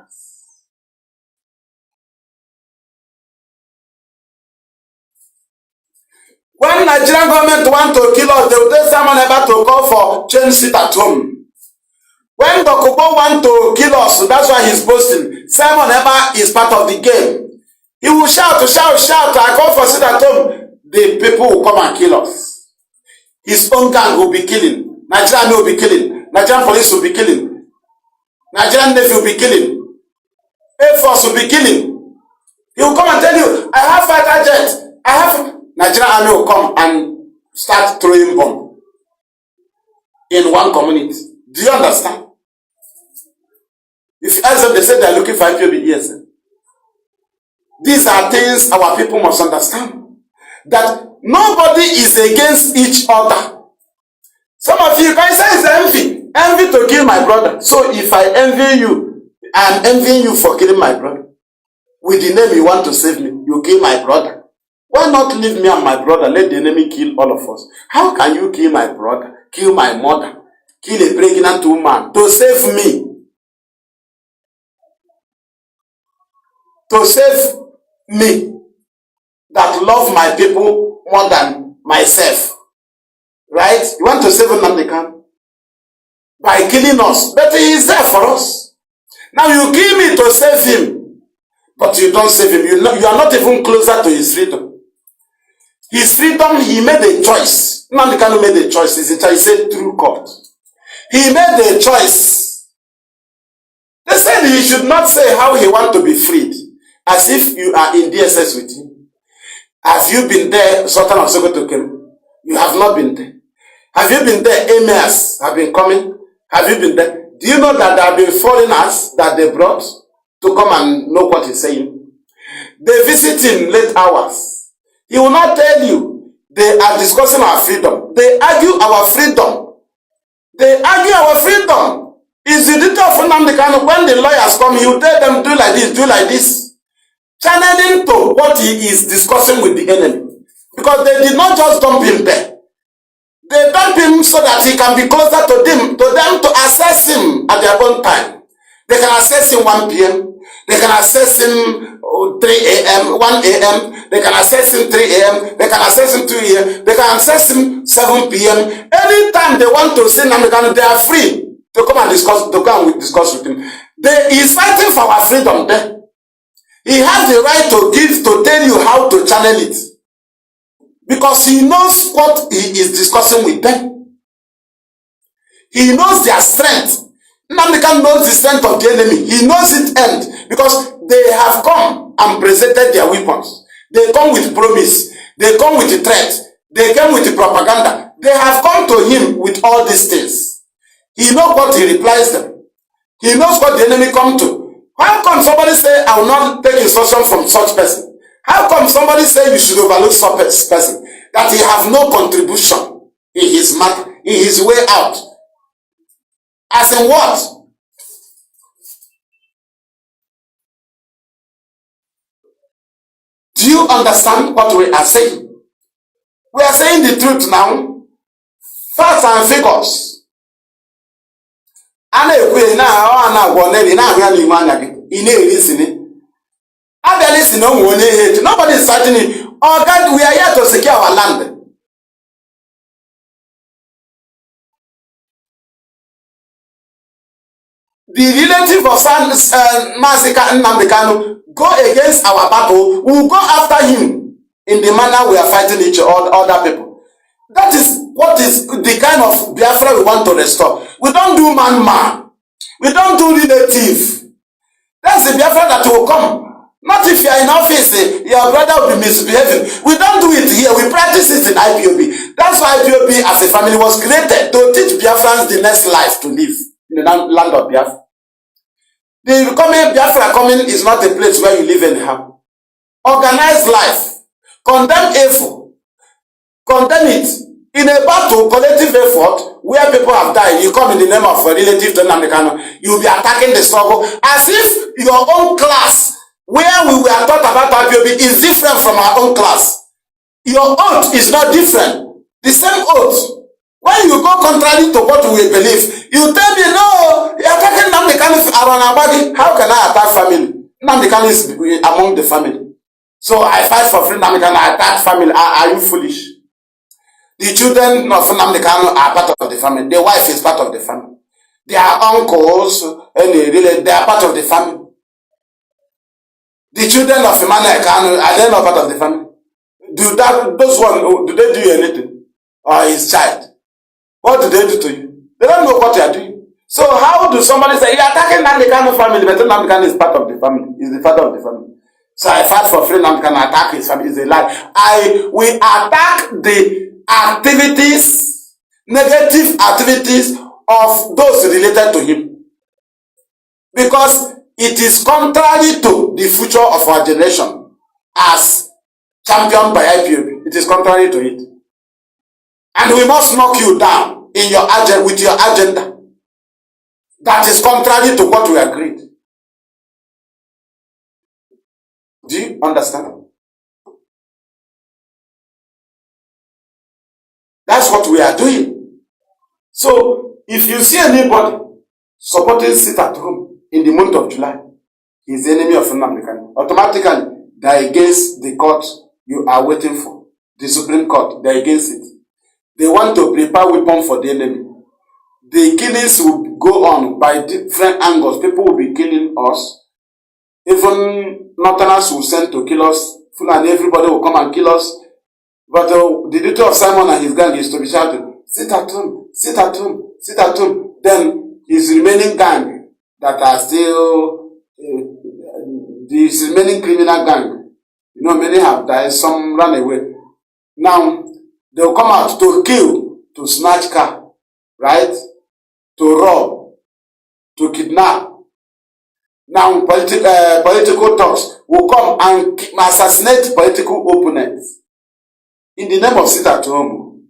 When Nigerian government want to kill us, they will tell someone about to call for change sit at home. When Dokubo want to kill us, that's why he's boasting. Simon Eba is part of the game. He will shout, I call for sit at home. The people will come and kill us. His own gang will be killing. Nigerian army will be killing. Nigerian police will be killing. Nigerian Navy will be killing. Air Force will be killing. He will come and tell you, I have fighter jets. I have... Nigerian army will come and start throwing bomb in one community. Do you understand? If you ask them, they say they are looking for IPOB. Yes. These are things our people must understand. That nobody is against each other. Some of you guys say it's envy. Envy to kill my brother. So if I envy you, I am envying you for killing my brother. With the name you want to save me, you kill my brother. Why not leave me and my brother? Let the enemy kill all of us. How can you kill my brother, kill my mother, kill a pregnant woman to save me? To save me that love my people more than myself. Right? You want to save Nnamdi by killing us, but he is there for us. Now you kill me to save him, but you don't save him. You are not even closer to his freedom. His freedom, he made a choice. Nnamdi made a choice. He said through court. He made a choice. They said he should not say how he wants to be freed, as if you are in DSS with him. Have you been there, Sultan of Sokoto came? You have not been there. Have you been there? Emirs have been coming. Have you been there? Do you know that there have been foreigners that they brought to come and know what he's saying? They visit him late hours. He will not tell you. They are discussing our freedom. They argue our freedom. They argue our freedom. It's the duty of Nnamdi. When the lawyers come, he will tell them, do like this, do like this. Channeling to what he is discussing with the enemy. Because they did not just dump him there. They dump him so that he can be closer to them to assess him at their own time. They can assess him 1 p.m. They can assess him 3 a.m., 1 a.m. They can assess him 3 a.m. They can assess him 2 a.m. They can assess him 7 p.m. Anytime they want to see Nnamdi, they are free to come and discuss with him. He is fighting for our freedom there. He has the right to tell you how to channel it. Because he knows what he is discussing with them. He knows their strength. Nnamdi knows the strength of the enemy. He knows it end. Because they have come and presented their weapons. They come with promise. They come with the threat. They come with the propaganda. They have come to him with all these things. He knows what he replies them. He knows what the enemy come to. How come somebody say, I will not take instruction from such person? How come somebody say you should overlook such person? That he have no contribution in his matter, in his way out. As in what? Do you understand what we are saying? We are saying the truth now. Facts and figures. Nobody is fighting it. Oh God, we are here to secure our land. The relative of Mazi Maduabuchi go against our battle. We will go after him in the manner we are fighting each other people. That is what is the kind of Biafra we want to restore. We don't do man. We don't do relative. That's the Biafra that will come. Not if you are in office, your brother will be misbehaving. We don't do it here. We practice it in Ipob. That's why Ipob as a family was created to teach Biafrans the next life to live in the land of Biafra. The Biafra coming is not a place where you live anyhow. Organize life. Condemn evil. Condemn it. In a battle, collective effort, where people have died, you come in the name of a relative to Nnamdi, you will be attacking the struggle as if your own class, where we were taught about Ipob, is different from our own class. Your oath is not different. The same oath. When you go contrary to what we believe, you tell me, no, you're attacking Nnamdi. How can I attack family? Nnamdi is among the family. So I fight for free Nnamdi, I attack family. Are you foolish? The children of Nnamdi are part of the family. The wife is part of the family. Their uncles, and they are part of the family. The children of Kanu, are they not part of the family? Do they do anything? or his child, what do they do to you? They don't know what you are doing. So how do somebody say, you're attacking Nnamdi Kanu family, but Nnamdi Kanu is part of the family, is the father of the family. So I fight for free, Nnamdi Kanu attack his family, is a lie. We attack the activities, negative activities of those related to him. Because it is contrary to the future of our generation as championed by IPOB. It is contrary to it. And we must knock you down in your agenda, with your agenda. That is contrary to what we agreed. Do you understand? That's what we are doing. So, if you see anybody supporting sit at home in the month of July, he is the enemy of Nnamdi Kanu. Automatically, they are against the court you are waiting for. The Supreme Court, they are against it. They want to prepare weapons for the enemy. The killings will go on by different angles. People will be killing us. Even Northerners will send to kill us. And everybody will come and kill us. But the duty of Simon and his gang is to be shouting, sit at home, sit at home, sit at home. Then his remaining gang that are still, his remaining criminal gang, you know, many have died, some ran away. Now, they'll come out to kill, to snatch car, right? To rob, to kidnap. Now, political talks will come and assassinate political opponents. In the name of sit at home,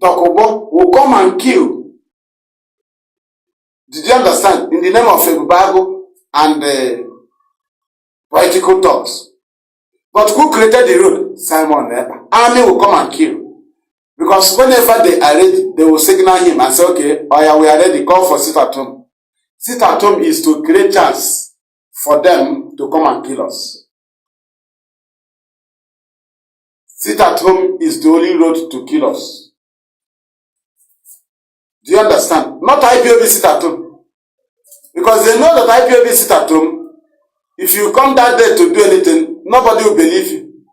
Dokobo will come and kill. Did you understand? In the name of Ebubago and political talks. But who created the road? Simon Epa. Army will come and kill. Because whenever they are ready, they will signal him and say, okay, oh yeah, we are ready, call for sit at home. Sit at home is to create chance for them to come and kill us. Sit at home is the only road to kill us. Do you understand? Not IPOB sit at home. Because they know that IPOB sit at home. If you come that day to do anything, nobody will believe you.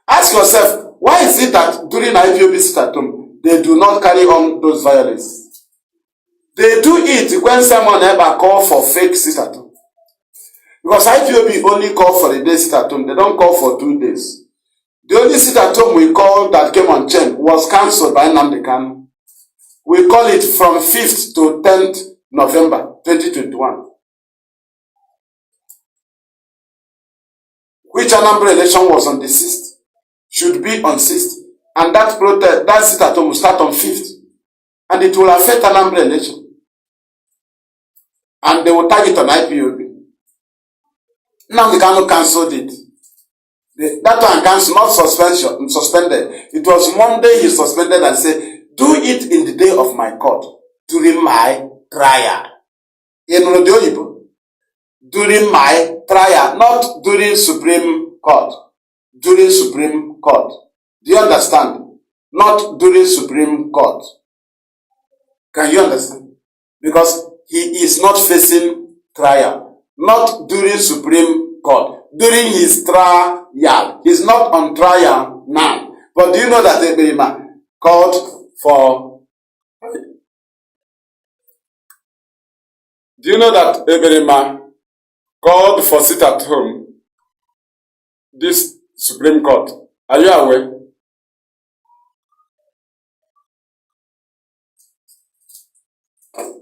Ask yourself, why is it that during IPOB sit at home, they do not carry on those violence? They do it when someone ever call for fake sit at home. Because IPOB only call for a day sit at home. They don't call for 2 days. The only sit at home we called that came on chain was cancelled by Nnamdi Kanu. We call it from 5th to 10th November 2021. Which Anambra election was on the 6th. Should be on 6th. And that protest, that sit at home will start on 5th. And it will affect Anambra election. And they will target on IPOB. Nnamdi Kanu cancelled it. That one cancelled, not suspended. It was Monday he suspended and said, do it in the day of my court, during my trial. During my trial, not during Supreme Court. During Supreme Court. Do you understand? Not during Supreme Court. Can you understand? Because he is not facing trial. Not during Supreme Court. During his trial. He's not on trial now. But do you know that Eberima called for... Do you know that Eberima called for sit at home this Supreme Court? Are you aware?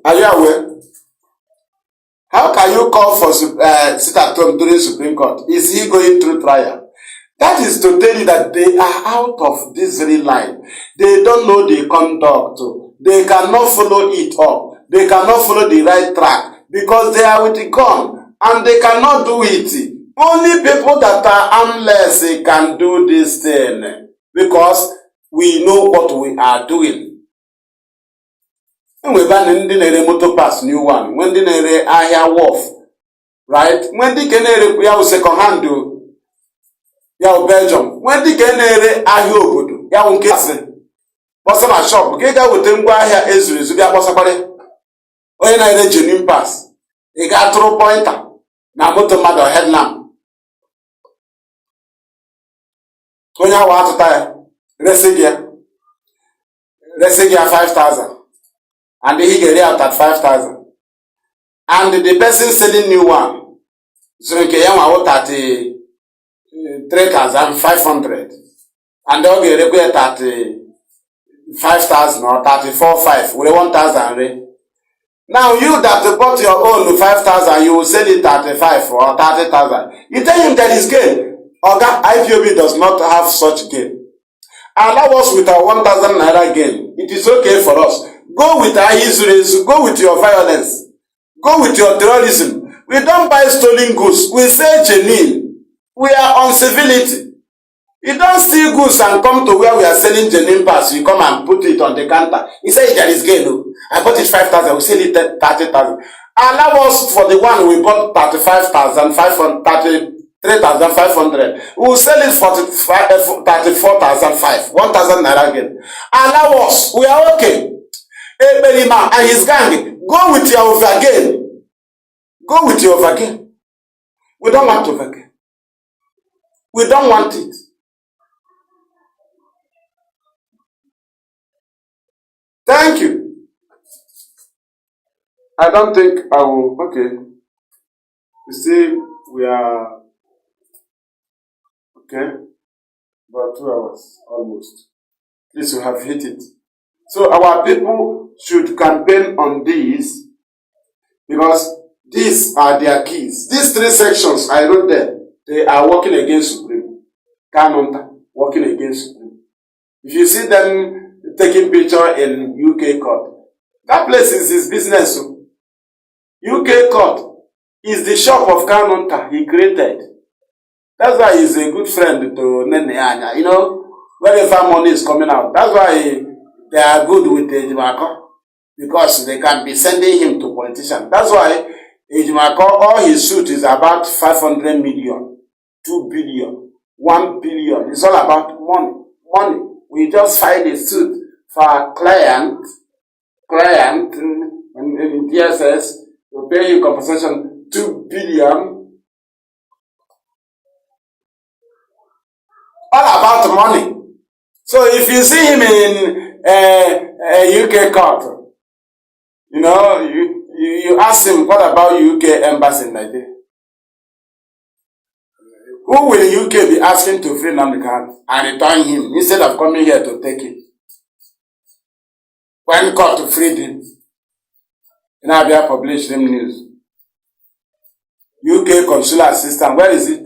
Are you aware? How can you call for sit at home during Supreme Court? Is he going through trial? That is to tell you that they are out of this very line. They don't know the conduct. They cannot follow it up. They cannot follow the right track because they are with the gun and they cannot do it. Only people that are armless can do this thing because we know what we are doing. When we ban the motor pass new one, when the ahia wolf, right? When the canary we second hand ya Belgium, when the canary ahia obodo, ya unke ase. Bossa na shop, ke ga wote ngwa ahia ezuru bia bossa kware. Onye na ere genuine pass. E ga throw pointer na motor mother headlamp. Onye awa atuta ya, resi ya. resi gị 5,000 and he get out at 5,000 and the person selling new one zụrụ nke ya nwa 33,500 and ọ ga-erekwa ya 35,000 or 34,500 were 1,000 re. Now you that bought your own 5,000, you will sell it at 35 or 30,000. You tell him there is gain. Oga, IPOB does not have such gain. Allow us with our 1,000 naira gain. It is okay for us. Go with our Israelis, go with your violence, go with your terrorism. We don't buy stolen goods. We sell genuine. We are on civility. You don't steal goods and come to where we are selling genuine parts. You come and put it on the counter. You say there is gain. No? I bought it 5,000. We sell it 30,000. Allow us for the one we bought 35,500, 33,500. We will sell it for 34,500. 1,000 naira gain. Allow us. We are okay. Eberima and his gang. Go with your overgain. Go with your overgain. We don't want overgain. We don't want it. Thank you. I don't think I will. Okay. You see, we are okay. About 2 hours almost. At least we have hit it. So our people should campaign on this because these are their keys. These 3 sections I wrote there, they are working against Supreme. Kanu working against Supreme. If you see them taking picture in UK court, that place is his business. UK court is the shop of Kanu he created. That's why he's a good friend to Nnamdi. You know, wherever money is coming out, that's why they are good with Ejimako, because they can be sending him to politicians. That's why Ejimako, all his suit is about 500 million, 2 billion, 1 billion. It's all about money. Money. We just filed a suit for a client in DSS to pay you compensation 2 billion. All about money. So if you see him in a UK court, you know, you ask him, what about UK embassy in Nigeria? Who will UK be asking to free Nnamdi and return him instead of coming here to take it? When court freed him, now they published him news. UK consular assistant, where is it?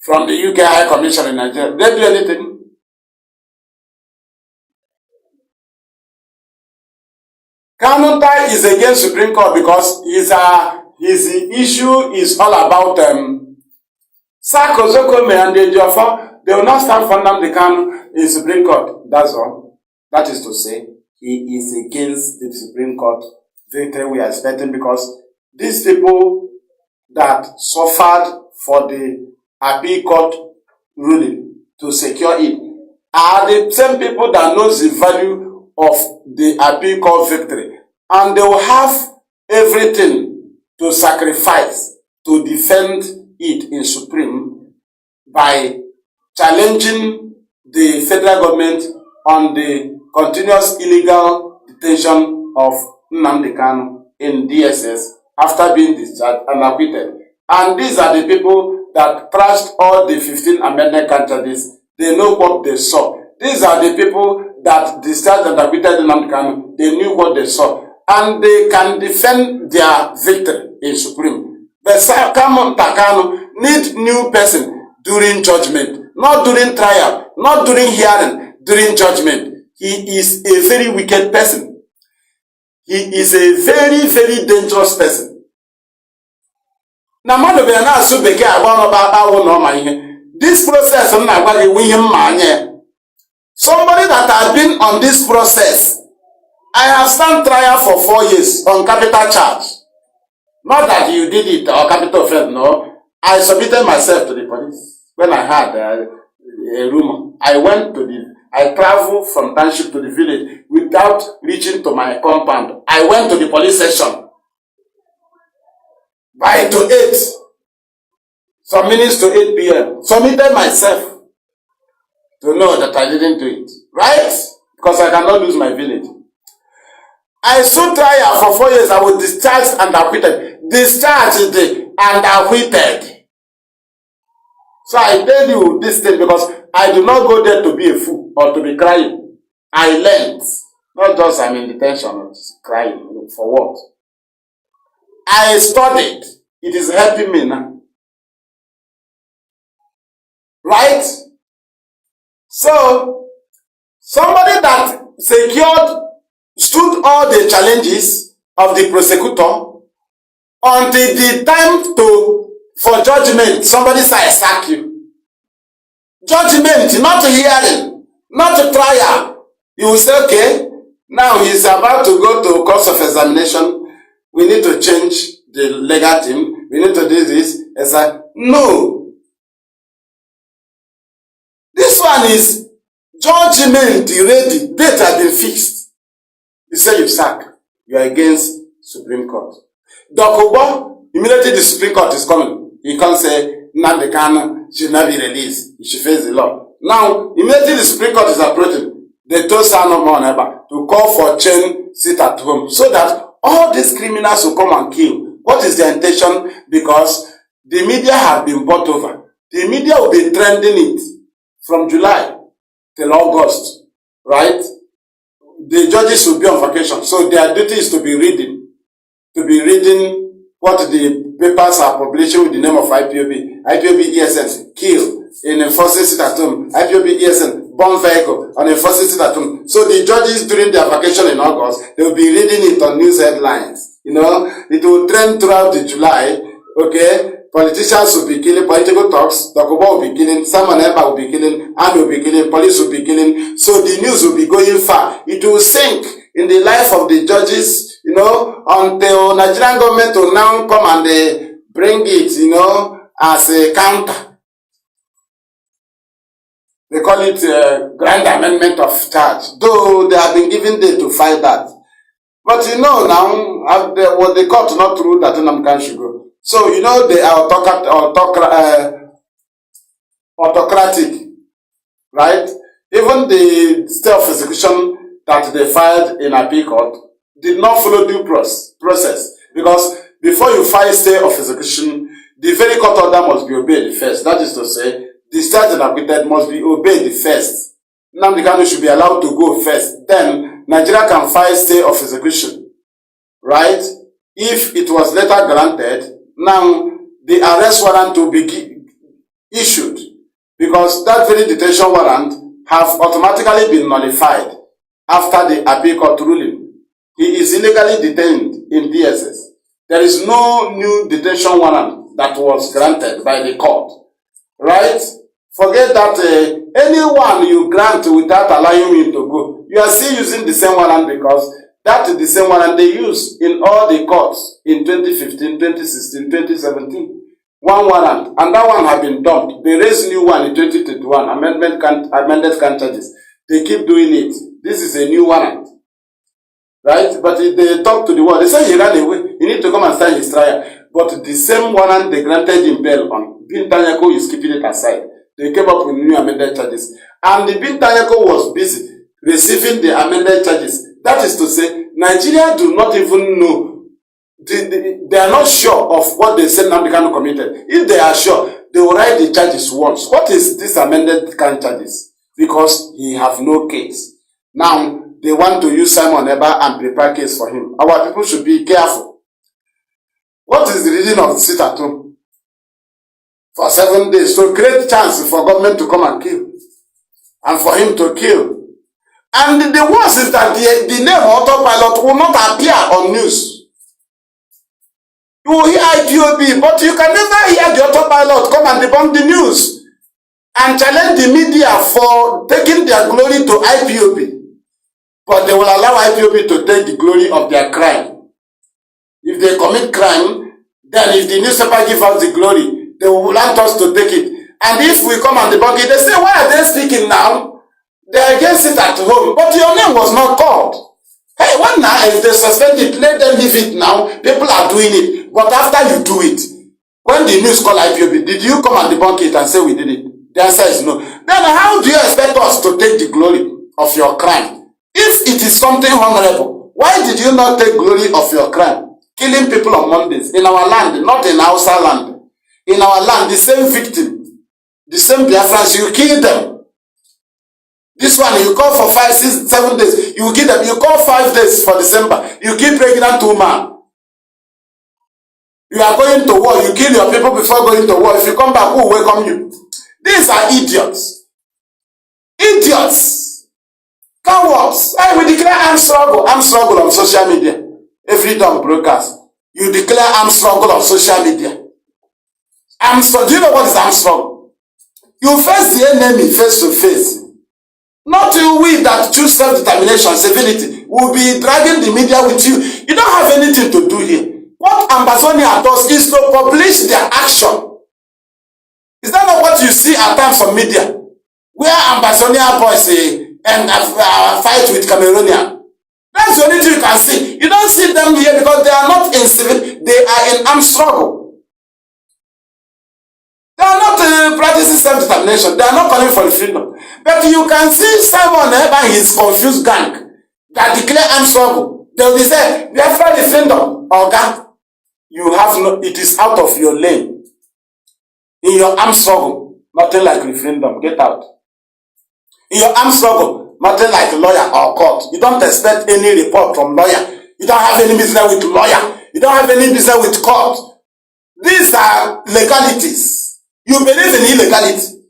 From the UK High Commission in Nigeria. They do anything? Kanu is against Supreme Court because his issue is all about Sakozokome and Ejiofor. They will not stand for Nnamdi Kanu in Supreme Court. That's all. That is to say, he is against the Supreme Court victory we are expecting, because these people that suffered for the appeal court ruling to secure it are the same people that knows the value of the appeal court victory, and they will have everything to sacrifice to defend it in Supreme by challenging the federal government on the continuous illegal detention of Nnamdi Kanu in DSS after being discharged and acquitted. And these are the people that trashed all the 15 amendment candidates. They know what they saw. These are the people that discharged and acquitted Nnamdi Kanu. They knew what they saw. And they can defend their victory in Supreme. But Kanu need new person during judgment, not during trial, not during hearing, during judgment. He is a very wicked person. He is a very, very dangerous person. Now, this process, somebody that has been on this process, I have stand trial for 4 years on capital charge. Not that you did it or capital offense, no. I submitted myself to the police when I had a rumor. I traveled from township to the village without reaching to my compound. I went to the police station by to 8, some minutes to 8 p.m. Submitted myself to know that I didn't do it. Right? Because I cannot lose my village. I stood trial for 4 years. I was discharged and acquitted. Discharged and acquitted. So I tell you this thing because I do not go there to be a fool or to be crying. I learned. Not just I'm in detention or just crying. For what? I studied. It is helping me now. Right? So, somebody that stood all the challenges of the prosecutor until the time for judgment, somebody say, I sack you. Judgment, not hearing, not trial. You will say, okay, now he's about to go to course of examination. We need to change the legal team. We need to do this. It's like, no. This one is judgment ready. Date has been fixed. You say you sack. You are against Supreme Court. Dokubo, immediately the Supreme Court is coming. He can't say, Nnamdi Kanu should not be released. He should face the law. Now, immediately the Supreme Court is approaching. They told Sano Moneba to call for chain sit at home so that all these criminals will come and kill. What is their intention? Because the media have been bought over. The media will be trending it from July till August, right? The judges will be on vacation. So their duty is to be reading what the papers are publishing with the name of IPOB. IPOB ESN, kill in enforcing sit at home. IPOB ESN, bomb vehicle on enforcing sit at home. So the judges during their vacation in August, they will be reading it on news headlines. You know, it will trend throughout the July. Okay, politicians will be killing, political talks, Dokubo will be killing, Simon Emba will be killing, Army will be killing, police will be killing. So the news will be going far. It will sink in the life of the judges, you know, until Nigerian government will now come and they bring it, you know, as a counter. They call it grand amendment of charge, though they have been given day to fight that. But you know now, what the court not ruled that Nnamdi should go. So you know they are autocratic, right? Even the stay of execution that they filed in appeal court did not follow due process, because before you file stay of execution, the very court order must be obeyed first. That is to say, the discharged and acquitted must be obeyed first. Nnamdi Kanu should be allowed to go first. Then Nigeria can file stay of execution, right? If it was later granted, now the arrest warrant will be issued, because that very detention warrant have automatically been nullified after the appeal court ruling. He is illegally detained in DSS. There is no new detention warrant that was granted by the court, right? Forget that anyone you grant without allowing him to go, you are still using the same warrant, because that is the same warrant they use in all the courts in 2015, 2016, 2017. One warrant, and that one have been dumped. They raised new one in 2021, amended charges. They keep doing it. This is a new warrant, right? But if they talk to the world, they say he ran away. He need to come and stand his trial. But the same warrant they granted him bail on, Bintanyako is keeping it aside. They came up with new amended charges. And the Bintanyako was busy receiving the amended charges. That is to say, Nigeria do not even know. They are not sure of what they said Nnamdi Kanu committed. If they are sure, they will write the charges once. What is this amended charges? Because he have no case. Now, they want to use Simon Eba and prepare case for him. Our people should be careful. What is the reason of the sit at home? For 7 days. To create chance for government to come and kill. And for him to kill. And the worst is that the name autopilot will not appear on news. You will hear IPOB, but you can never hear the autopilot come and debunk the news and challenge the media for taking their glory to IPOB. But they will allow IPOB to take the glory of their crime. If they commit crime, then if the newspaper give us the glory, they will want us to take it. And if we come and debunk it, they say, why are they speaking now? They are against it at home. But your name was not called. Hey, what now? If they suspend it, let them leave it now. People are doing it. But after you do it, when the news call IPOB, did you come and debunk it and say we did it? The answer is no. Then how do you expect us to take the glory of your crime? If it is something honorable, why did you not take glory of your crime? Killing people on Mondays in our land, not in our land. In our land, the same victim, the same Biafrans, you kill them. This one, you call for 5, 6, 7 days, you kill them. You call 5 days for December, you kill pregnant woman. You are going to war, you kill your people before going to war. If you come back, who will welcome you? These are idiots. Idiots. Cowards. And we declare armed struggle on social media. Every time broadcast, you declare armed struggle on social media. Do you know what is armed struggle? You face the enemy face to face. Not you, we that choose self-determination, civility, will be dragging the media with you. You don't have anything to do here. What Ambazonia does is to publish their action. Is that not what you see at times on media? Where Ambazonia boys fight with Cameroonian. That's the only thing you can see. You don't see them here because they are not in civil, they are in armed struggle. They are not practicing self-determination. They are not calling for freedom. But you can see Simon and his confused gang that declare armed struggle. They will be saying, we have tried the freedom. Okay. You have no, it is out of your lane. In your armed struggle, nothing like referendum. Get out. In your armed struggle, nothing like lawyer or court. You don't expect any report from lawyer. You don't have any business with lawyer. You don't have any business with court. These are legalities. You believe in illegality.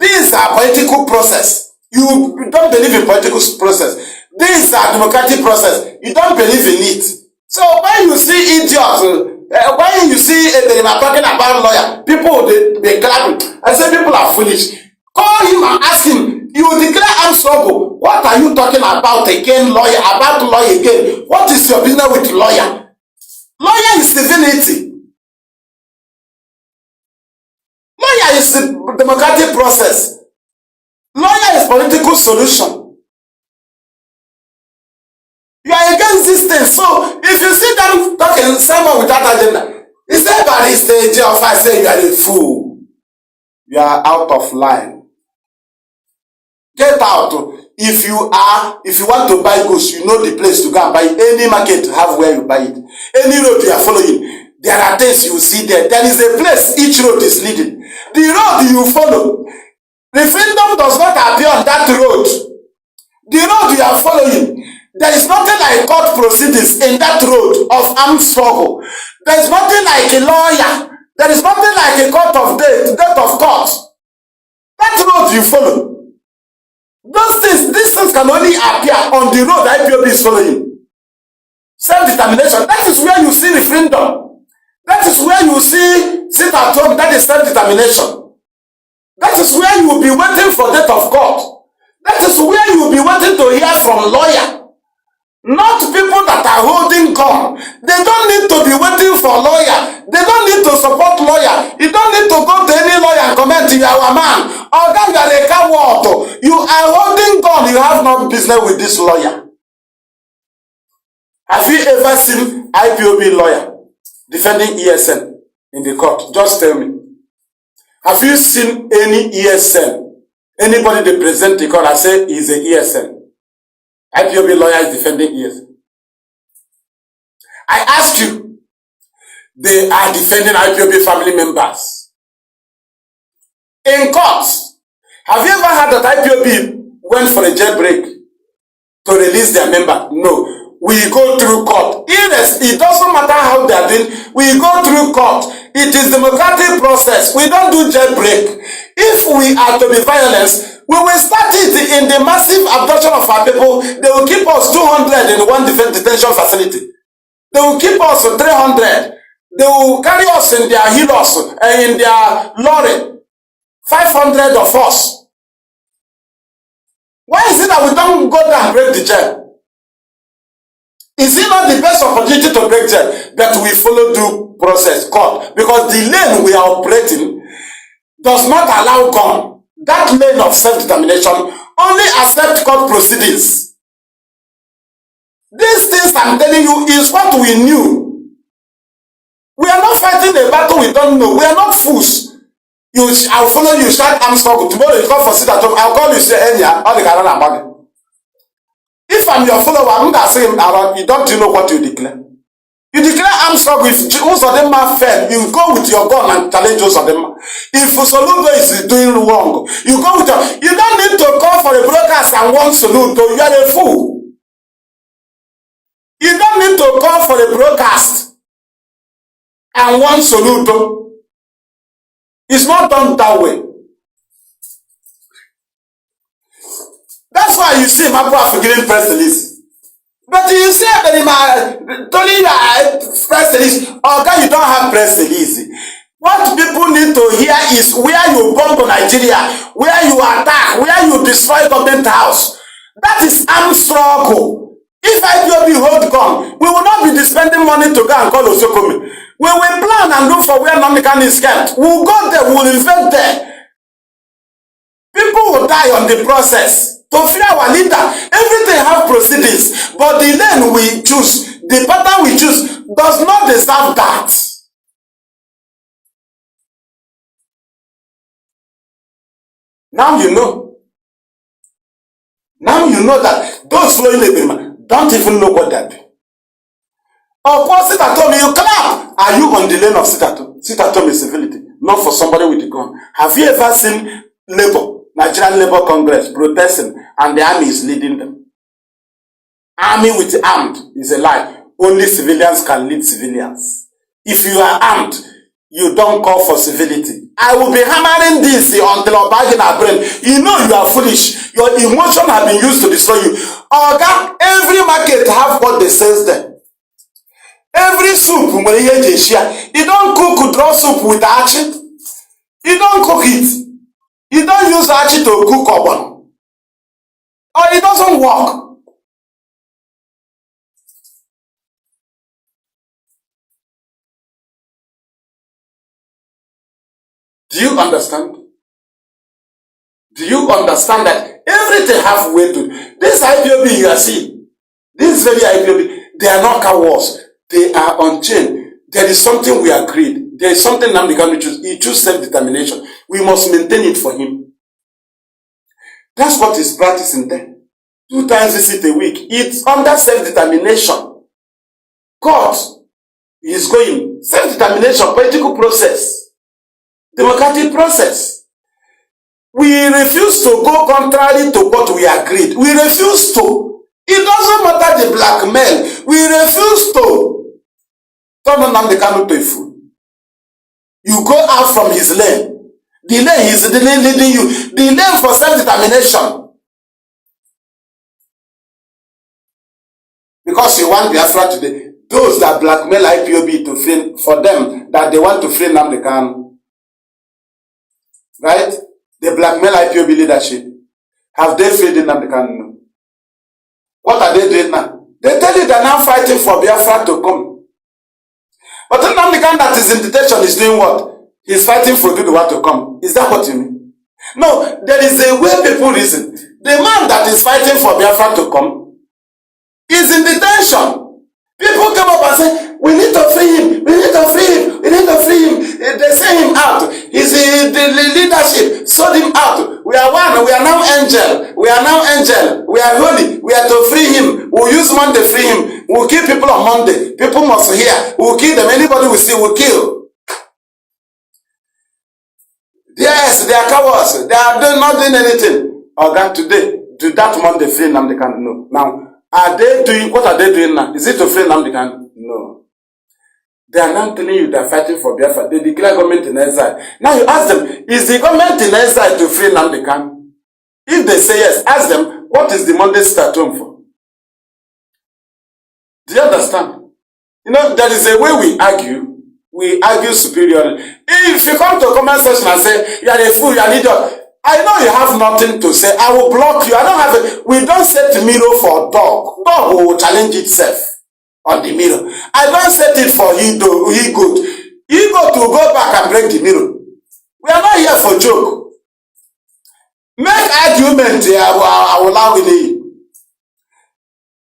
These are political process. You don't believe in political process. These are democratic process. You don't believe in it. So when you see idiots, when you see they are talking about lawyer, people they clap. I say people are foolish. Call him and ask him. You declare armed struggle. What are you talking about again, lawyer? About lawyer again? What is your business with lawyer? Lawyer is civility. Lawyer is the democratic process. Lawyer is political solution. You are against this thing. So if you see them talking someone without agenda, it's not about this stage of I say you are a fool. You are out of line. Get out. If you want to buy goods, you know the place to go and buy. Any market have where you buy it. Any road you are following, there are things you see there. There is a place each road is leading. The road you follow, the freedom does not appear on that road. The road you are following, there is nothing like court proceedings in that road of armed struggle. There is nothing like a lawyer. There is nothing like a court of date of court. That road you follow. These things can only appear on the road Ipob is following. Self-determination. That is where you see referendum. That is where you see sit at home. That is self-determination. That is where you will be waiting for date of court. That is where you will be waiting to hear from lawyer. Not people that are holding gun. They don't need to be waiting for lawyer. They don't need to support lawyer. You don't need to go to any lawyer and comment, you are a man. Or God, you are a coward. You are holding gun. You have no business with this lawyer. Have you ever seen Ipob lawyer defending ESN in the court? Just tell me. Have you seen any ESN? Anybody they present the court and say he's a ESN? Ipob lawyer is defending ESN. I ask you, they are defending Ipob family members. In court, have you ever heard that Ipob went for a jailbreak to release their member? No. We go through court. It doesn't matter how they are doing. We go through court. It is democratic process. We don't do jailbreak. If we are to be violent, we will start it in the massive abduction of our people. They will keep us 200 in one detention facility. They will keep us 300. They will carry us in their helos, in their lorry. 500 of us. Why is it that we don't go there and break the jail? Is it not the best opportunity to break jail that we follow due process court? Because the lane we are operating does not allow gun. That lane of self-determination only accept court proceedings. These things I'm telling you is what we knew. We are not fighting a battle we don't know. We are not fools. I'll follow you, start arm struggle. Tomorrow you come for sit at home, I'll call you, say, Enya, all the Karana body. If I'm your follower, I'm not saying around, you don't know what you declare. You declare arm struggle. If most of them are fair, you go with your gun and challenge those of them. If Soludo is doing wrong, you go with your, you don't need to call for a broadcast and want Soludo, you are a fool. You don't need to call for a broadcast and want Soludo. It's not done that way. That's why you see my prophet giving press release. But you say that in my press release, okay, you don't have press release. What people need to hear is where you bomb Nigeria, where you attack, where you destroy government house. That is armed struggle. If IPOB hold gun, we will not be spending money to go and call Osokomi. We will plan and look for where Nnamdi is kept. We will go there, we will invest there. People will die on the process. To fear our leader, everything have proceedings, but the lane we choose, the pattern we choose, does not deserve that. Now you know. Now you know that those following the agreement don't even know what that is. Of course, sit at home, you clap. Are you on the lane of sit at home? Sit at home is civility, not for somebody with a gun. Have you ever seen Labour, Nigerian Labour Congress, protesting and the army is leading them? Army with armed is a lie. Only civilians can lead civilians. If you are armed, you don't call for civility. I will be hammering this until I'm bagging our brain. You know you are foolish. Your emotion have been used to destroy you. Okay, every market have what they sell there. Every soup, you don't cook draw soup with archie. You don't cook it. You don't use archie to cook or it doesn't work. Do you understand? Do you understand that everything have way to? This IPOB you are seeing, this very IPOB, they are not cowards. They are on chain. There is something we agreed. There is something Nnamdi Kanu choose. He choose self-determination. We must maintain it for him. That's what he's practicing there. 2 times visit a week. It's under self-determination. God is going. Self-determination, political process. Democratic process. We refuse to go contrary to what we agreed. We refuse to. It doesn't matter the blackmail. We refuse to. Turn Nnamdi Kanu to a fool. You go out from his lane. The lane is the lane leading you. The lane for self-determination. Because you want Biafra today. Those that blackmail IPOB to free, for them, that they want to free Nnamdi Kanu. Right? They blackmail IPOB leadership. Have they freed Nnamdi Kanu? No. What are they doing now? They tell you they're now fighting for Biafra to come. But Nnamdi Kanu that is in detention is doing what? He's fighting for the one to come. Is that what you mean? No, there is a way people reason. The man that is fighting for Biafra to come is in detention. People come up and say, we need to free him, we need to free him, we need to free him. They send him out. He's the leadership, sold him out. We are one, we are now angel. We are now angel. We are holy. We are to free him. We'll use Monday to free him. We'll kill people on Monday. People must hear. We'll kill them. Anybody we see, we'll kill. Yes, they are cowards. They are not doing anything. Okay, today, do that Monday free Nnamdi Kanu? No. Now, are they doing, what are they doing now? Is it to free Nnamdi Kanu? No. They are now telling you they are fighting for Biafra. They declare government in exile. Now you ask them, is the government in exile to free Nnamdi Kanu? If they say yes, ask them, what is the Monday start home for? Do you understand? You know, there is a way we argue. We argue superiorly. If you come to a comment section and say, you are a fool, you are an idiot, I know you have nothing to say. I will block you. I don't have a, we don't set mirror for dog. Dog will challenge itself on the mirror. I don't set it for ego. Ego to go back and break the mirror. We are not here for joke. Make argument here. I will allow it.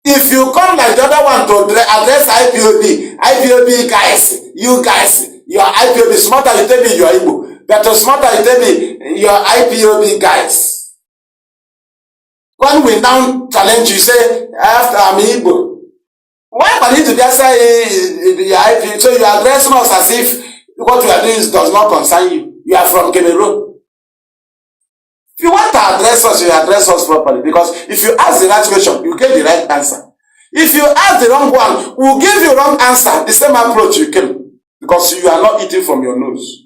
If you come like the other one to address IPOB guys, you guys, you are IPOB smarter, you tell me you are Igbo. But to smarter, you tell me, your IPOB guys. When we now challenge you, say, after I'm Igbo. Why can you just say your IPOB? So you are addressing us as if what we are doing does not concern you. You are from Cameroon. If you want to address us, you address us properly. Because if you ask the right question, you get the right answer. If you ask the wrong one, we'll give you wrong answer. The same approach you came. Because you are not eating from your nose.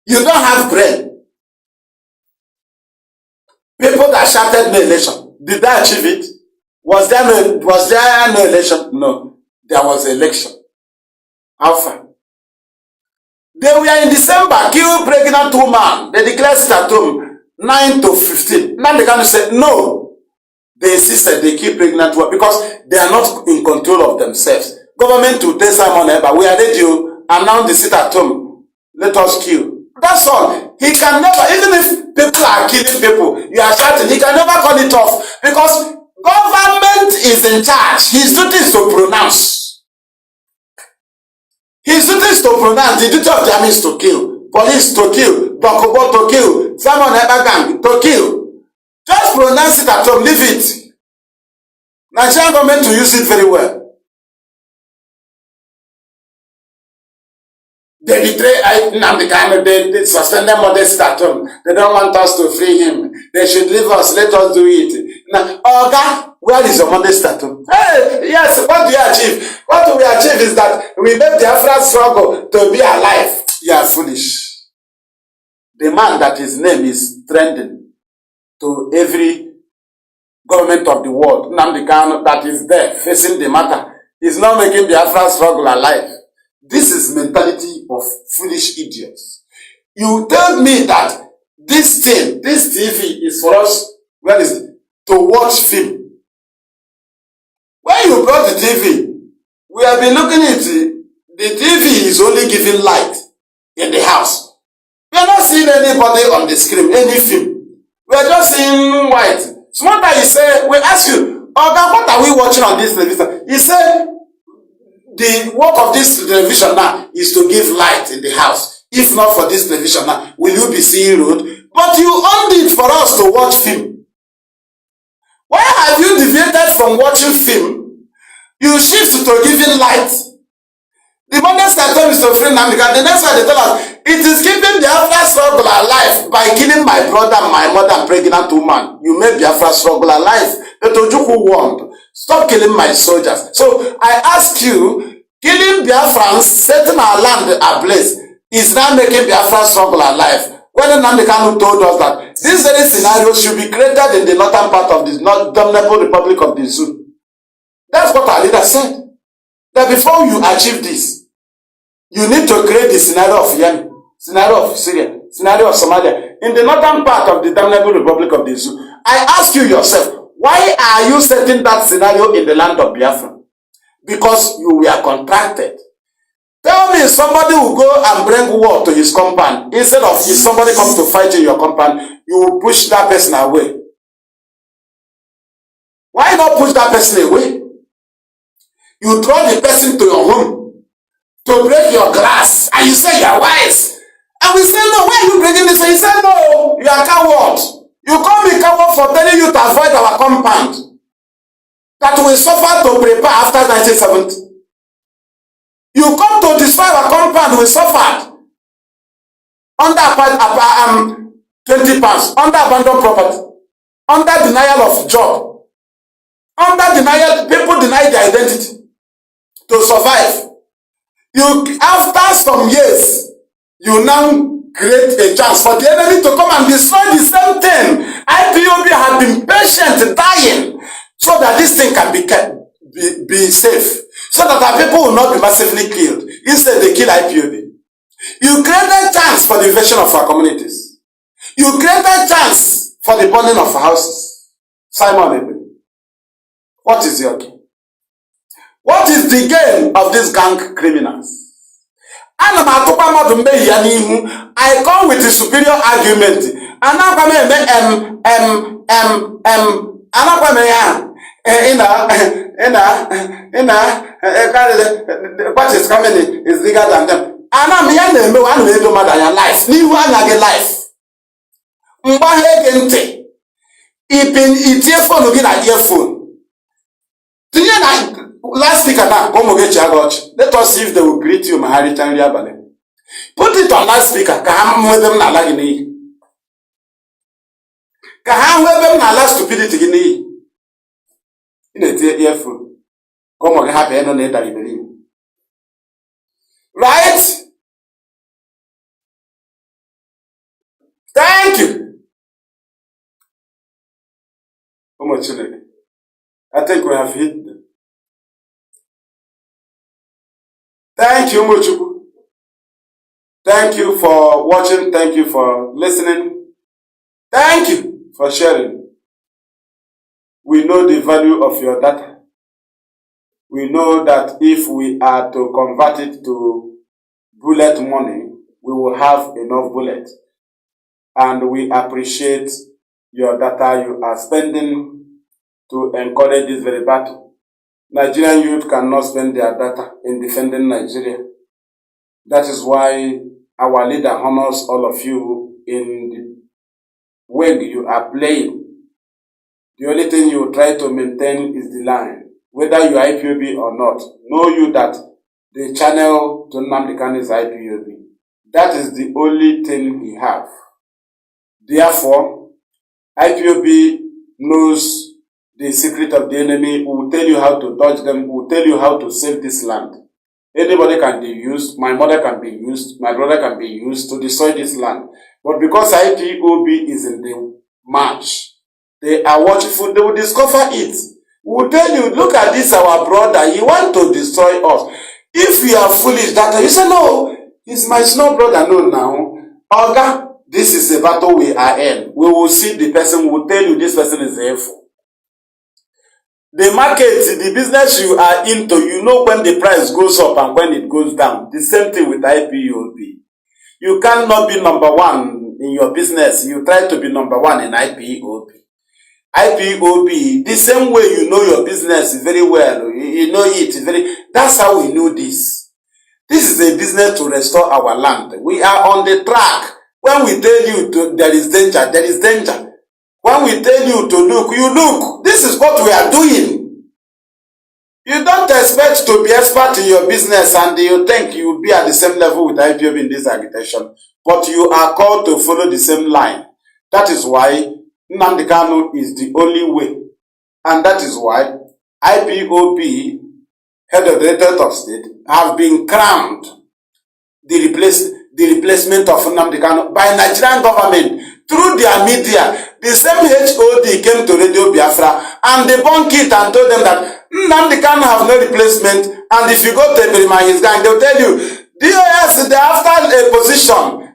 You don't have brain. People that shouted no election, did they achieve it? Was there no election? No. There was election. How far? They were in December, kill pregnant woman. They declared it at home, 9 to 15. Now the Kanu said, no. They insisted they keep pregnant woman because they are not in control of themselves. Government will take Simon but we are ready to announce the sit at home. Let us kill. That's all. He can never, even if people are killing people, you are shouting, he can never call it off because government is in charge. His duty is to pronounce. His duty is to pronounce. The duty of the army is to kill. Police to kill. Dokobo to kill. Simon Ebagang to kill. Just pronounce it at home. Leave it. Nigerian government to use it very well. They betray Nnamdi. They suspend them modest at home. They don't want us to free him. They should leave us. Let us do it. Now, Oga, where is your modest at home? Hey, yes, what do you achieve? What we achieve is that we make the Biafra struggle to be alive. You are foolish. The man that his name is trending to every government of the world, Nnamdi Kanu, that is there facing the matter, is not making the Biafra struggle alive. This is mentality of foolish idiots. You tell me that this thing, this TV is for us, where is it? To watch film. When you brought the TV, we have been looking at it. The TV is only giving light in the house. We are not seeing anybody on the screen, any film. We are just seeing white. Smarter, he said, we ask you, Oga, what are we watching on this television? He said, the work of this television now is to give light in the house. If not for this television now, will you be seeing road? But you owned it for us to watch film. Why have you deviated from watching film? You shift to giving light. The modest attempt is to free Nnamdi. The next one they tell us, it is keeping the Biafra struggle alive by killing my brother, my mother, and pregnant woman. You made Biafra struggle alive. The Tojuku warned, stop killing my soldiers. So I ask you, killing Biafrans, setting our land ablaze, is now making Biafra struggle alive. When Nnamdi Kanu told us that this very scenario should be created in the northern part of the dominable Republic of the Zoo. That's what our leader said. That before you achieve this, you need to create the scenario of Yemen, scenario of Syria, scenario of Somalia, in the northern part of the dominable Republic of the Zoo. I ask you yourself, why are you setting that scenario in the land of Biafra? Because you were contracted. Tell me somebody will go and bring war to his compound. Instead of if somebody comes to fight in your compound, you will push that person away. Why not push that person away? You draw the person to your home to break your glass and you say you are wise. And we say, no, why are you breaking this? And he said, no, you are coward. You call me coward for telling you to avoid our compound. That we suffer to prepare after 1970. You come to destroy our compound, we suffered. Under 20 pounds, under abandoned property, under denial of job, under denial, people deny their identity to survive. You, after some years, you now create a chance for the enemy to come and destroy the same thing. IPOB had been patient, dying, so that this thing can be safe. So that our people will not be massively killed. Instead, they kill IPOB. You created chance for the invasion of our communities. You created chance for the burning of our houses. Simon, what is your gain? What is the gain of these gang criminals? I come with a superior argument. what is coming is bigger than them. And I'm here to one way to mother your life. Leave one like a life. Mbahegente. It's earphone again at earphone. Do you know last speaker now? Let us see if they will greet you, Mahari Chanriabale. Put it on loudspeaker. Kaham with them na lagini. Kaham with them na last stupidity gini. In a earphone. Come on, happy and on it, I believe. Right? Thank you. How much? I think we have hit them. Thank you, Mochuku. Thank you for watching. Thank you for listening. Thank you for sharing. We know the value of your data. We know that if we are to convert it to bullet money, we will have enough bullets. And we appreciate your data you are spending to encourage this very battle. Nigerian youth cannot spend their data in defending Nigeria. That is why our leader honors all of you in the way you are playing. The only thing you try to maintain is the line. Whether you are IPOB or not, know you that the channel to Nnamdi is IPOB. That is the only thing he have. Therefore, IPOB knows the secret of the enemy, will tell you how to dodge them, will tell you how to save this land. Anybody can be used, my mother can be used, my brother can be used to destroy this land. But because IPOB is in the march, they are watchful, they will discover it. We will tell you, look at this, our brother, he wants to destroy us. If you are foolish, that you say, no, he's my small brother, no now. Oga, this is the battle we are in. We will see the person, we will tell you this person is evil. The market, the business you are into, you know when the price goes up and when it goes down. The same thing with IPOB. You cannot be number one in your business. You try to be number one in IPOB. IPOB, the same way you know your business very well. You know it very. That's how we know this. This is a business to restore our land. We are on the track. When we tell you there is danger, there is danger. When we tell you to look, you look. This is what we are doing. You don't expect to be expert in your business and you think you will be at the same level with IPOB in this agitation. But you are called to follow the same line. That is why Nnamdi Kanu is the only way. And that is why IPOB, head of the Directorate of State, have been crowned the replacement of Nnamdi Kanu by Nigerian government through their media. The same HOD came to Radio Biafra and debunked it and told them that Nnamdi Kanu have no replacement, and if you go to Eberima, his gang, they'll tell you, DOS, they're after a position,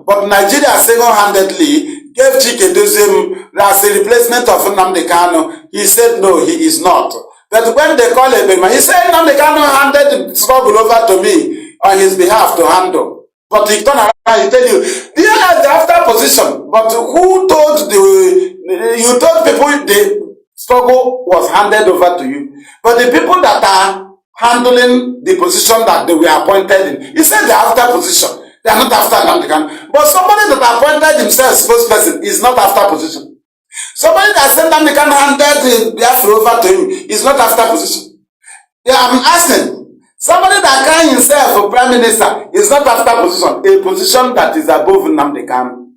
but Nigeria single-handedly gave Chike Dozem as a replacement of Nnamdi Kanu. He said no, he is not. But when they call Eberima, he said Nnamdi Kanu handed the struggle over to me on his behalf to handle. But he turn around and tell you, DOS, they're after position, but who told you told people the struggle was handed over to you. But the people that are handling the position that they were appointed in, he said they're after position. They are not after Nnamdi Kanu. But somebody that appointed himself spokesperson is not after position. Somebody that said Nnamdi Kanu handed Biafra over to him is not after position. Yeah, I'm asking. Somebody that calls himself a prime minister is not after position. A position that is above Nnamdi Kanu.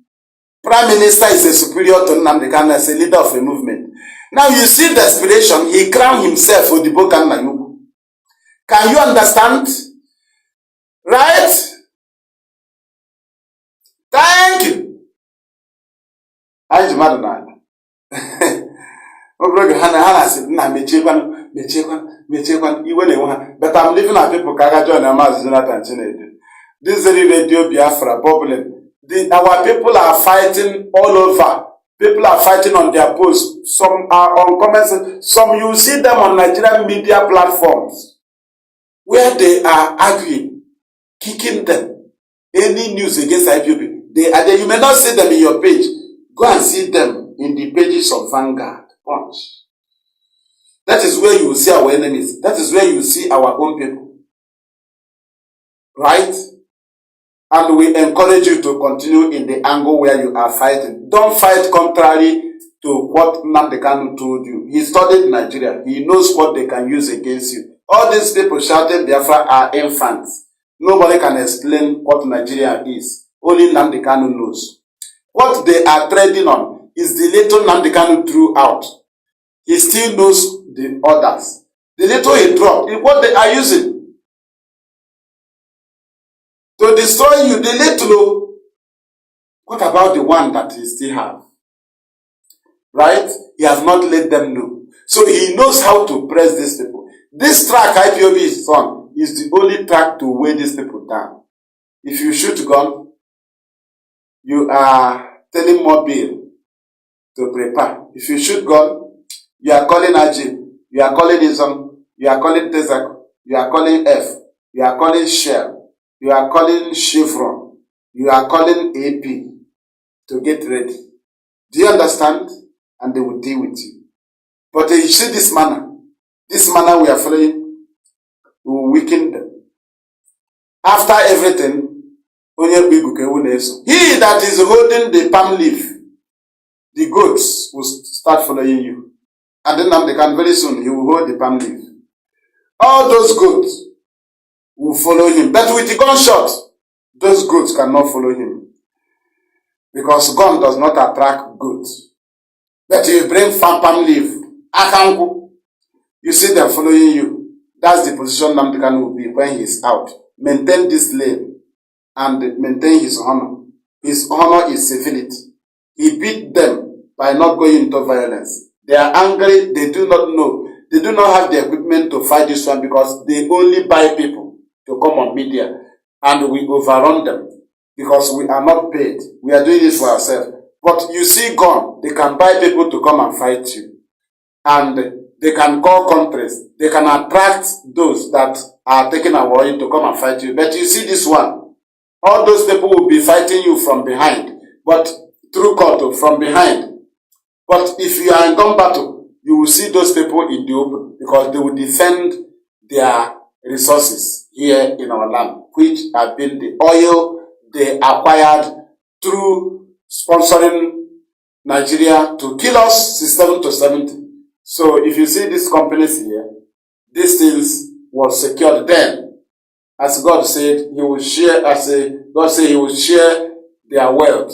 Prime minister is a superior to Nnamdi Kanu as a leader of a movement. Now you see the aspiration, he crowned himself for the Bokan Nayubu. Can you understand? Right? Thank you. But I'm living at people Kagajo and Mazi Maduabuchi. This is Radio Biafra bubbling. Our people are fighting all over. People are fighting on their posts. Some are on comments. Some you see them on Nigerian media platforms where they are arguing, kicking them. Any news against IPOB, they are there. You may not see them in your page. Go and see them in the pages of Vanguard, Punch, That is where you will see our enemies. That is where you will see our own people. Right? And we encourage you to continue in the angle where you are fighting. Don't fight contrary to what Nnamdi Kanu told you. He studied Nigeria. He knows what they can use against you. All these people shouting Biafra are infants. Nobody can explain what Nigeria is. Only Nnamdi Kanu knows. What they are trading on is the little Nnamdi Kanu threw out. He still knows the others. The little he dropped is what they are using to destroy you. The little, what about the one that he still have? Right? He has not let them know. So he knows how to press these people. This track IPOB is on is the only track to weigh these people down. If you shoot gun, you are telling Mobile to prepare. If you shoot gun, you are calling Ajib, you are calling Izon, you are calling Tezak, you are calling F, you are calling Shell, you are calling Chevron, you are calling AP to get ready. Do you understand? And they will deal with you. But you see this manner we are following, we will weaken them. After everything, he that is holding the palm leaf, the goats will start following you. And then very soon, he will hold the palm leaf. All those goats will follow him. But with the gunshot, those goats cannot follow him. Because gun does not attract goats. But if you bring palm leaf, you see them following you. That's the position Nnamdi Kanu will be when he is out. Maintain this lane and maintain his honor. His honor is civility. He beat them by not going into violence. They are angry. They do not know. They do not have the equipment to fight this one because they only buy people to come on media and we overrun them because we are not paid. We are doing this for ourselves. But you see gun, they can buy people to come and fight you. And they can call countries. They can attract those that are taking our oil to come and fight you. But you see this one, all those people will be fighting you from behind. But through court, from behind. But if you are in gun battle, you will see those people in the open because they will defend their resources here in our land, which have been the oil they acquired through sponsoring Nigeria to kill us 67 to 70. So if you see these companies here, these things was secured then. As God said, He will share, God said He will share their wealth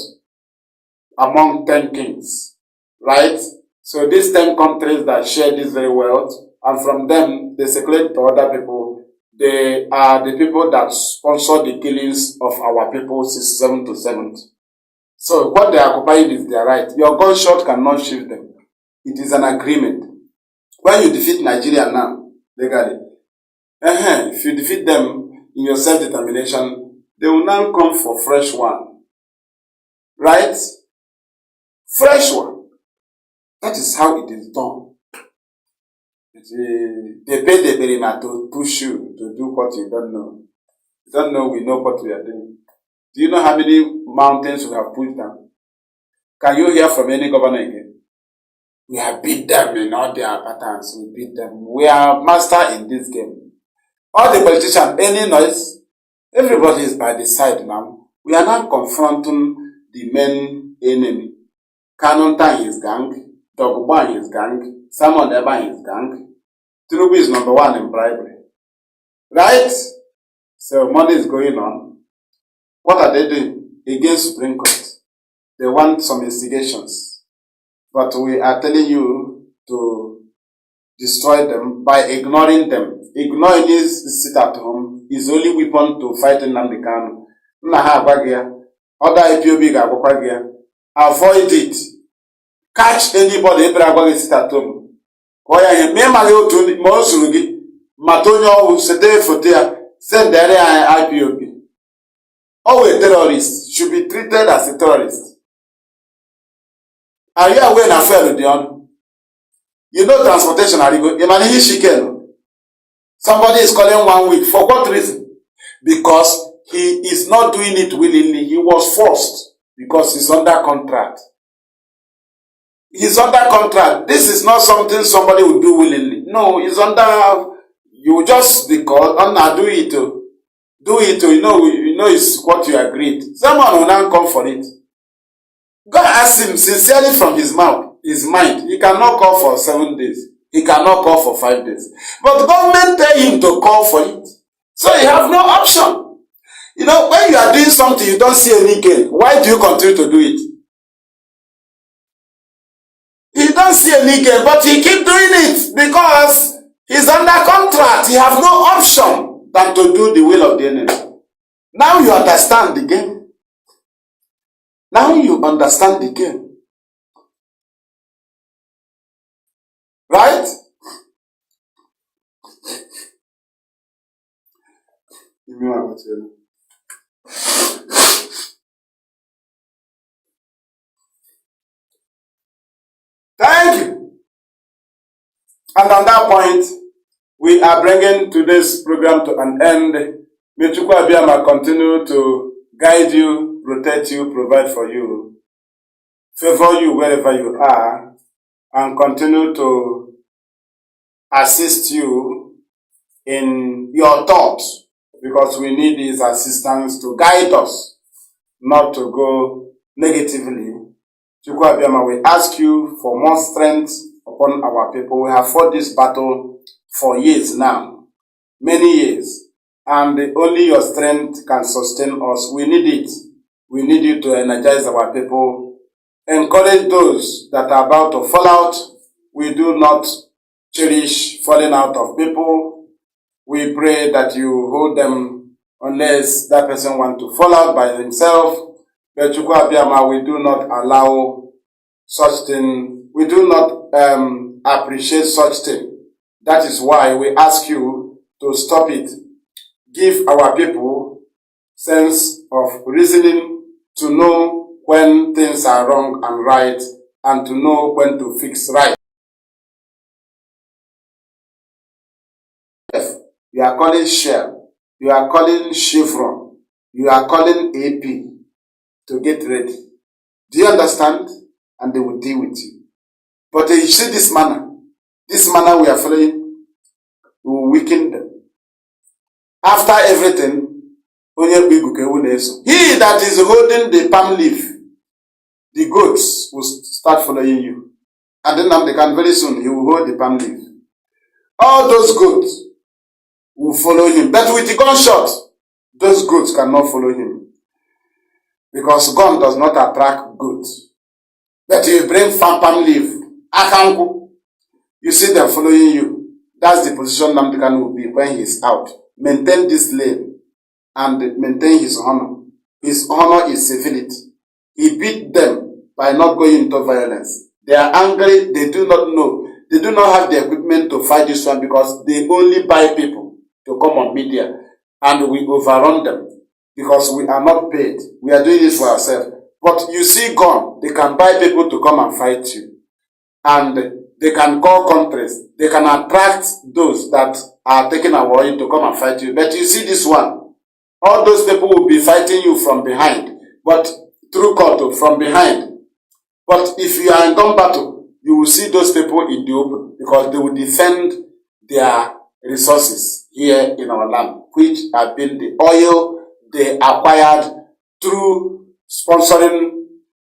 among 10 kings. Right? So these 10 countries that share this very wealth, and from them, they circulate to other people. They are the people that sponsor the killings of our people 67 to 70. So what they are occupying is their right. Your gunshot cannot shield them. It is an agreement. When you defeat Nigeria now, legally, if you defeat them in your self-determination, they will now come for fresh one. Right? Fresh one. That is how it is done. They pay the Berima to push you to do what you don't know. You don't know we know what we are doing. Do you know how many mountains we have pushed down? Can you hear from any governor again? We have beat them in all their patterns. We beat them. We are master in this game. All the politicians, any noise, everybody is by the side now. We are now confronting the main enemy. Kanu and his gang. Dogba and his gang, Simon Eba and his gang. Tinubu is number 1 in bribery. Right? So money is going on. What are they doing? Against Supreme Court. They want some investigations. But we are telling you to destroy them by ignoring them. Ignoring this sit at home is only weapon to fight Nnamdi Kanu. Other IPOB avoid it. Catch anybody who sit at home. Send there IPOB. Always terrorist should be treated as a terrorist. Are you aware of the You know transportation are good. Somebody is calling 1 week. For what reason? Because he is not doing it willingly. He was forced because he's under contract. He's under contract. This is not something somebody will do willingly. No, he's under, you just because, do it. Do it, you know it's what you agreed. Someone will now come for it. God asked him sincerely from his mouth, his mind. He cannot call for 7 days. He cannot call for 5 days. But government tell him to call for it. So you have no option. You know, when you are doing something, you don't see any gain. Why do you continue to do it? He don't see any gain, but he keep doing it because he's under contract. He have no option than to do the will of the enemy. Now you understand the game. Now you understand the game. Right? Thank you. And on that point, we are bringing today's program to an end. May Chukwu Abiyama continue to guide you, protect you, provide for you, favor you wherever you are, and continue to assist you in your thoughts, because we need his assistance to guide us, not to go negatively. Chukwu Abiyama, we ask you for more strength upon our people. We have fought this battle for years now, many years, and only your strength can sustain us. We need it. We need you to energize our people. Encourage those that are about to fall out. We do not cherish falling out of people. We pray that you hold them unless that person wants to fall out by himself. But Chukwu Abiyama, we do not allow such thing. We do not appreciate such thing. That is why we ask you to stop it. Give our people sense of reasoning to know when things are wrong and right, and to know when to fix right. You are calling Shell, you are calling Chevron, you are calling AP to get ready. Do you understand? And they will deal with you. But you see this manner we are following will weaken them. After everything, he that is holding the palm leaf, the goats will start following you. And then they can very soon, he will hold the palm leaf. All those goats will follow him. But with the gunshot, those goats cannot follow him. Because gun does not attract goats. But you bring palm leaf, akangu, you see them following you. That's the position Nnamdi Kanu will be when he is out. Maintain this lane and maintain his honor. His honor is civility. He beat them by not going into violence. They are angry. They do not know. They do not have the equipment to fight this one because they only buy people to come on media, and we overrun them because we are not paid. We are doing this for ourselves. But you see gun, they can buy people to come and fight you. And they can call countries. They can attract those that are taking away to come and fight you. But you see this one, all those people will be fighting you from behind, but through court from behind. But if you are in gun battle, you will see those people in the open because they will defend their resources here in our land, which have been the oil they acquired through sponsoring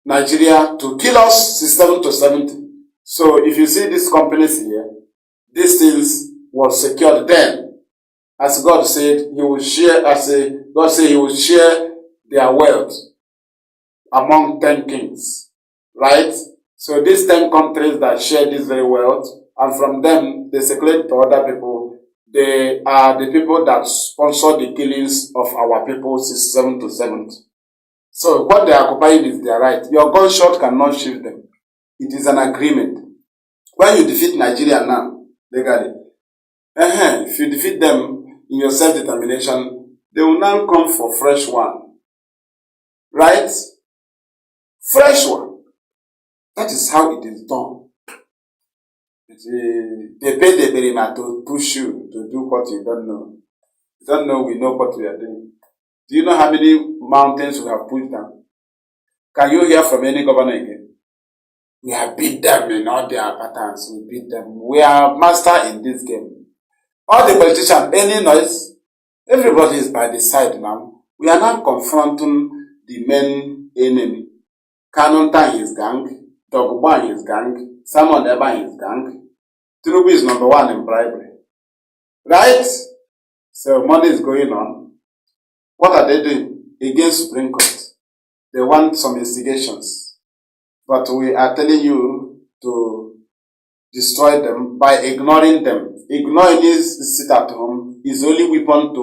Nigeria to kill us 67 to 70. So if you see these companies here, these things was secured then. As God said, he will share, God said he will share their wealth among 10 kings. Right? So these 10 countries that share this very wealth, and from them they circulate to other people. They are the people that sponsor the killings of our people 67 to 70. So what they are occupying is their right. Your gunshot cannot shield them. It is an agreement. When you defeat Nigeria now, legally, if you defeat them in your self-determination, they will now come for fresh one. Right? Fresh one. That is how it is done. They pay the Berima to push you to do what you don't know. You don't know we know what we are doing. Do you know how many mountains we have pushed down? Can you hear from any governor again? We have beat them in all their patterns. We beat them. We are master in this game. All the politicians, any noise, everybody is by the side now. We are now confronting the main enemy. Kanu and his gang, Dogba and his gang, Simon Eba and his gang. Tinubu is number one in bribery. Right? So money is going on. What are they doing? Against Supreme Court. They want some investigations. But we are telling you to destroy them by ignoring them. Ignoring is sit at home is only weapon to